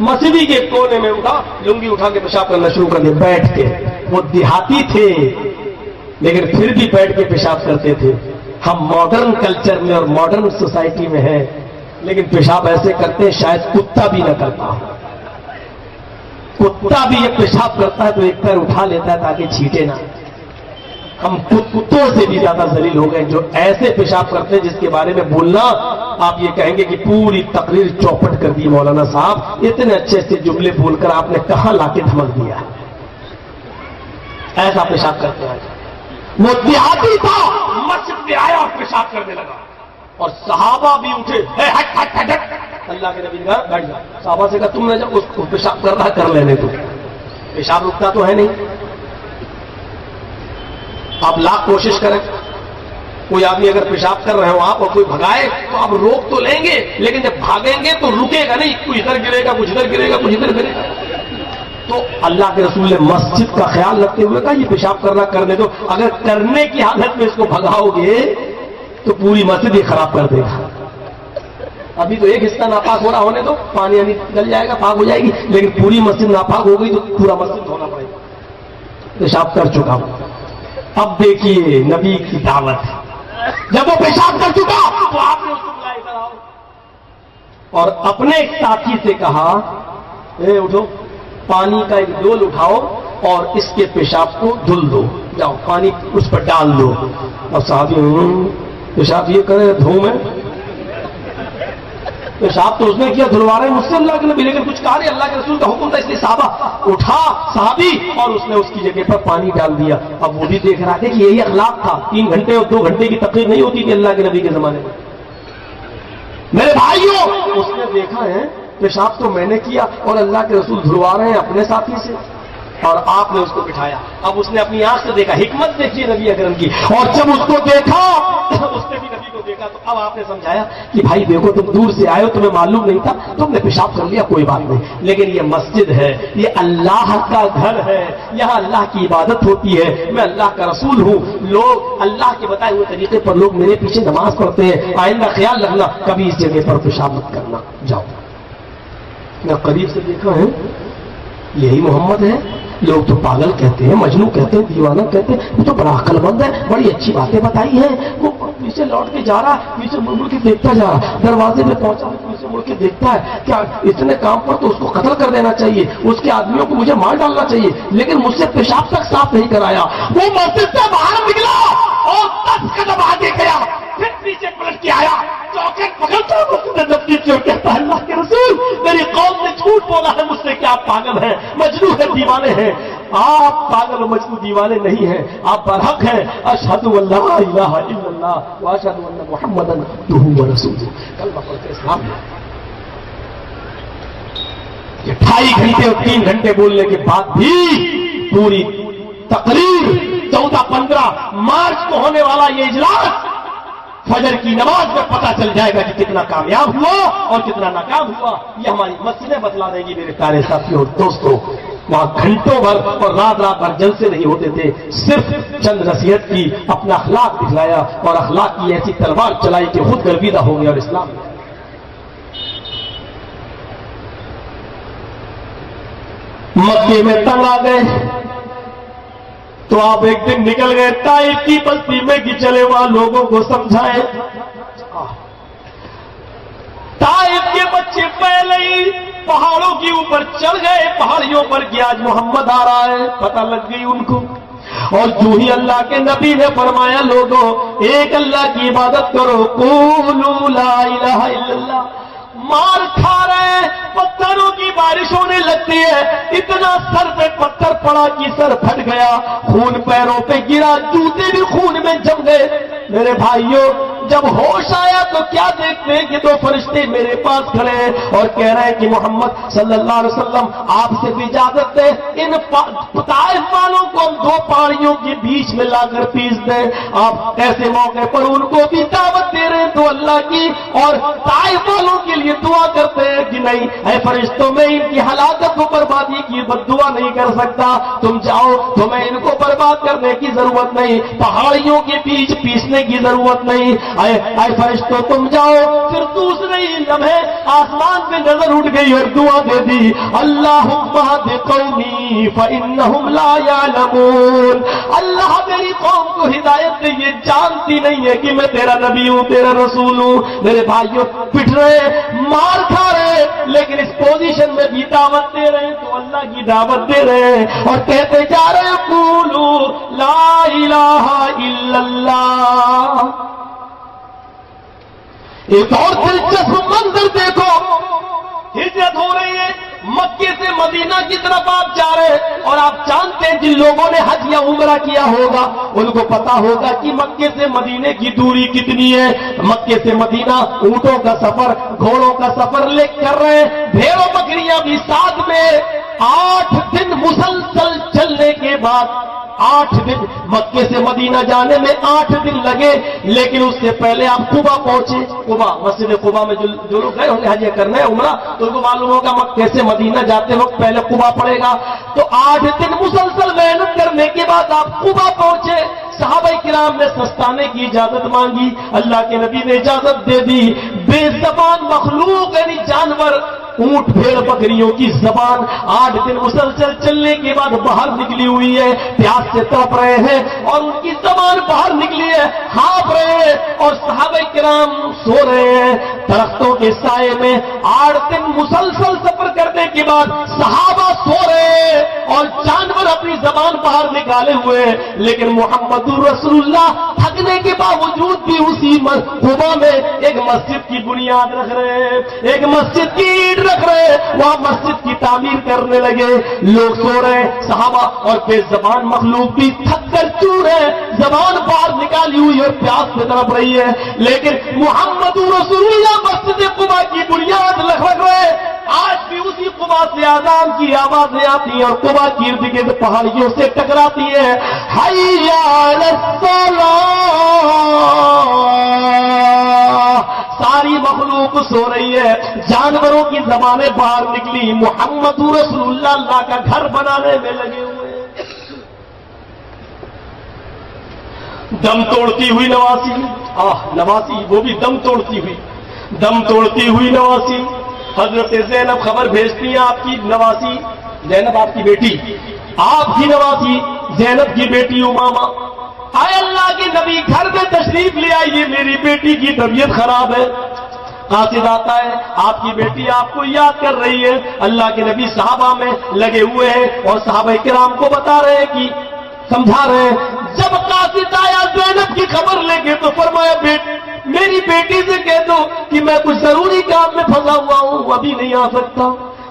[SPEAKER 2] مسجد کے کونے میں اٹھا، لنگی اٹھا کے پیشاب کرنا شروع کر دیا بیٹھ کے۔ وہ دیہاتی تھے لیکن پھر بھی بیٹھ کے پیشاب کرتے تھے۔ ہم ماڈرن کلچر میں اور ماڈرن سوسائٹی میں ہیں، لیکن پیشاب ایسے کرتے ہیں شاید کتا بھی نہ کرتا ہو۔ کتا بھی یہ پیشاب کرتا ہے تو ایک پیر اٹھا لیتا ہے تاکہ چھینٹے نہ۔ ہم کتوں سے بھی زیادہ ذلیل ہو گئے جو ایسے پیشاب کرتے ہیں جس کے بارے میں بولنا آپ یہ کہیں گے کہ پوری تقریر چوپٹ کر دی مولانا صاحب، اتنے اچھے سے جملے بول کر آپ نے کہاں لا کے دھمک دیا۔ ایسا پیشاب کرتے ہیں۔ وہ دیہاتی تھا، مسجد میں آیا اور پیشاب کرنے لگا اور صحابہ بھی اٹھے، ہٹ ہٹ ہٹ ہٹ۔ اللہ کے نبی نے کہا بیٹھ جا۔ صحابہ سے کہا تم نے جب اس کو پیشاب کر رہا کر لینے تو، پیشاب رکتا تو ہے نہیں۔ آپ لاکھ کوشش کریں، کوئی آدمی اگر پیشاب کر رہے ہو آپ اور کوئی بھگائے تو آپ روک تو لیں گے، لیکن جب بھاگیں گے تو رکے گا نہیں، کچھ ادھر گرے گا کچھ ادھر گرے گا کچھ ادھر گرے گا۔ تو اللہ کے رسول نے مسجد کا خیال رکھتے ہوئے کہا یہ پیشاب کرنا کرنے دو، اگر کرنے کی حالت میں اس کو بھگاؤ گے تو پوری مسجد ہی خراب کر دے گا۔ ابھی تو ایک حصہ ناپاک ہو رہا ہونے دو، پانی یعنی ڈل جائے گا، پاک ہو جائے گی، لیکن پوری مسجد ناپاک ہو گئی تو پورا مسجد دھونا پڑے گا۔ پیشاب کر چکا ہوں، اب دیکھیے نبی کی دعوت۔ جب وہ پیشاب کر چکا تو آپ نے اس کو بلایا ادھر آؤ اور اپنے ایک ساتھی سے کہا اے اٹھو، پانی کا ایک ڈول اٹھاؤ اور اس کے پیشاب کو دھل دو، جاؤ پانی اس پر ڈال دو۔ اب صحابی پیشاب یہ کرے دھو میں، پیشاب تو اس نے کیا دھلوا رہے مجھ سے اللہ کے نبی، لیکن کچھ کہا نہیں، اللہ کے رسول کا حکم تھا، اس لیے صحابہ اٹھا صحابی اور اس نے اس کی جگہ پر پانی ڈال دیا۔ اب وہ بھی دیکھ رہا تھا کہ یہی اخلاق تھا، 3 گھنٹے اور 2 گھنٹے کی تقریر نہیں ہوتی تھی اللہ کے نبی کے زمانے میں۔ میرے بھائیوں، اس نے دیکھا ہے پیشاب تو میں نے کیا اور اللہ کے رسول دھلوا رہے ہیں اپنے ساتھی سے۔ اور آپ نے اس کو بٹھایا. اب اس نے اپنی آنکھ سے دیکھا, حکمت دیکھیے نبی اکرم کی, اور جب اس کو دیکھا اس نے بھی نبی کو دیکھا, تو اب آپ نے سمجھایا کہ بھائی دیکھو تم دور سے آئے ہو, تمہیں معلوم نہیں تھا, تم نے پیشاب کر لیا, کوئی بات نہیں, لیکن یہ مسجد ہے, یہ اللہ کا گھر ہے, یہاں اللہ کی عبادت ہوتی ہے, میں اللہ کا رسول ہوں, لوگ اللہ کے بتائے ہوئے طریقے پر لوگ میرے پیچھے نماز پڑھتے ہیں, آئندہ خیال رکھنا کبھی اس جگہ پر پیشاب مت کرنا. جاؤ. میں قریب سے دیکھا ہے, یہی محمد ہے. لوگ تو پاگل کہتے ہیں, مجنو کہتے ہیں, دیوانہ کہتے ہیں, وہ تو بڑا عقل مند ہے, بڑی اچھی باتیں بتائی ہیں. وہ پیچھے لوٹ کے جا رہا, پیچھے مڑ کے دیکھتا جا رہا, دروازے میں پہنچا, پیچھے مڑ کے دیکھتا ہے, کیا اتنے کام پر تو اس کو قتل کر دینا چاہیے, اس کے آدمیوں کو مجھے مار ڈالنا چاہیے, لیکن مجھ سے پیشاب تک صاف نہیں کرایا. وہ مسجد سے باہر نکلا اور 10 قدم آگے گیا, پھر پیچھے پلٹ کے آیا, چوکٹ پکڑتا کہتا ہے اللہ کے رسول میری قوم نے جھوٹ بولا ہے مجھ سے کہ آپ پاگل ہیں, مجنون ہیں, دیوانے ہیں. آپ پاگل و مجنون دیوانے نہیں ہیں, آپ برحق ہیں. اشہد ان لا الہ الا اللہ واشہد ان محمدا عبدہ ورسولہ. کلمہ پڑھ کے اسلام لے. یہ 2.5 گھنٹے اور 3 گھنٹے بولنے کے بعد بھی پوری تقریر 14-15 مارچ کو ہونے والا یہ اجلاس فجر کی نماز میں پتہ چل جائے گا کہ کتنا کامیاب ہوا اور کتنا ناکام ہوا. یہ ہماری مسجدیں بتلا دے گی میرے پیارے ساتھیوں اور دوستوں. وہاں گھنٹوں بھر اور رات رات بھر جلسے نہیں ہوتے تھے, صرف چند نصیحت کی, اپنا اخلاق دکھلایا اور اخلاق کی ایسی تلوار چلائی کہ خود گرویدہ ہو گئے اور اسلام. مکے میں تنگ آ گئے تو آپ ایک دن نکل گئے طائف کی بستی میں کہ چلے وہاں لوگوں کو سمجھائیں. طائف کے بچے پہلے ہی پہاڑوں کے اوپر چڑھ گئے, پہاڑیوں پر کہ آج محمد آ رہا ہے, پتہ لگ گئی ان کو. اور جو ہی اللہ کے نبی نے فرمایا لوگوں ایک اللہ کی عبادت کرو, قولوا لا الہ الا اللہ, مار کھا رہے ہیں, پتھروں کی بارش ہونے لگتی ہے, اتنا سر پہ پتھر پڑا کہ سر پھٹ گیا, خون پیروں پہ گرا, جوتے بھی خون میں جم گئے. میرے بھائیوں جب ہوش آیا تو کیا دیکھتے ہیں کہ 2 فرشتے میرے پاس کھڑے ہیں اور کہہ رہے ہیں کہ محمد صلی اللہ علیہ وسلم آپ سے بھی اجازت دیں, ان طائف والوں کو ہم 2 پہاڑیوں کے بیچ میں لا کر پیس دیں. آپ ایسے موقع پر ان کو بھی دعوت دے رہے ہیں تو اللہ کی, اور طائف والوں کے لیے دعا کرتے ہیں کہ نہیں اے فرشتوں میں ان کی ہلاکت کو بربادی کی بد دعا نہیں کر سکتا, تم جاؤ, تمہیں ان کو برباد کرنے کی ضرورت نہیں, پہاڑیوں کے بیچ پیسنے کی ضرورت نہیں. اے فرشتوں تم جاؤ. پھر دوسرے ہی لمحے آسمان پہ نظر اٹھ گئی اور دعا دے دی, اللہم اہد قومی فانہم لا یعلمون. اللہ میری قوم کو ہدایت دے, یہ جانتی نہیں ہے کہ میں تیرا نبی ہوں, تیرا رسول ہوں. میرے بھائیوں پٹ رہے, مار کھا رہے, لیکن اس پوزیشن میں بھی دعوت دے رہے ہیں تو اللہ کی دعوت دے رہے ہیں اور کہتے جا رہے ہیں قولوا لا الہ الا اللہ. ایک اور دلچسپ منظر دیکھو, ہجرت ہو رہی ہے, مکے سے مدینہ کی طرف آپ جا رہے ہیں, اور آپ جانتے ہیں جن لوگوں نے حج یا عمرہ کیا ہوگا ان کو پتا ہوگا کہ مکے سے مدینے کی دوری کتنی ہے. مکے سے مدینہ اونٹوں کا سفر, گھوڑوں کا سفر لے کر رہے ہیں, بھیڑوں بکریاں بھی ساتھ میں. 8 دن مسلسل چلنے کے بعد 8 دن مکے سے مدینہ جانے میں 8 دن لگے, لیکن اس سے پہلے آپ قبا پہنچے. قبا, مسجد قبا میں جو لوگ گئے ہوں گے حج کرنے عمرہ تو ان کو معلوم ہوگا مکے سے مدینہ جاتے وقت پہلے قبا پڑے گا. تو 8 دن مسلسل محنت کرنے کے بعد آپ قبا پہنچے. صحابہ کرام نے سستانے کی اجازت مانگی, اللہ کے نبی نے اجازت دے دی. بے زبان مخلوق یعنی جانور, اونٹ بھیڑ بکریوں کی زبان 8 دن مسلسل چلنے کے بعد باہر نکلی ہوئی ہے, پیاس سے تڑپ رہے ہیں اور ان کی زبان باہر نکلی ہے, ہانپ رہے ہیں, اور صحابہ کرام سو رہے ہیں درختوں کے سائے میں. 8 دن مسلسل سفر کرنے کے بعد صحابہ سو رہے ہیں اور جانور اپنی زبان باہر نکالے ہوئے, لیکن محمد رسول اللہ تھکنے کے باوجود بھی اسی قبا میں ایک مسجد کی بنیاد رکھ رہے ہیں, ایک مسجد کی اینٹ رکھ رہے ہیں, وہاں مسجد کی تعمیر کرنے لگے. لوگ سو رہے ہیں, صحابہ اور بے زبان مخلوق بھی تھک کر چور ہے, زبان باہر نکالی ہوئی اور پیاس سے تڑپ رہی ہے, لیکن محمد رسول اللہ مسجد قبا کی بنیاد رکھ رہے. آج بھی اسی قبا سے اذان کی آوازیں آتی ہیں اور قبا کی ارد گرد پہاڑیوں سے ٹکراتی ہیں. حی علی الصلاۃ. ساری مخلوق سو رہی ہے, جانوروں کی زبانیں باہر نکلی, محمد رسول اللہ اللہ کا گھر بنانے میں لگے ہوئے. دم توڑتی ہوئی نواسی, نواسی وہ بھی دم توڑتی ہوئی نواسی. حضرت زینب خبر بھیجتی ہیں آپ کی نواسی, زینب آپ کی بیٹی, آپ کی نواسی زینب کی بیٹی امامہ, آئے اللہ کے نبی گھر میں تشریف لے آئیے, میری بیٹی کی طبیعت خراب ہے. قاصد آتا ہے, آپ کی بیٹی آپ کو یاد کر رہی ہے. اللہ کے نبی صحابہ میں لگے ہوئے ہیں اور صحابہ کرام کو بتا رہے ہیں کہ سمجھا رہے ہیں. جب قاصد آیا زینب کی خبر لے کے تو فرمایا میری بیٹی سے کہہ دو کہ میں کچھ ضروری کام میں پھنسا ہوا ہوں, ابھی نہیں آ سکتا.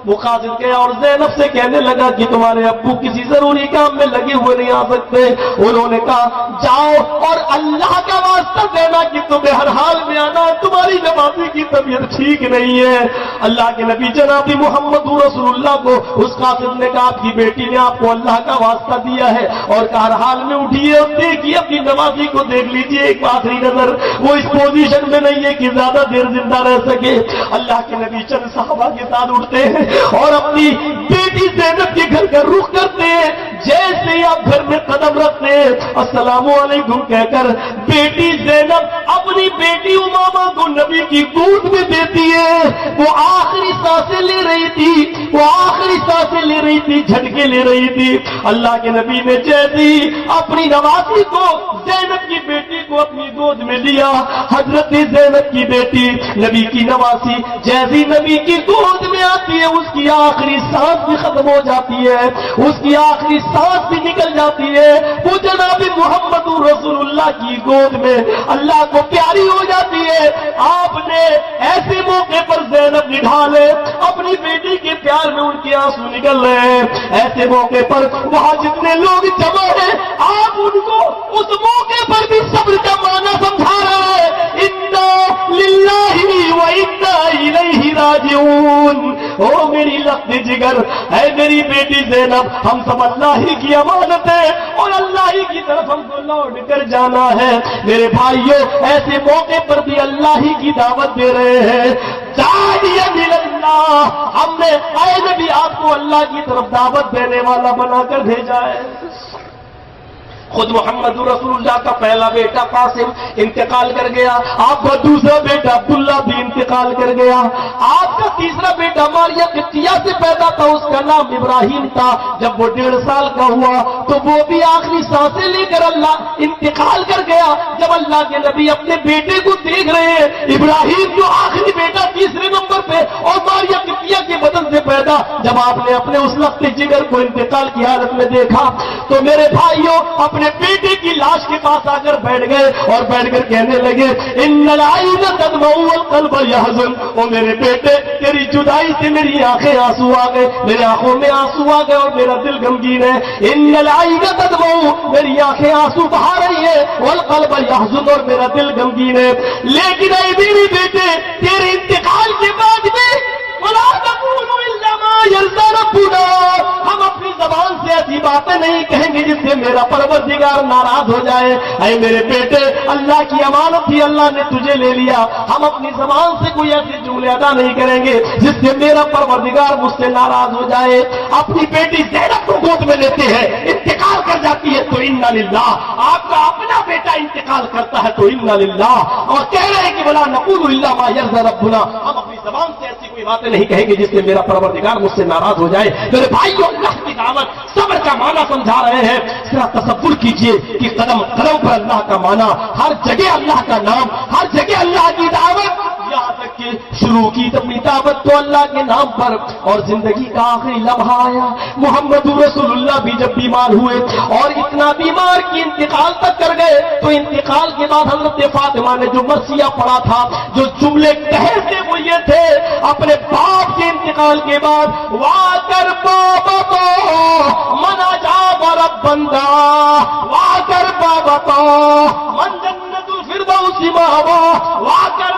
[SPEAKER 2] وہ قاصد گیا اور زینب سے کہنے لگا کہ تمہارے ابو کسی ضروری کام میں لگے ہوئے نہیں آ سکتے. انہوں نے کہا جاؤ اور اللہ کا واسطہ دینا کہ تمہیں ہر حال میں آنا ہے, تمہاری نمازی کی طبیعت ٹھیک نہیں ہے. اللہ کے نبی جناب محمد رسول اللہ کو اس قاصد نے کہا آپ کی بیٹی نے آپ کو اللہ کا واسطہ دیا ہے اور ہر حال میں اٹھیے اور دیکھیے اپنی نمازی کو دیکھ لیجیے ایک آخری نظر, وہ اس پوزیشن میں نہیں ہے کہ زیادہ دیر زندہ رہ سکے. اللہ کے نبی چند صحابہ کے ساتھ اٹھتے ہیں اور اپنی بیٹی زینب کے گھر کا رخ کرتے ہیں. جیسے ہی آپ گھر میں قدم رکھتے ہیں السلام علیکم کہہ کر بیٹی زینب اپنی بیٹی امامہ کو نبی کی گود میں دیتی ہے. وہ آخری سانسیں لے رہی تھی, جھٹکے لے رہی تھی. اللہ کے نبی نے جیسے ہی اپنی نوازی کو زینب کی بیٹی کو اپنی گود میں لیا, حضرت زینب کی بیٹی نبی کی نوازی جیسی نبی کی گود میں آتی ہے اس کی آخری سانس بھی ختم ہو جاتی ہے, اس کی آخری سانس بھی نکل جاتی ہے. وہ جناب محمد رسول اللہ کی گود میں اللہ کو پیاری ہو جاتی ہے. آپ نے ایسے موقع پر زینب نڈھالے اپنی بیٹی کے پیار میں ان کے آنسو نکل رہے ہیں. ایسے موقع پر وہاں جتنے لوگ جمع ہیں آپ ان کو اس موقع پر بھی صبر کا معنی سمجھا رہے ہیں. انا للہ و انا الیہ راجعون. او میری لخت جگر, اے میری بیٹی زینب, ہم سب اللہ ہی کی امانت ہے اور اللہ ہی کی طرف ہم کو لوٹ کر جانا ہے. میرے بھائیوں ایسے موقع پر بھی اللہ ہی کی دعوت دے رہے ہیں. داعیہ الی اللہ, ہم نے اے نبی آپ کو اللہ کی طرف دعوت دینے والا بنا کر بھیجا ہے. خود محمد رسول اللہ کا پہلا بیٹا قاسم انتقال کر گیا, آپ کا دوسرا بیٹا عبداللہ بھی انتقال کر گیا, آپ کا تیسرا بیٹا ماریہ قبطیہ سے پیدا تھا, اس کا نام ابراہیم تھا. جب وہ 1.5 سال کا ہوا تو وہ بھی آخری سانسیں لے کر اللہ انتقال کر گیا. جب اللہ کے نبی اپنے بیٹے کو دیکھ رہے ہیں, ابراہیم جو آخری بیٹا تیسرے نمبر پہ اور ماریہ قبطیہ کے بدن سے پیدا, جب آپ نے اپنے اس لخت جگر کو انتقال کی حالت میں دیکھا تو میرے بھائیوں اپنے بیٹے کی لاش کے پاس آ کر بیٹھ گئے اور بیٹھ کر کہنے لگے ان العین تدمع والقلب يحزن. او میرے بیٹے تیری جدائی سے میری آنکھیں آنسو آ گئے, میرے آنکھوں میں آنسو آ گئے اور میرا دل غمگین ہے. ان العین تدمع, میری آنکھیں آنسو بہا رہی ہے, والقلب يحزن, اور میرا دل غمگین ہے. لیکن اے میرے بیٹے تیرے انتقال کے بعد بھی ولا تقولوا الا ما يرضى ربنا, ہم اپنی زبان سے ایسی باتیں نہیں کہیں گے جس سے میرا پروردگار ناراض ہو جائے. اے میرے بیٹے اللہ کی امانت تھی, اللہ نے تجھے لے لیا, ہم اپنی زبان سے کوئی ایسے جملے ادا نہیں کریں گے جس سے میرا پروردگار مجھ سے ناراض ہو جائے. اپنی بیٹی زینب کو گود میں لیتے ہیں, انتقال کر جاتی ہے تو انا للہ. آپ کا اپنا بیٹا انتقال کرتا ہے تو انا للہ, اور کہہ رہے ہیں کہ ولا نقول الا ما يرضى ربنا, ہم اپنی زبان سے ایسی کوئی باتیں نہیں کہیں گے جس سے میرا پروردگار مجھ سے ناراض ہو جائے. میرے بھائیوں اللہ کی دعوت صبر کا معنی سمجھا رہے ہیں. ذرا تصور کیجئے کہ قدم قدم پر اللہ کا معنی, ہر جگہ اللہ کا نام, ہر جگہ اللہ کی دعوت, یہاں تک کہ شروع کی اپنی دعوت تو اللہ کے نام پر, اور زندگی کا آخری لمحہ آیا. محمد رسول اللہ بھی جب بیمار ہوئے اور اتنا بیمار کہ انتقال تک کر گئے, تو انتقال کے بعد حضرت فاطمہ نے جو مرثیہ پڑھا تھا, جو جملے کہے تھے وہ یہ تھے اپنے باپ کے انتقال کے بعد, وا کر بابا تو منا جا برب بندہ, وا کر بابا تو من جنت الفردوس ماوا, وا کر